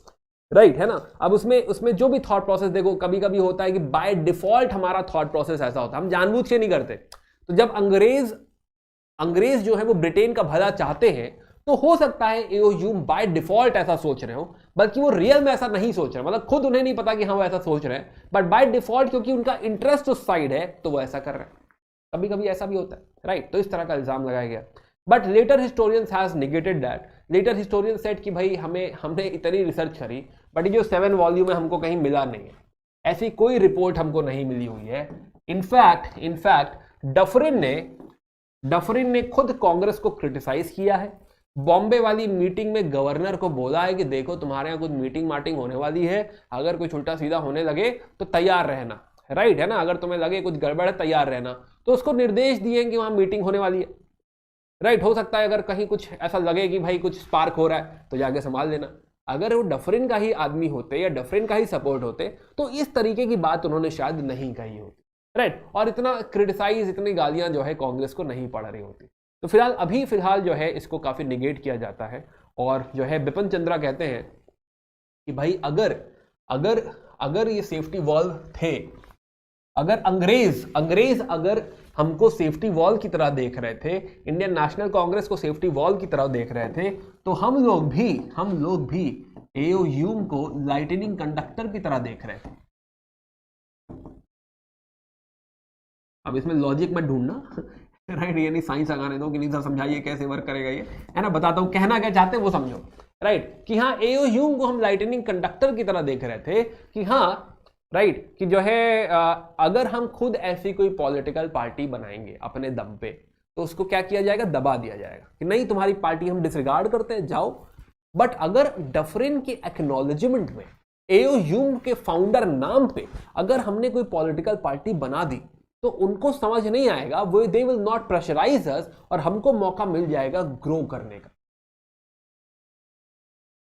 right, है ना। अब उसमें जो भी थॉट प्रोसेस देखो, कभी कभी होता है कि बाय डिफॉल्ट हमारा थॉट प्रोसेस ऐसा होता है, हम जानबूझ के नहीं करते। तो जब अंग्रेज जो है वो ब्रिटेन का भला चाहते हैं, तो हो सकता है एओ ह्यूम बाय डिफॉल्ट ऐसा सोच रहे हो, बल्कि वो रियल में ऐसा नहीं सोच रहे, मतलब खुद उन्हें नहीं पता कि हाँ वो ऐसा सोच रहे हैं, बट बाय डिफॉल्ट क्योंकि उनका इंटरेस्ट उस साइड है तो वो ऐसा कर रहे हैं। कभी कभी ऐसा भी होता है, राइट। तो इस तरह का इल्जाम लगाया गया, but later historians has negated that. Later historian said कि भाई हमने इतनी रिसर्च करी, बट ये जो 7 वॉल्यूम है हमको कहीं मिला नहीं है, ऐसी कोई रिपोर्ट हमको नहीं मिली हुई है। इनफैक्ट डफरिन ने खुद कांग्रेस को क्रिटिसाइज किया है। बॉम्बे वाली मीटिंग में गवर्नर को बोला है कि देखो तुम्हारे यहाँ कुछ मीटिंग होने वाली है, अगर कुछ उल्टा सीधा होने लगे तो तैयार रहना, राइट, है ना, अगर तुम्हें लगे कुछ गड़बड़ है तैयार रहना। तो उसको निर्देश दिए कि वहां मीटिंग होने वाली है, राइट। हो सकता है अगर कहीं कुछ ऐसा लगे कि भाई कुछ स्पार्क हो रहा है तो जाके संभाल लेना। अगर वो डफरिन का ही आदमी होते या डफरिन का ही सपोर्ट होते तो इस तरीके की बात उन्होंने शायद नहीं कही होती, राइट, और इतना क्रिटिसाइज, इतनी गालियां जो है कांग्रेस को नहीं पड़ रही होती। तो फिलहाल जो है इसको काफी निगेट किया जाता है। और जो है बिपिन चंद्रा कहते हैं कि भाई अगर ये सेफ्टी वॉल्व थे, अगर अंग्रेज अगर हमको सेफ्टी वॉल्व की तरह देख रहे थे, इंडियन नेशनल कांग्रेस को सेफ्टी वॉल्व की तरह देख रहे थे, तो हम लोग भी एओ ह्यूम को लाइटनिंग कंडक्टर की तरह देख रहे थे। अब इसमें लॉजिक मत ढूंढना, राइट, ये नहीं साइंस लगाने दो कि नहीं सर समझाइए कैसे वर्क करेगा ये, है ना, बताता हूं, कहना क्या चाहते हैं वो समझो, राइट, कि हाँ एओ ह्यूम को हम लाइटनिंग कंडक्टर की तरह देख रहे थे कि हाँ, राइट, कि जो है अगर हम खुद ऐसी कोई पॉलिटिकल पार्टी बनाएंगे अपने दम पे, तो उसको क्या किया जाएगा? दबा दिया जाएगा कि नहीं तुम्हारी पार्टी हम डिसरिगार्ड करते हैं, जाओ। बट अगर डफरिन के एक्नॉलेजमेंट में एओ ह्यूम के फाउंडर नाम पे अगर हमने कोई पॉलिटिकल पार्टी बना दी, तो उनको समझ नहीं आएगा, वो दे विल नॉट प्रेशराइज अस, और हमको मौका मिल जाएगा ग्रो करने का,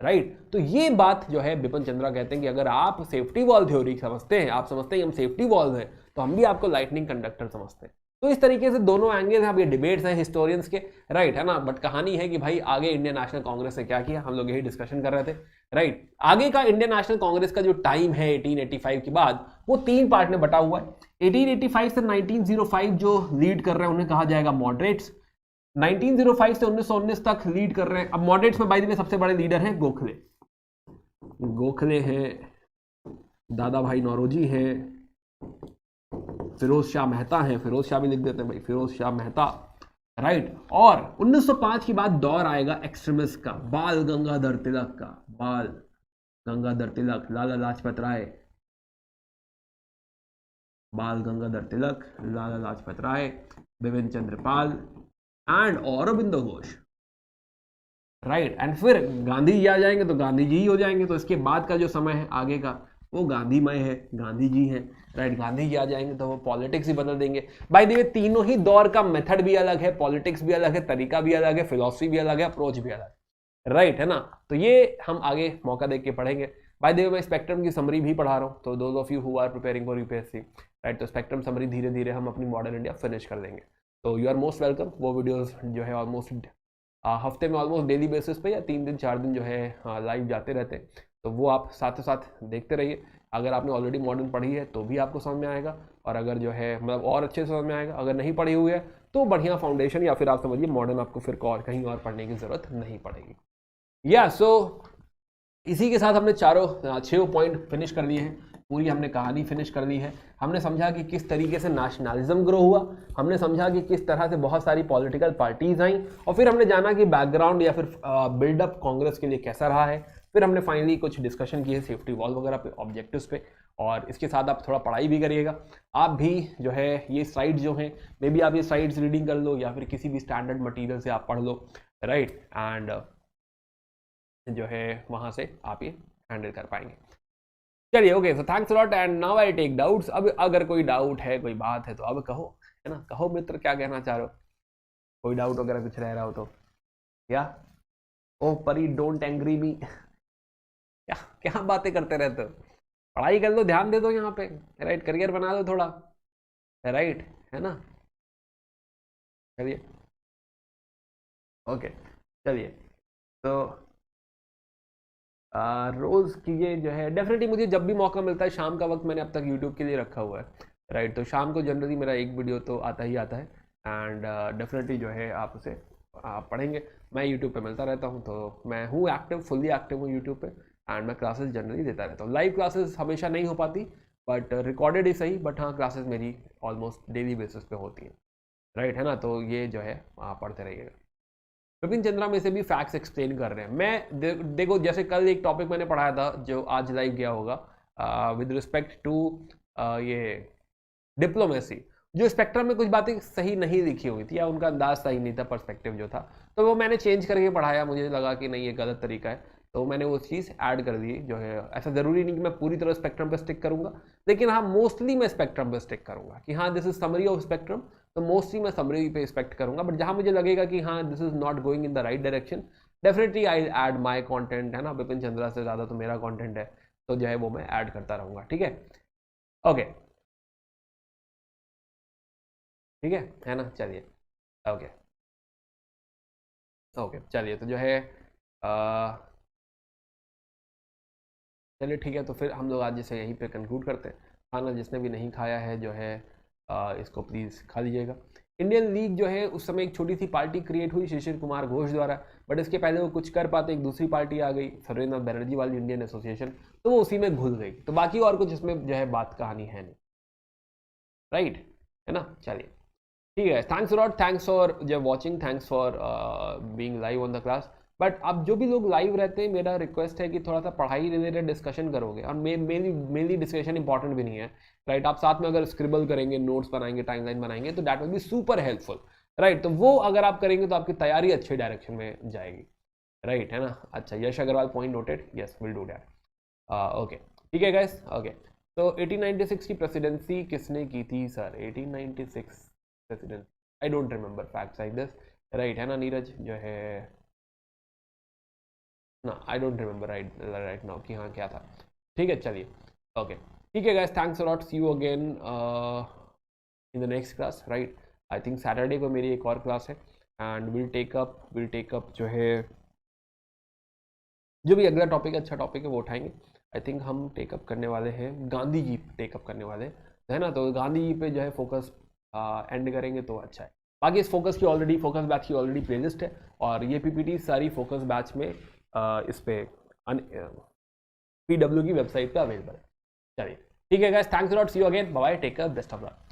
राइट। तो ये बात जो है बिपिन चंद्रा कहते हैं कि अगर आप सेफ्टी वॉल्व थ्योरी समझते हैं, आप समझते हैं हम सेफ्टी वॉल्व हैं, तो हम भी आपको लाइटनिंग कंडक्टर समझते हैं। तो इस तरीके से दोनों एंगल हैं। अब ये डिबेट्स हैं हिस्टोरियंस के, राइट, है ना, बट कहानी है कि भाई आगे इंडियन नेशनल कांग्रेस ने क्या किया, हम लोग यही डिस्कशन कर रहे थे, राइट। आगे का इंडियन नेशनल कांग्रेस का जो टाइम है 1885 के बाद, वो 3 पार्ट में बटा हुआ है। 1885 से 1905 जो लीड कर रहे हैं उन्हें कहा जाएगा मॉडरेट्स। 1905 से 1919 तक लीड कर रहे हैं। अब मॉडरेट्स में बाय द वे सबसे बड़े लीडर हैं गोखले हैं, दादा भाई नौरोजी हैं, फिरोज शाह मेहता हैं, फिरोज शाह भी लिख देते हैं भाई, फिरोज शाह मेहता, राइट। और 1905 के बाद दौर आएगा एक्सट्रीमिस्ट का, Bal Gangadhar Tilak, Lala Lajpat Rai, Bipin Chandra Pal and Aurobindo Ghosh, right. And फिर गांधी जी आ जाएंगे तो गांधी जी ही हो जाएंगे। तो इसके बाद का जो समय है आगे का, वो गांधीमय है, गांधी जी हैं, राइट। गांधी जी आ जाएंगे तो वो पॉलिटिक्स ही बदल देंगे। बाय द वे तीनों ही दौर का मेथड भी अलग है, पॉलिटिक्स भी अलग है, तरीका भी अलग है, फिलॉसफी भी अलग है, अप्रोच भी अलग है, राइट, है ना। तो ये हम आगे मौका देख के पढ़ेंगे। बाय द वे मैं स्पेक्ट्रम की समरी भी पढ़ा रहा हूँ, तो those of you who are preparing for UPSC, right, तो स्पेक्ट्रम समरी धीरे धीरे हम अपनी मॉडर्न इंडिया फिनिश कर देंगे। तो यू आर मोस्ट वेलकम। वो वीडियोस जो है ऑलमोस्ट हफ्ते में ऑलमोस्ट डेली बेसिस पे या 3 दिन 4 दिन जो है लाइव जाते रहते हैं, तो वो आप साथ साथ देखते रहिए। अगर आपने ऑलरेडी मॉडर्न पढ़ी है तो भी आपको समझ में आएगा, और अगर जो है मतलब और अच्छे से समझ में आएगा। अगर नहीं पढ़ी हुई है तो बढ़िया फाउंडेशन, या फिर आप समझिए मॉडर्न आपको फिर और कहीं और पढ़ने की जरूरत नहीं पड़ेगी। या सो इसी के साथ हमने 6 पॉइंट फिनिश कर लिए हैं, पूरी हमने कहानी फिनिश कर ली है। हमने समझा कि किस तरीके से नेशनलिज्म ग्रो हुआ, हमने समझा कि किस तरह से बहुत सारी पॉलिटिकल पार्टीज आई, और फिर हमने जाना कि बैकग्राउंड या फिर बिल्डअप कांग्रेस के लिए कैसा रहा है। फिर हमने फाइनली कुछ डिस्कशन किए सेफ्टी वॉल वगैरह पे, ऑब्जेक्टिव्स पे, और इसके साथ आप थोड़ा पढ़ाई भी करिएगा। आप भी जो है ये स्लाइड्स जो हैं, मे बी आप ये स्लाइड्स रीडिंग कर लो या फिर किसी भी स्टैंडर्ड मटीरियल से आप पढ़ लो, राइट, एंड जो है वहाँ से आप ये हैंडल कर पाएंगे। चलिए, okay, so thanks lot and now I take doubts. अब अगर कोई डाउट है, कोई बात है तो अब कहो, है ना, कहो मित्र, क्या कहना चाह रहे हो? कोई डाउट वगैरह कुछ रह रहा हो तो, या ओ परी डोंट एंग्री मी, क्या क्या बातें करते रहते हो? पढ़ाई कर लो, ध्यान दे दो यहाँ पे, राइट, करियर बना दो थोड़ा, राइट, है ना। चलिए, ओके, चलिए, तो रोज की ये जो है डेफिनेटली मुझे जब भी मौका मिलता है, शाम का वक्त मैंने अब तक यूट्यूब के लिए रखा हुआ है, राइट, तो शाम को जनरली मेरा एक वीडियो तो आता ही आता है, एंड डेफिनेटली जो है आप उसे पढ़ेंगे। मैं यूट्यूब पे मिलता रहता हूँ, तो मैं हूँ एक्टिव, फुल्ली एक्टिव हूँ यूट्यूब पे, एंड मैं क्लासेस जनरली देता रहता हूँ। लाइव क्लासेस हमेशा नहीं हो पाती, बट रिकॉर्डेड ही सही, बट हाँ क्लासेस मेरी ऑलमोस्ट डेली बेसिस पे होती हैं, राइट, है ना। तो ये जो है आप पढ़ते रहिएगा। विपिन चंद्रा में से भी फैक्ट्स एक्सप्लेन कर रहे हैं। मैं देखो, जैसे कल एक टॉपिक मैंने पढ़ाया था जो आज लाइव गया होगा विद रिस्पेक्ट टू ये डिप्लोमेसी, जो स्पेक्ट्रम में कुछ बातें सही नहीं लिखी हुई थी या उनका अंदाज सही नहीं था, पर्सपेक्टिव जो था, तो वो मैंने चेंज करके पढ़ाया। मुझे लगा कि नहीं, ये गलत तरीका है, तो मैंने वो चीज़ ऐड कर दी। जो है ऐसा ज़रूरी नहीं कि मैं पूरी तरह स्पेक्ट्रम पर स्टिक करूंगा, लेकिन हाँ मोस्टली मैं स्पेक्ट्रम पर स्टिक करूंगा कि हाँ this is summary of spectrum, तो मोस्टली मैं समरी पे एक्सपेक्ट करूंगा। बट जहां मुझे लगेगा कि हाँ this is not going in the right direction, definitely I add my content, है ना। विपिन चंद्रा से ज़्यादा तो मेरा कंटेंट है, तो जो है वो मैं ऐड करता रहूंगा, ठीक है, ओके, ठीक है ना। चलिए, ओके, ओके, चलिए, तो जो है चलिए ठीक है, तो फिर हम लोग आज जैसे यहीं पे कंक्लूड करते हैं। खाना जिसने भी नहीं खाया है जो है इसको प्लीज़ खा लीजिएगा। इंडियन लीग जो है उस समय एक छोटी सी पार्टी क्रिएट हुई शिशिर कुमार घोष द्वारा, बट इसके पहले वो कुछ कर पाते, एक दूसरी पार्टी आ गई सुरेंद्र बनर्जी वाली इंडियन एसोसिएशन, तो वो उसी में घुल गई। तो बाकी और कुछ इसमें जो है बात कहानी है नहीं, राइट, है ना। चलिए ठीक है, थैंक्स लॉट, थैंक्स फॉर जब watching, thanks for being live on the class. But अब जो भी लोग लाइव रहते हैं, मेरा रिक्वेस्ट है कि थोड़ा सा पढ़ाई रिलेटेड डिस्कशन करोगे, और मेनली डिस्कशन इंपॉर्टेंट भी नहीं है, राइट। आप साथ में अगर स्क्रिबल करेंगे, नोट्स बनाएंगे, टाइमलाइन बनाएंगे, तो that will be super helpful, right. तो वो अगर आप करेंगे तो आपकी तैयारी अच्छे डायरेक्शन में जाएगी, राइट, है ना। अच्छा, Yash Agarwal point noted, yes will do that, okay, ठीक है गाइस, ओके। तो 1896 की प्रेसिडेंसी किसने की थी sir? 1896 presidency, I don't remember facts like this, right, है ना नीरज, जो है ना, I don't remember right now कि हाँ क्या था, ठीक है, चलिए, ओके, ठीक है guys, thanks a lot, see you again in the next class, right. I think Saturday को मेरी एक और क्लास है, एंड विल टेक अप जो है जो भी अगला टॉपिक अच्छा टॉपिक है वो उठाएंगे। आई थिंक हम टेकअप करने वाले हैं गांधी जी टेकअप करने वाले हैं, है ना। तो गांधी जी पे जो है फोकस एंड करेंगे तो अच्छा है। बाकी इस फोकस बैच की ऑलरेडी प्लेलिस्ट है, और ये पीपीटी सारी फोकस बैच में इस पे PW की वेबसाइट पे अवेलेबल है। चलिए ठीक है guys, thanks lot, see you again, bye bye, take care, best of luck.